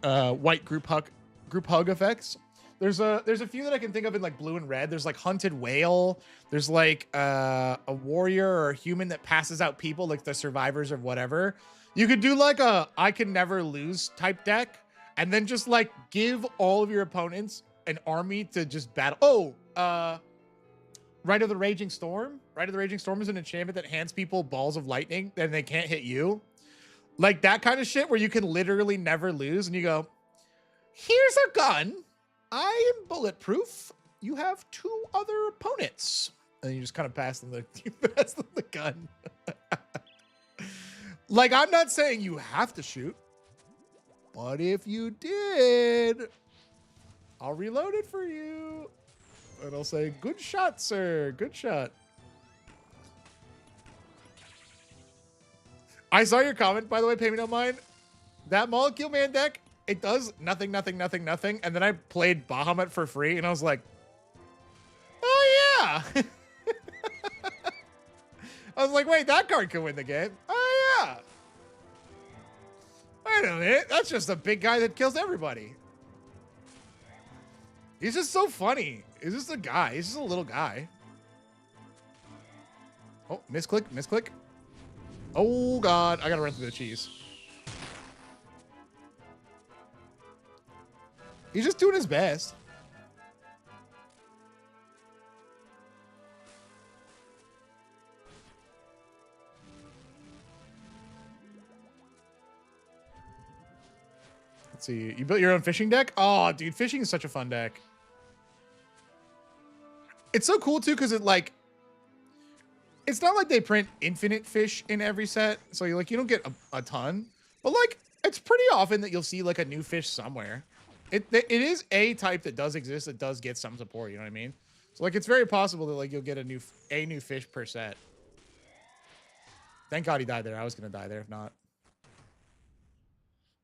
white group hug effects. There's a few that I can think of in like blue and red. There's like Hunted Whale. There's like a warrior or a human that passes out people, like the survivors or whatever. You could do like a I Can Never Lose type deck, and then just like give all of your opponents an army to just battle. Rite of the Raging Storm. Rite of the Raging Storm is an enchantment that hands people balls of lightning and they can't hit you. Like that kind of shit where you can literally never lose and you go, here's a gun. I am bulletproof. You have 2 other opponents. And you just kind of pass them the gun. Like, I'm not saying you have to shoot, but if you did, I'll reload it for you. And I'll say, good shot, sir. Good shot. I saw your comment, by the way, pay me no mind. That Molecule Man deck, it does nothing, nothing, nothing, nothing. And then I played Bahamut for free, and I was like, oh, yeah. I was like, wait, that card can win the game. Oh, yeah. Wait a minute. That's just a big guy that kills everybody. He's just so funny. He's just a guy. He's just a little guy. Oh, misclick, misclick. Oh, God. I got to run through the cheese. He's just doing his best. Let's see. You built your own fishing deck? Oh, dude, fishing is such a fun deck. It's so cool, too, because it, like... It's not like they print infinite fish in every set, so you don't get a ton. But, like, it's pretty often that you'll see, like, a new fish somewhere. It is a type that does exist that does get some support, you know what I mean? So, like, it's very possible that, like, you'll get a new fish per set. Thank God he died there. I was going to die there if not.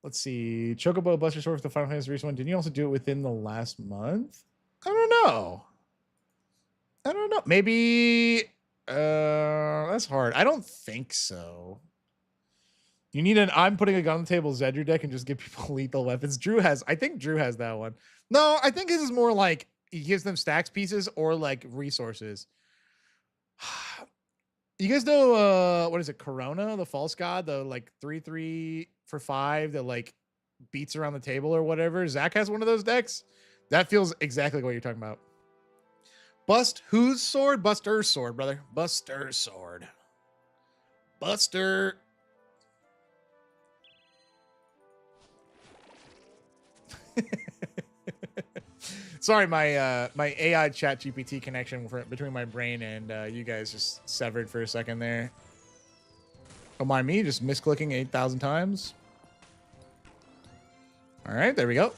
Let's see. Chocobo Buster Sword for the Final Fantasy Recent one. Didn't you also do it within the last month? I don't know. I don't know. Maybe... that's hard. I don't think so. You need an I'm putting a gun on the table Zedru deck and just give people lethal weapons. I think Drew has that one. No, I think his is more like he gives them stacks pieces or like resources. You guys know what is it? Corona, the false god, the like 3/3 for 5 that like beats around the table or whatever. Zach has one of those decks. That feels exactly like what you're talking about. Bust whose sword? Buster's sword, brother. Buster's sword. Buster. Sorry, my my AI chat GPT connection between my brain and you guys just severed for a second there. Don't mind me just misclicking 8,000 times. All right, there we go.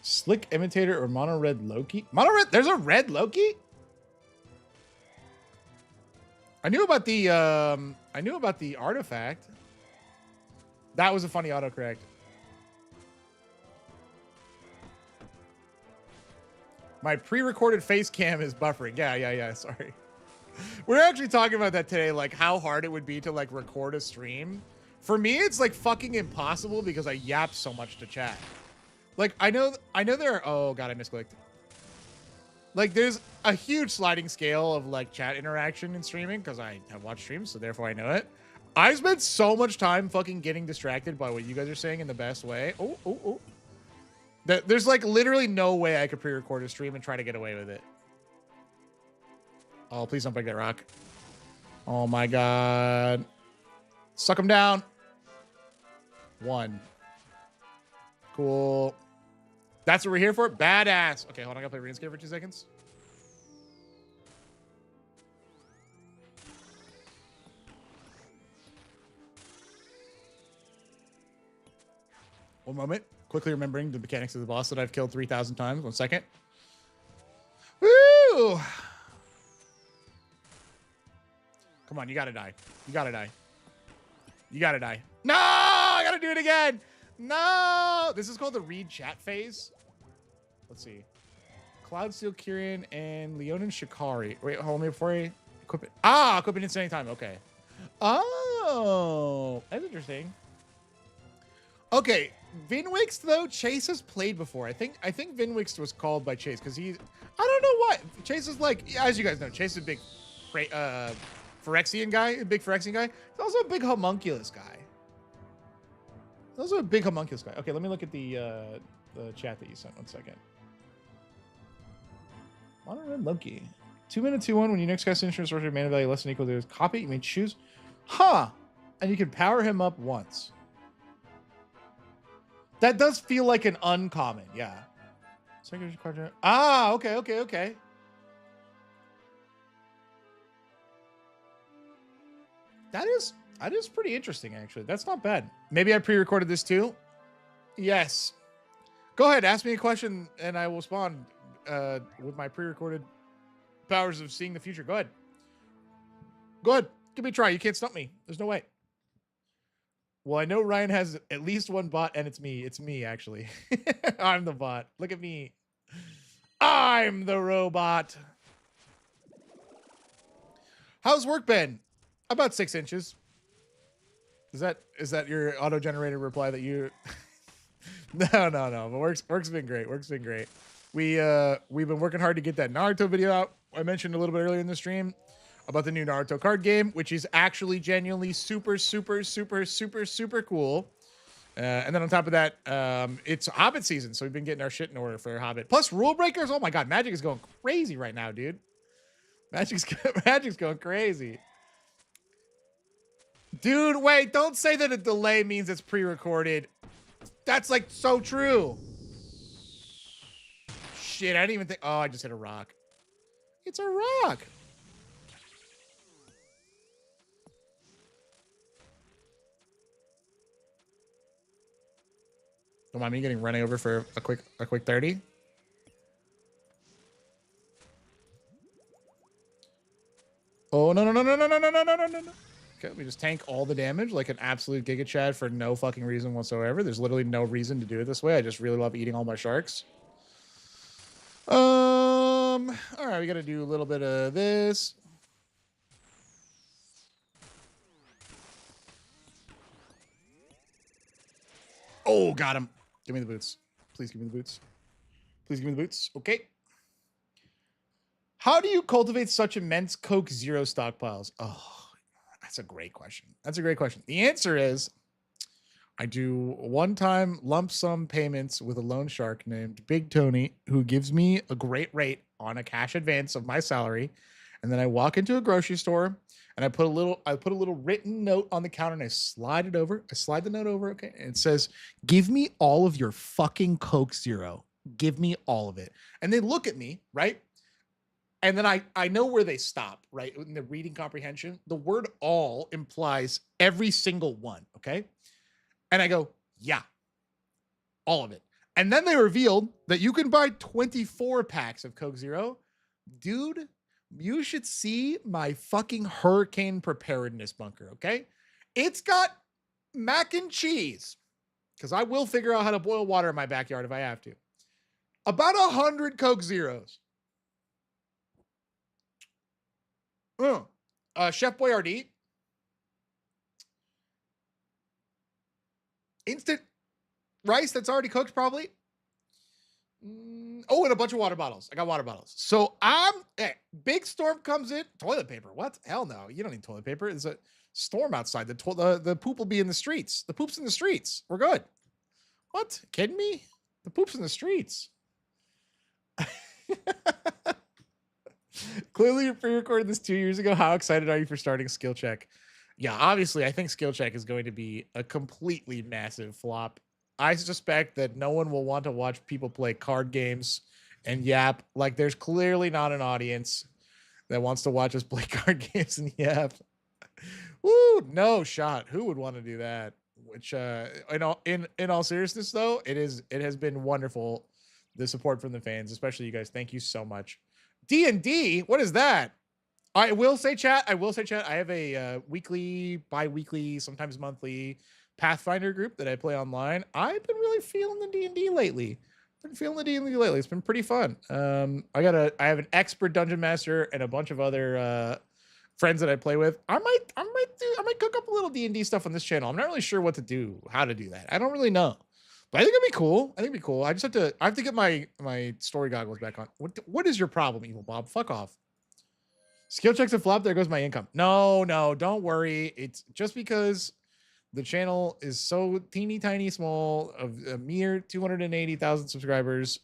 Slick Imitator or Mono Red Loki? Mono Red? There's a red Loki? I knew about the artifact. That was a funny autocorrect. My pre-recorded face cam is buffering. Yeah. Sorry. We're actually talking about that today, like how hard it would be to like record a stream. For me, it's like fucking impossible because I yap so much to chat. Like I know there are, oh god, I misclicked. Like there's a huge sliding scale of like chat interaction in streaming because I have watched streams, so therefore I know it. I spent so much time fucking getting distracted by what you guys are saying in the best way. Oh. There's like literally no way I could pre-record a stream and try to get away with it. Oh, please don't break that rock. Oh my god. Suck him down. 1. Cool. That's what we're here for? Badass. Okay, hold on. I gotta play Runescape for 2 seconds. One moment. Quickly remembering the mechanics of the boss that I've killed 3,000 times. 1 second. Woo! Come on, you gotta die. You gotta die. You gotta die. No! I gotta do it again! No! This is called the read chat phase. Let's see. Cloudsteel, Kyrian, and Leonin Shikari. Wait, hold me before I equip it. Ah, equip it instant time. Okay. Oh, that's interesting. Okay, Vinwix though, Chase has played before. I think Vinwix was called by Chase because he's, I don't know why. Chase is like, as you guys know, Chase is a big Phyrexian guy, a big Phyrexian guy. He's also a big homunculus guy. He's also a big homunculus guy. Okay, let me look at the chat that you sent. 1 second. Mono Red Loki. 2 minutes 2-1 when you next cast insurance source mana value less than equal to his copy, you may choose. Huh. And you can power him up once. That does feel like an uncommon, yeah. Ah, okay. That is pretty interesting, actually. That's not bad. Maybe I pre-recorded this too. Yes. Go ahead, ask me a question, and I will respond with my pre-recorded powers of seeing the future. Go ahead. Go ahead. Give me a try. You can't stump me. There's no way. Well, I know Ryan has at least one bot, and it's me. It's me, actually. I'm the bot. Look at me. I'm the robot. How's work been? About 6 inches. Is that your auto-generated reply that you... No. But work's been great. Work's been great. We've been working hard to get that Naruto video out. I mentioned a little bit earlier in the stream about the new Naruto card game, which is actually genuinely super cool. And then on top of that, it's Hobbit season, so we've been getting our shit in order for Hobbit. Plus rule breakers. Oh my god, Magic is going crazy right now, dude. Magic's going crazy. Dude, wait, don't say that a delay means it's pre-recorded. That's like so true. Shit, I didn't even think. Oh, I just hit a rock. It's a rock. Don't mind me getting run over for a quick 30. Oh, no. Okay, we just tank all the damage like an absolute Giga Chad for no fucking reason whatsoever. There's literally no reason to do it this way. I just really love eating all my sharks. All right, we got to do a little bit of this. Oh, got him. Give me the boots. Please give me the boots. Please give me the boots. Okay. How do you cultivate such immense Coke Zero stockpiles? Oh, that's a great question. That's a great question. The answer is I do one-time lump sum payments with a loan shark named Big Tony, who gives me a great rate on a cash advance of my salary. And then I walk into a grocery store and I put a little written note on the counter and I slide it over. I slide the note over, okay? And it says, "Give me all of your fucking Coke Zero. Give me all of it." And they look at me, right? And then I know where they stop, right? In the reading comprehension, the word all implies every single one, okay? And I go, yeah, all of it. And then they revealed that you can buy 24 packs of Coke Zero. Dude, You should see my fucking hurricane preparedness bunker, okay? It's got mac and cheese, because I will figure out how to boil water in my backyard if I have to. About 100 Coke Zeros. Chef Boyardee. Instant rice that's already cooked, probably. Oh, and a bunch of water bottles. I got water bottles. So big storm comes in. Toilet paper. What? Hell no. You don't need toilet paper. There's a storm outside. The poop will be in the streets. The poop's in the streets. We're good. What? Kidding me? The poop's in the streets. Clearly, you pre-recorded this 2 years ago. How excited are you for starting Skill Check? Yeah, obviously, I think Skill Check is going to be a completely massive flop. I suspect that no one will want to watch people play card games and yap. Like, there's clearly not an audience that wants to watch us play card games and yap. Woo, no shot. Who would want to do that? Which, in all seriousness, though, it has been wonderful, the support from the fans, especially you guys. Thank you so much. D&D, what is that? I will say, chat. I have a weekly, bi-weekly, sometimes monthly Pathfinder group that I play online. I've been really feeling the D&D lately. It's been pretty fun. I have an expert dungeon master and a bunch of other friends that I play with. I might cook up a little D&D stuff on this channel. I'm not really sure what to do, how to do that. I don't really know. But I think it'd be cool. I have to get my story goggles back on. What is your problem, Evil Bob? Fuck off. Skill checks a flop. There goes my income. No, don't worry. It's just because the channel is so teeny tiny small, of a mere 280,000 subscribers.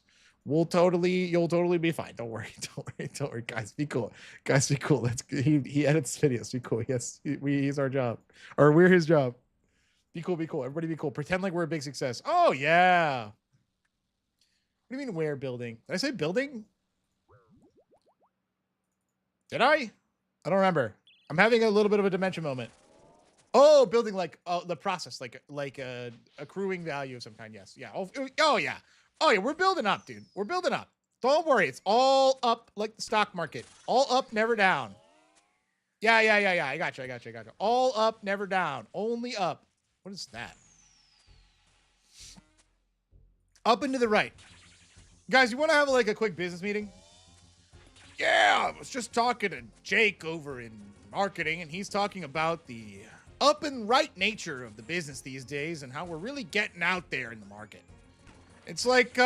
You'll totally be fine. Don't worry. Guys, be cool. He edits videos. Be cool. Yes, he's our job, or we're his job. Be cool. Everybody be cool. Pretend like we're a big success. Oh, yeah. What do you mean we're building? Did I say building? Did I? I don't remember. I'm having a little bit of a dementia moment. Oh, building like the process, like a accruing value of some kind. Yes. Yeah. Oh, yeah. We're building up, dude. We're building up. Don't worry. It's all up like the stock market. All up, never down. Yeah. I got you. All up, never down. Only up. What is that? Up and to the right. Guys, you want to have like a quick business meeting? Yeah, I was just talking to Jake over in marketing, and he's talking about the up and right nature of the business these days and how we're really getting out there in the market. It's like,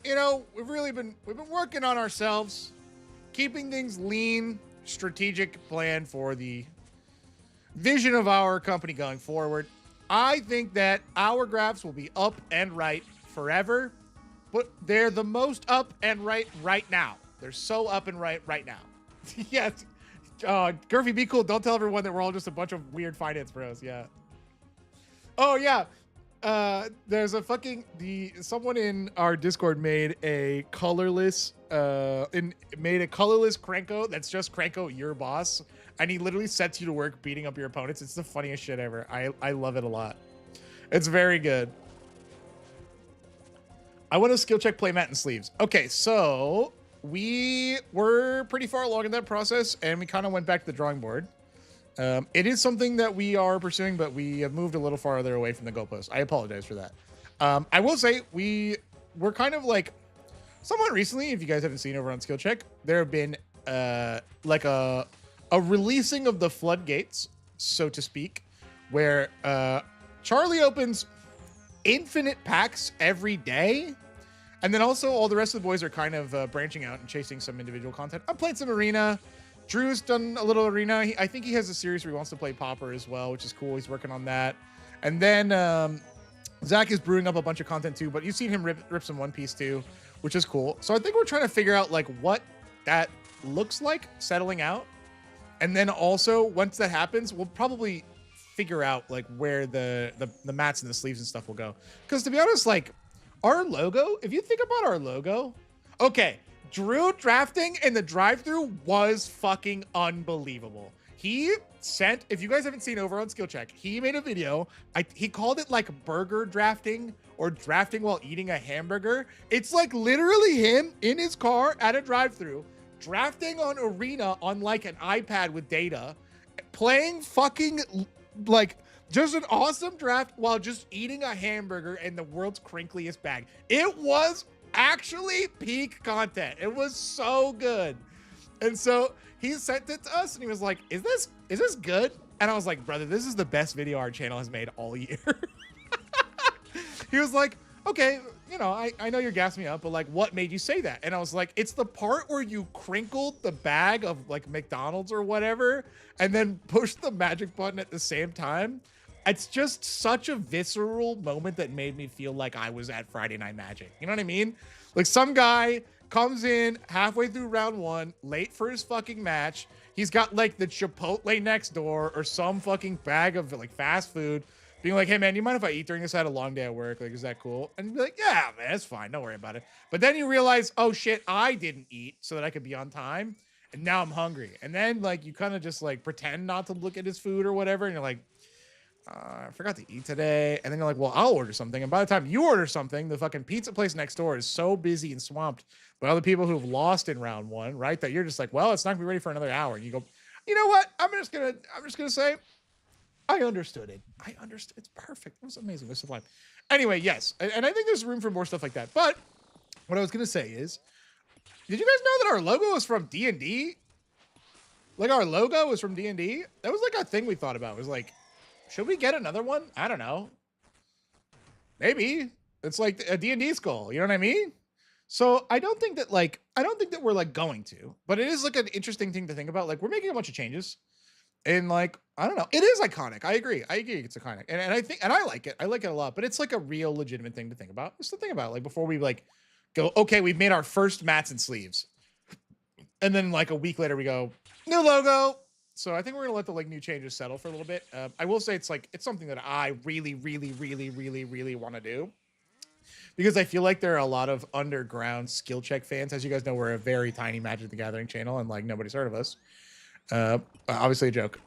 we've been working on ourselves, keeping things lean, strategic plan for the vision of our company going forward. I think that our graphs will be up and right forever, but they're the most up and right now. They're so up and right now. Yes. Gurfy, be cool. Don't tell everyone that we're all just a bunch of weird finance bros. Yeah. Oh, yeah. There's someone in our Discord made a colorless Krenko that's just Krenko, your boss. And he literally sets you to work beating up your opponents. It's the funniest shit ever. I love it a lot. It's very good. I want to skill check playmat and sleeves. Okay, so we were pretty far along in that process, and we kind of went back to the drawing board. It is something that we are pursuing, but we have moved a little farther away from the goalpost. I apologize for that. I will say we're kind of like somewhat recently, if you guys haven't seen over on Skill Check, there have been like a releasing of the floodgates, so to speak, where Charlie opens infinite packs every day. And then also all the rest of the boys are kind of branching out and chasing some individual content. I'm playing some arena. Drew's done a little arena. I think he has a series where he wants to play Pauper as well, which is cool. He's working on that. And then Zach is brewing up a bunch of content too, but you've seen him rip some One Piece too, which is cool. So I think we're trying to figure out like what that looks like settling out. And then also once that happens, we'll probably figure out like where the mats and the sleeves and stuff will go. Because to be honest, like our logo, if you think about our logo, okay, Drew drafting in the drive-thru was fucking unbelievable. He sent, if you guys haven't seen over on Skill Check, he made a video. He called it like burger drafting or drafting while eating a hamburger. It's like literally him in his car at a drive-thru drafting on Arena on like an iPad with data, playing fucking like just an awesome draft while just eating a hamburger in the world's crinkliest bag. It was actually peak content. It was so good. And so he sent it to us and he was like, is this good? And I was like, brother, this is the best video our channel has made all year. He was like, okay, you know, I know you're gassing me up, but like, what made you say that? And I was like, it's the part where you crinkled the bag of like McDonald's or whatever, and then pushed the magic button at the same time. It's just such a visceral moment that made me feel like I was at Friday Night Magic. You know what I mean? Like some guy comes in halfway through round 1, late for his fucking match. He's got like the Chipotle next door or some fucking bag of like fast food, being like, hey man, you mind if I eat during this? I had a long day at work. Like, is that cool? And you'd be like, yeah, man, it's fine. Don't worry about it. But then you realize, oh shit, I didn't eat so that I could be on time. And now I'm hungry. And then like, you kind of just like pretend not to look at his food or whatever. And you're like, I forgot to eat today. And then you're like, well, I'll order something. And by the time you order something, the fucking pizza place next door is so busy and swamped by other people who've lost in round 1, right? That you're just like, well, it's not gonna be ready for another hour. And you go, you know what? I'm just gonna say, I understood it. I understood. It's perfect. It was amazing. It was sublime. Anyway, yes. And I think there's room for more stuff like that. But what I was gonna say is, did you guys know that our logo is from D&D? Like our logo is from D&D? That was like a thing we thought about. It was like, should we get another one? I don't know. Maybe. It's like a D&D skull. You know what I mean? So I don't think that we're like going to, but it is like an interesting thing to think about. Like we're making a bunch of changes and like, I don't know. It is iconic. I agree. It's iconic. And I think, and I like it. I like it a lot, but it's like a real legitimate thing to think about. Just to think about like before we like go, okay, we've made our first mats and sleeves. And then like a week later we go, new logo. So I think we're gonna let the like new changes settle for a little bit. I will say it's something that I really want to do because I feel like there are a lot of underground skill check fans. As you guys know, we're a very tiny Magic the Gathering channel, and like nobody's heard of us. Obviously a joke.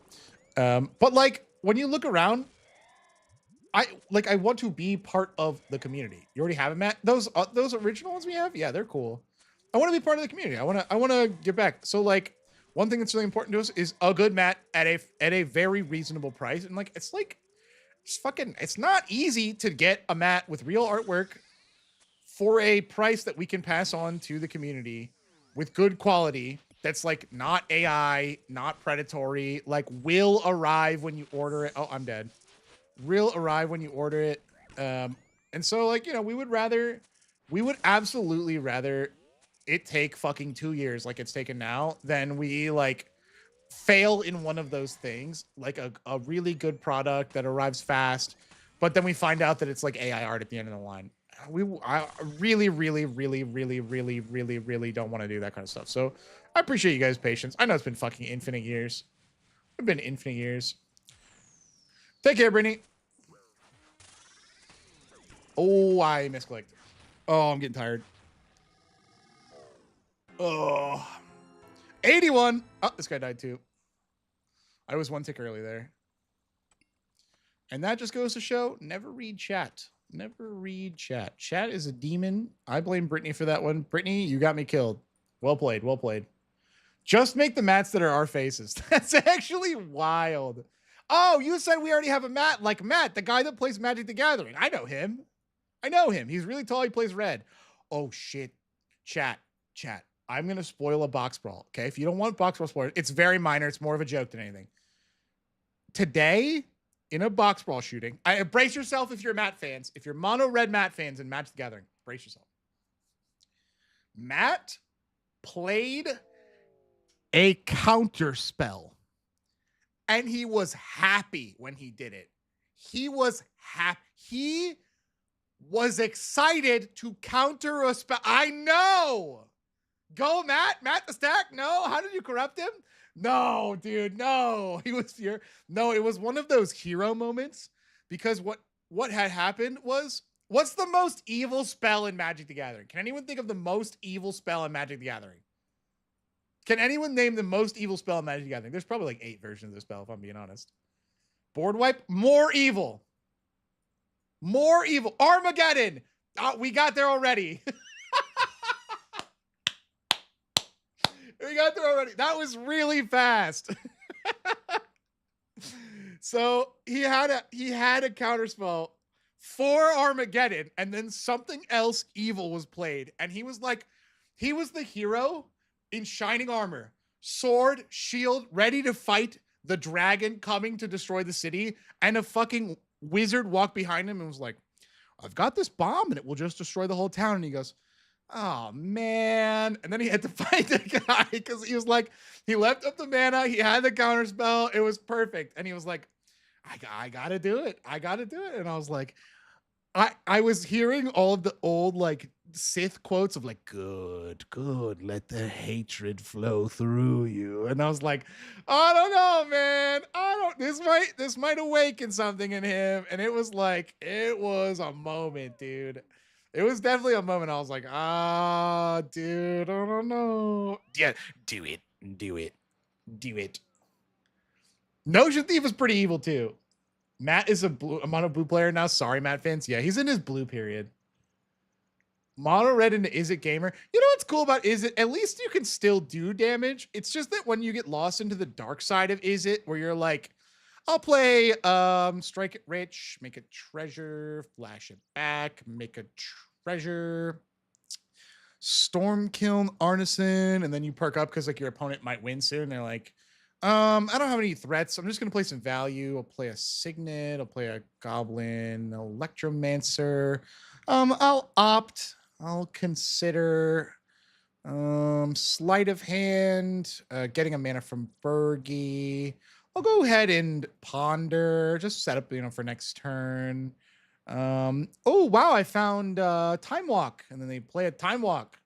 But like when you look around, I want to be part of the community. You already have it, Matt. Those original ones we have, yeah, they're cool. I want to be part of the community. I want to give back. So like. One thing that's really important to us is a good mat at a very reasonable price. And like, it's not easy to get a mat with real artwork for a price that we can pass on to the community with good quality. That's like not AI, not predatory, like will arrive when you order it. Oh, I'm dead. Will arrive when you order it. And so like, you know, we would absolutely rather it take fucking 2 years like it's taken now, then we like fail in one of those things, like a really good product that arrives fast, but then we find out that it's like AI art at the end of the line. I really don't want to do that kind of stuff. So I appreciate you guys' patience. I know it's been fucking infinite years. It's been infinite years. Take care, Brittany. Oh, I misclicked. Oh, I'm getting tired. Oh, 81. Oh, this guy died too. I was one tick early there. And that just goes to show, never read chat. Never read chat. Chat is a demon. I blame Brittany for that one. Brittany, you got me killed. Well played. Well played. Just make the mats that are our faces. That's actually wild. Oh, you said we already have a mat. Like Matt, the guy that plays Magic the Gathering. I know him. He's really tall. He plays red. Oh, shit. Chat. I'm going to spoil a box brawl. Okay. If you don't want box brawl spoilers, it's very minor. It's more of a joke than anything. Today, in a box brawl shooting, brace yourself if you're Matt fans. If you're mono red Matt fans in Magic the Gathering, brace yourself. Matt played a counter spell. And he was happy when he did it. He was happy. He was excited to counter a spell. I know. Go, Matt. Matt the stack. No. How did you corrupt him? No, dude. No. He was here. No, it was one of those hero moments because what had happened was, what's the most evil spell in Magic the Gathering? Can anyone think of the most evil spell in Magic the Gathering? Can anyone name the most evil spell in Magic the Gathering? There's probably like 8 versions of the spell, if I'm being honest. Board wipe. More evil. More evil. Armageddon. We got there already. We got through already. That was really fast. So he had a counterspell for Armageddon, and then something else evil was played, and he was the hero in shining armor, sword, shield, ready to fight the dragon coming to destroy the city, and a fucking wizard walked behind him and was like, I've got this bomb and it will just destroy the whole town. And he goes, oh man. And then he had to fight the guy because he was like, he left up the mana, he had the counter spell, it was perfect. And he was like, I gotta do it. I gotta do it. And I was like, I was hearing all of the old like Sith quotes of like, good, let the hatred flow through you. And I was like, I don't know, man. This might awaken something in him. And it was a moment, dude. It was definitely a moment. I was like, dude, I don't know. Yeah, do it. Notion Thief is pretty evil too. Matt is a mono blue player now. Sorry, Matt Fins. Yeah, he's in his blue period. Mono red into Is It Gamer. You know what's cool about Is It? At least you can still do damage. It's just that when you get lost into the dark side of Is It, where you're like, I'll play Strike It Rich, make a treasure, flash it back, make a treasure, Stormkiln Artisan, and then you perk up because like your opponent might win soon. They're like, I don't have any threats. I'm just gonna play some value. I'll play a Signet. I'll play a Goblin, Electromancer. I'll opt. I'll consider sleight of hand, getting a mana from Fergie. I'll go ahead and ponder. Just set up, for next turn. Oh wow, I found Time Walk, and then they play a Time Walk.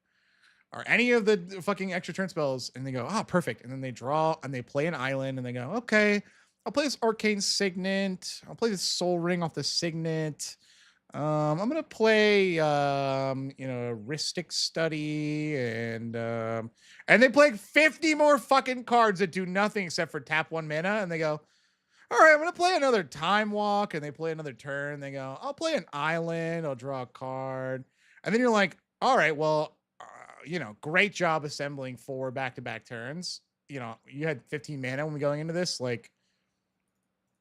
Or any of the fucking extra turn spells, and they go, perfect. And then they draw, and they play an island, and they go, okay, I'll play this Arcane Signet. I'll play this Soul Ring off the Signet. I'm going to play, Ristic Study, and they play 50 more fucking cards that do nothing except for tap 1 mana, and they go, all right, I'm going to play another Time Walk, and they play another turn. They go, I'll play an island. I'll draw a card. And then you're like, all right, well, great job assembling 4 back-to-back turns. You had 15 mana when we going into this. Like,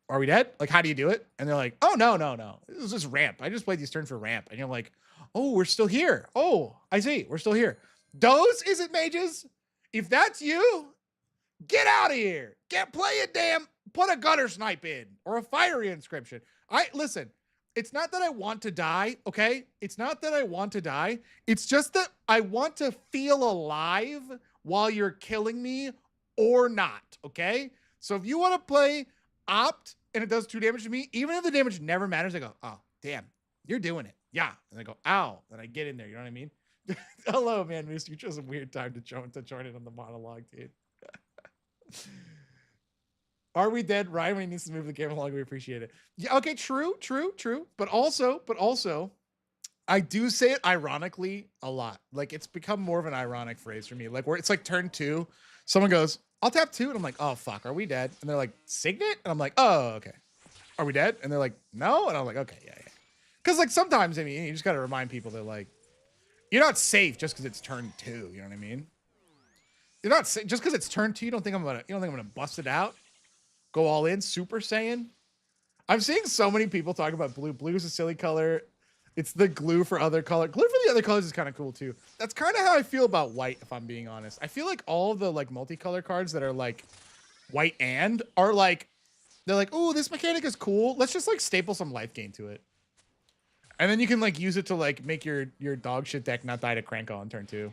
are we dead? Like, how do you do it? And they're like, oh, no. This is just ramp. I just played these turns for ramp. And you're like, oh, we're still here. Oh, I see. We're still here. Those Is It mages? If that's you, get out of here. Put a gutter snipe in or a fiery inscription. Listen. It's not that I want to die, okay? It's not that I want to die. It's just that I want to feel alive while you're killing me or not, okay? So if you want to play opt and it does 2 damage to me, even if the damage never matters, I go, oh, damn, you're doing it. Yeah. And I go, ow. And I get in there, you know what I mean? Hello, man, Moose. You chose a weird time to join in on the monologue, dude. Are we dead? Ryan, when he needs to move the game along, we appreciate it. Yeah, okay, true. But also, I do say it ironically a lot. Like, it's become more of an ironic phrase for me. Like, where it's like turn 2, someone goes, I'll tap 2, and I'm like, oh, fuck, are we dead? And they're like, Signet? And I'm like, oh, okay. Are we dead? And they're like, no? And I'm like, okay, yeah. Because, like, sometimes, you just got to remind people that, like, you're not safe just because it's turn 2, you know what I mean? You're not safe. Just because it's turn 2, you don't think I'm gonna bust it out? Go all in, Super Saiyan. I'm seeing so many people talk about blue. Blue is a silly color. It's the glue for other color. Glue for the other colors is kind of cool too. That's kind of how I feel about white, if I'm being honest. I feel like all of the like multicolor cards that are like white and are like, they're like, oh, this mechanic is cool. Let's just like staple some life gain to it. And then you can like use it to like make your dog shit deck not die to Cranko on turn 2.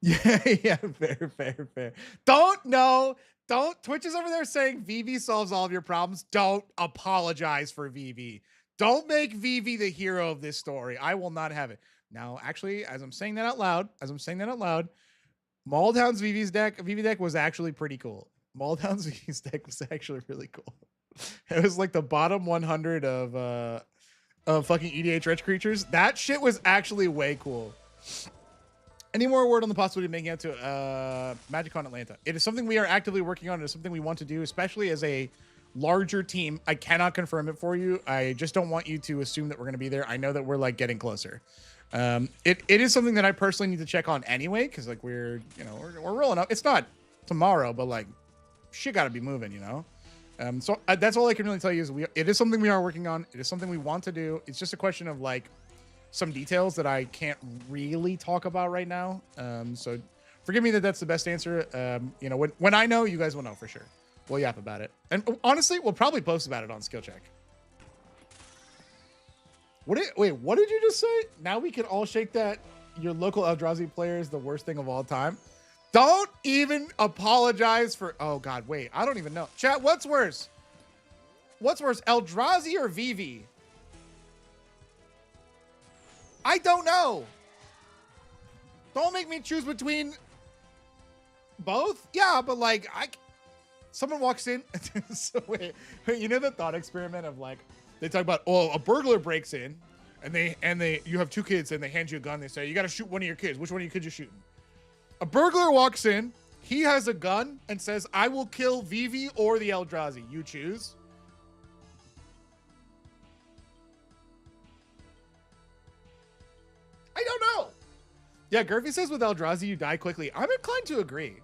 Yeah, fair. Don't. Twitch is over there saying VV solves all of your problems. Don't apologize for VV. Don't make VV the hero of this story. I will not have it. Now, actually, as I'm saying that out loud, Mauldown's VV deck was actually pretty cool. Mauldown's VV's deck was actually really cool. It was like the bottom 100 of fucking EDH Rich Creatures. That shit was actually way cool. Any more word on the possibility of making it to MagicCon Atlanta? It is something we are actively working on. It is something we want to do, especially as a larger team. I cannot confirm it for you. I just don't want you to assume that we're going to be there. I know that we're like getting closer. It is something that I personally need to check on anyway, because like we're rolling up. It's not tomorrow, but like shit got to be moving, you know. So that's all I can really tell you is it is something we are working on. It is something we want to do. It's just a question of like some details that I can't really talk about right now. So forgive me that that's the best answer. You know, when I know, you guys will know for sure. We'll yap about it. And honestly, we'll probably post about it on Skill Check. Wait, what did you just say? Now we can all shake that your local Eldrazi player is the worst thing of all time. Don't even apologize for... Oh, God, wait. I don't even know. Chat, what's worse? What's worse, Eldrazi or Vivi? I don't know. Don't make me choose between both. Yeah, but like, someone walks in. So wait, you know the thought experiment of like, they talk about, oh, a burglar breaks in, and you have two kids, and they hand you a gun. They say, you got to shoot one of your kids. Which one of your kids you shooting? A burglar walks in. He has a gun and says, I will kill Vivi or the Eldrazi. You choose. I don't know. Yeah, Gurphy says with Eldrazi, you die quickly. I'm inclined to agree.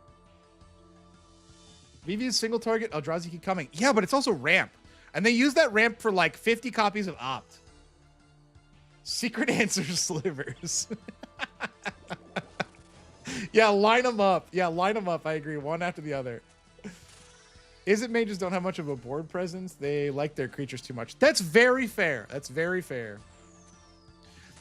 Vivi is single target. Eldrazi keep coming. Yeah, but it's also ramp. And they use that ramp for like 50 copies of Opt. Secret answer slivers. Yeah, line them up. Yeah, line them up. I agree. One after the other. Is it mages don't have much of a board presence? They like their creatures too much. That's very fair. That's very fair.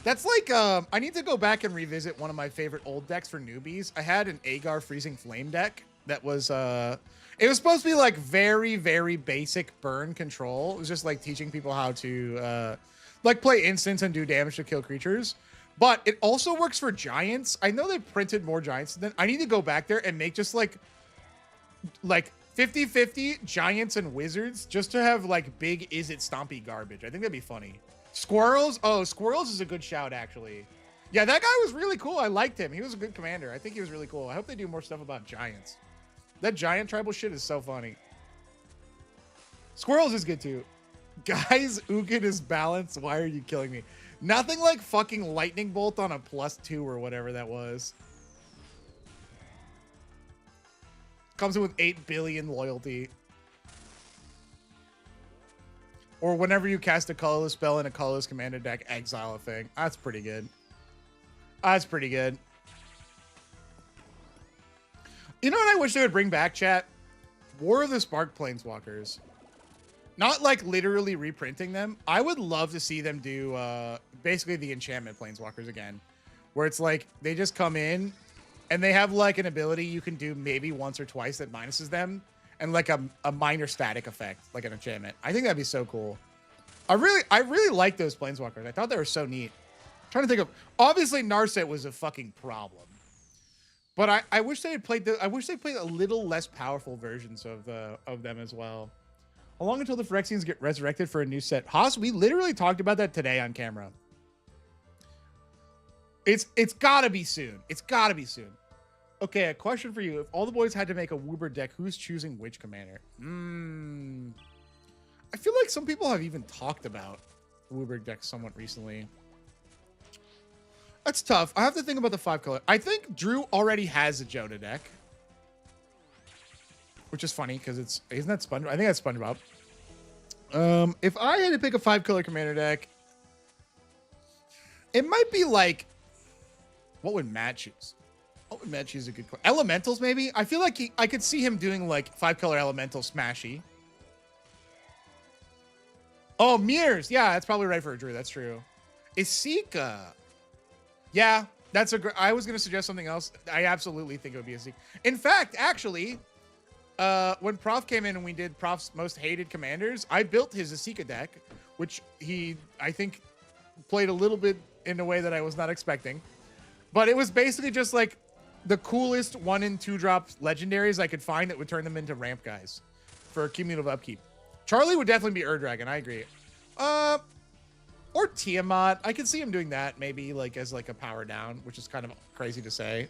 That's like, I need to go back and revisit one of my favorite old decks for newbies. I had an Agar Freezing Flame deck that was, it was supposed to be like very, very basic burn control. It was just like teaching people how to, like play instants and do damage to kill creatures. But it also works for giants. I know they printed more giants than I need to go back there and make just like 50-50 giants and wizards just to have like big is it stompy garbage. I think that'd be funny. Squirrels? Oh, Squirrels is a good shout, actually. Yeah, that guy was really cool. I liked him. He was a good commander. I think he was really cool. I hope they do more stuff about giants. That giant tribal shit is so funny. Squirrels is good, too. Guys, Ugin is balanced. Why are you killing me? Nothing like fucking lightning bolt on a +2 or whatever that was. Comes in with 8 billion loyalty. Or whenever you cast a colorless spell in a colorless commander deck, exile a thing. That's pretty good. That's pretty good. You know what I wish they would bring back, chat? War of the Spark Planeswalkers. Not like literally reprinting them. I would love to see them do basically the enchantment Planeswalkers again. Where it's like they just come in and they have like an ability you can do maybe once or twice that minuses them. And like a minor static effect, like an enchantment. I think that'd be so cool. I really like those Planeswalkers. I thought they were so neat. I'm trying to think of, obviously Narset was a fucking problem. But I wish they had played I wish they played a little less powerful versions of them as well. How long until the Phyrexians get resurrected for a new set? Haas, we literally talked about that today on camera. It's gotta be soon. It's gotta be soon. Okay, a question for you. If all the boys had to make a Woober deck, who's choosing which commander? I feel like some people have even talked about Woober deck somewhat recently. That's tough. I have to think about the 5-color. I think Drew already has a Joda deck. Which is funny, because isn't that SpongeBob? I think that's SpongeBob. If I had to pick a 5-color commander deck, it might be like, what would Matt choose? What would Matt choose a good question? Elementals, maybe? I feel like I could see him doing like 5-color elemental smashy. Oh, Mirrors. Yeah, that's probably right for a Drew. That's true. Isika. Yeah, that's a great. I was going to suggest something else. I absolutely think it would be Isika. In fact, actually, when Prof came in and we did Prof's most hated commanders, I built his Isika deck, which he, I think, played a little bit in a way that I was not expecting. But it was basically just like the coolest 1 and 2 drop legendaries I could find that would turn them into ramp guys for cumulative upkeep. Charlie would definitely be Ur-Dragon. I agree. Or Tiamat. I could see him doing that maybe like as like a power down, which is kind of crazy to say.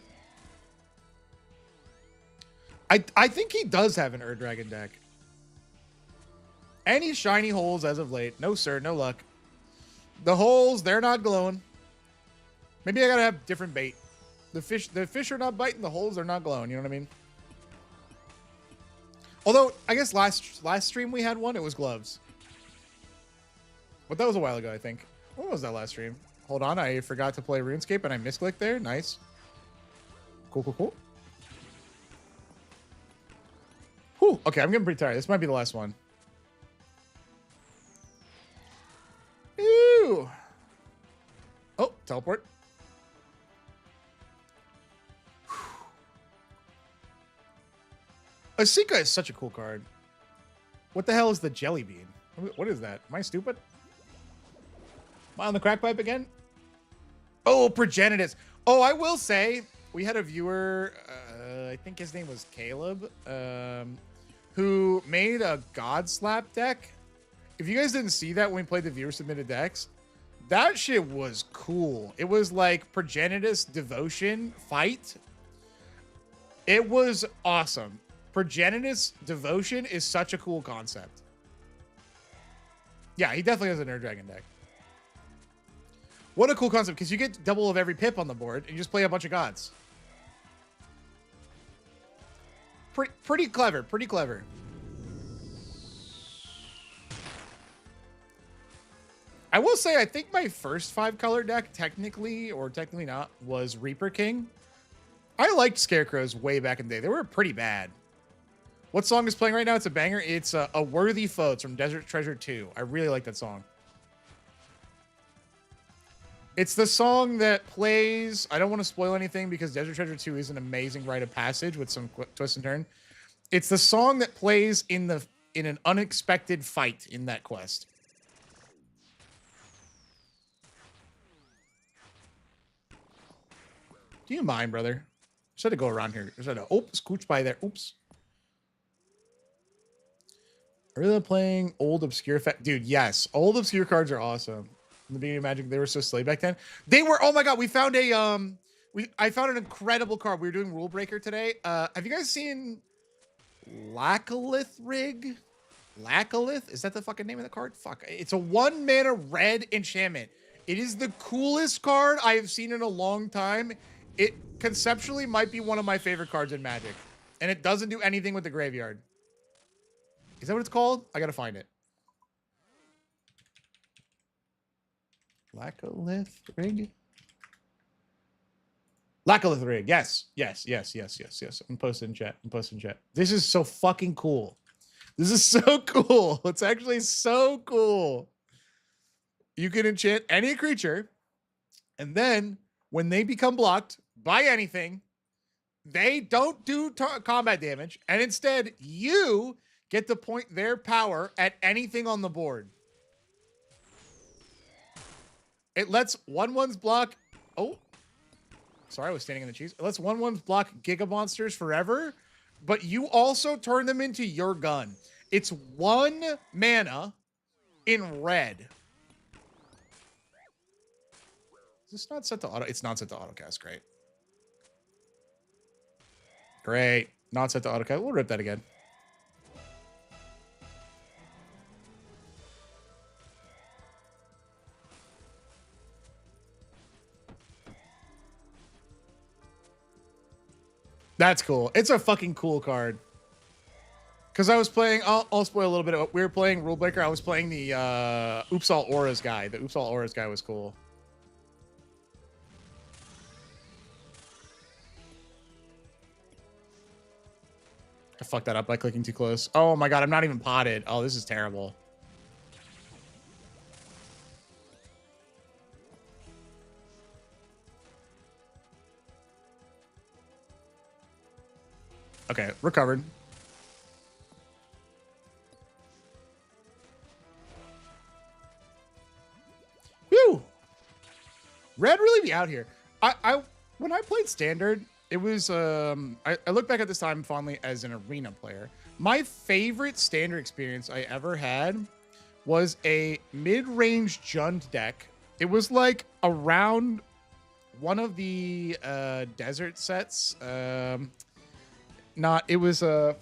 I think he does have an Ur-Dragon deck. Any shiny holes as of late? No, sir. No luck. The holes, they're not glowing. Maybe I gotta have different bait. The fish are not biting, the holes are not glowing. You know what I mean? Although I guess last stream we had one, it was gloves. But that was a while ago, I think. What was that last stream? Hold on, I forgot to play RuneScape and I misclicked there. Nice. Cool, cool, cool. Whew. Okay, I'm getting pretty tired. This might be the last one. Ooh. Oh, teleport. Asika is such a cool card. What the hell is the jelly bean? What is that? Am I stupid? Am I on the crack pipe again? Oh, Progenitus. Oh, I will say, we had a viewer, I think his name was Caleb, who made a God Slap deck. If you guys didn't see that when we played the viewer submitted decks, that shit was cool. It was like Progenitus Devotion fight. It was awesome. Progenitus Devotion is such a cool concept. Yeah, he definitely has a Nerd Dragon deck. What a cool concept, because you get double of every pip on the board, and you just play a bunch of gods. Pretty clever, pretty clever. I will say, I think my first 5-color deck, technically, or technically not, was Reaper King. I liked Scarecrows way back in the day. They were pretty bad. What song is playing right now? It's a banger. It's a Worthy Foe. It's from Desert Treasure 2. I really like that song. It's the song that plays... I don't want to spoil anything because Desert Treasure 2 is an amazing rite of passage with some twist and turn. It's the song that plays in an unexpected fight in that quest. Do you mind, brother? Just had to go around here. Just had to... Oh, scooch by there. Oops. Are they playing old obscure... Dude, yes. Old obscure cards are awesome. In the beginning of Magic, they were so silly back then. They were... Oh my god, we found a... I found an incredible card. We were doing Rule Breaker today. Have you guys seen... Lackalith Rig? Lackalith? Is that the fucking name of the card? Fuck. It's a 1-mana red enchantment. It is the coolest card I have seen in a long time. It conceptually might be one of my favorite cards in Magic. And it doesn't do anything with the graveyard. Is that what it's called? I gotta find it. Lackalith Rig? Lackalith Rig. Yes. Yes. Yes. Yes. Yes. Yes. I'm posting in chat. I'm posting in chat. This is so fucking cool. This is so cool. It's actually so cool. You can enchant any creature, and then when they become blocked by anything, they don't do combat damage, and instead you get to point their power at anything on the board. It lets 1/1s block... Oh. Sorry, I was standing in the cheese. It lets 1/1s block Giga Monsters forever, but you also turn them into your gun. It's 1 mana in red. Is this not set to auto? It's not set to autocast. Great. Great. Not set to autocast. We'll rip that again. That's cool. It's a fucking cool card. Because I was playing... I'll spoil a little bit. We were playing Rule Breaker. I was playing the Oops All Auras guy. The Oops All Auras guy was cool. I fucked that up by clicking too close. Oh my god, I'm not even potted. Oh, this is terrible. Okay, recovered. Whew! Red really be out here. When I played Standard, it was I look back at this time fondly as an arena player. My favorite Standard experience I ever had was a mid-range Jund deck. It was like around one of the desert sets. It was a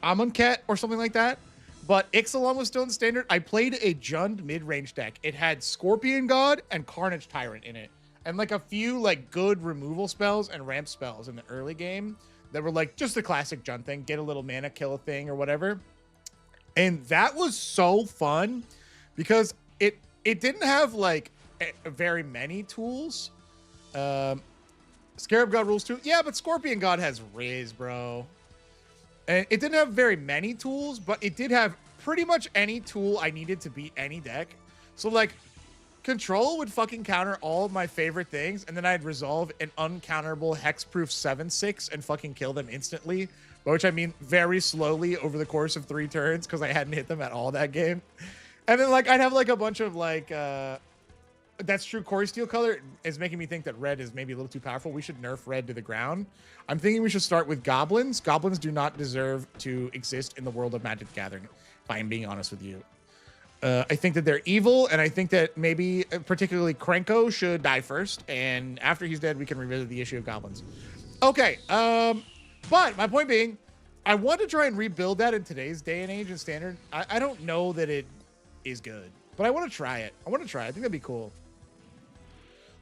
Amonkhet or something like that. But Ixalan was still in Standard. I played a Jund mid-range deck. It had Scorpion God and Carnage Tyrant in it. and like a few like good removal spells and ramp spells in the early game that were like just the classic Jund thing, get a little mana, kill a thing or whatever. And that was so fun because it didn't have like very many tools. Scarab God rules too. Yeah, but Scorpion God has Riz, bro. And it didn't have very many tools, but it did have pretty much any tool I needed to beat any deck. So like Control would fucking counter all of my favorite things, and then I'd resolve an uncounterable hexproof 7/6 and fucking kill them instantly. By which I mean very slowly over the course of 3 turns because I hadn't hit them at all that game. And then like I'd have like a bunch of like that's true. Corey Steel color is making me think that red is maybe a little too powerful. We should nerf red to the ground. I'm thinking we should start with goblins. Goblins do not deserve to exist in the world of Magic the Gathering, if I am being honest with you. I think that they're evil, and I think that maybe particularly Krenko should die first, and after he's dead, we can revisit the issue of goblins. Okay, but my point being, I want to try and rebuild that in today's day and age in Standard. I don't know that it is good, but I want to try it. I think that'd be cool.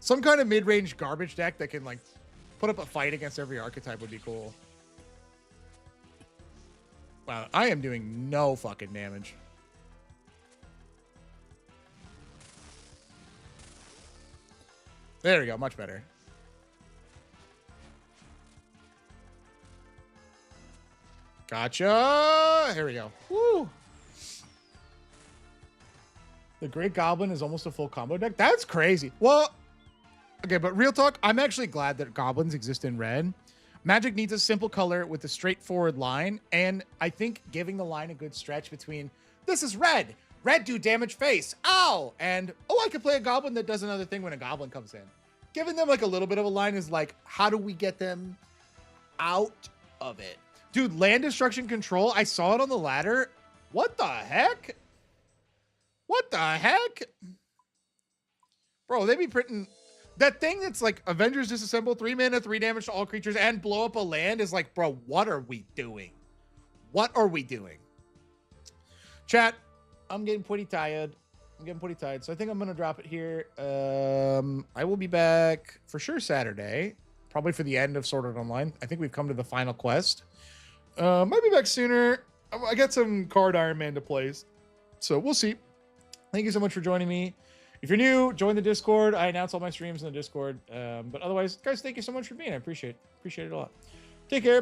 Some kind of mid-range garbage deck that can like put up a fight against every archetype would be cool. Wow, I am doing no fucking damage. There we go, much better. Gotcha. Here we go. Woo. The Great Goblin is almost a full combo deck. That's crazy. Well, okay, but real talk, I'm actually glad that goblins exist in red. Magic needs a simple color with a straightforward line, and I think giving the line a good stretch between this is red. Red do damage face. Ow! And, oh, I could play a goblin that does another thing when a goblin comes in. Giving them like a little bit of a line is like, how do we get them out of it? Dude, land destruction control, I saw it on the ladder. What the heck? What the heck? Bro, they be printing... That thing that's like Avengers Disassemble, 3 mana, 3 damage to all creatures, and blow up a land is like, bro, what are we doing? What are we doing? Chat, I'm getting pretty tired. So I think I'm going to drop it here. I will be back for sure Saturday, probably for the end of Sword Art Online. I think we've come to the final quest. Might be back sooner. I got some card Iron Man to play, so we'll see. Thank you so much for joining me. If you're new, join the Discord. I announce all my streams in the Discord. But otherwise, guys, thank you so much for being. I appreciate it a lot. Take care.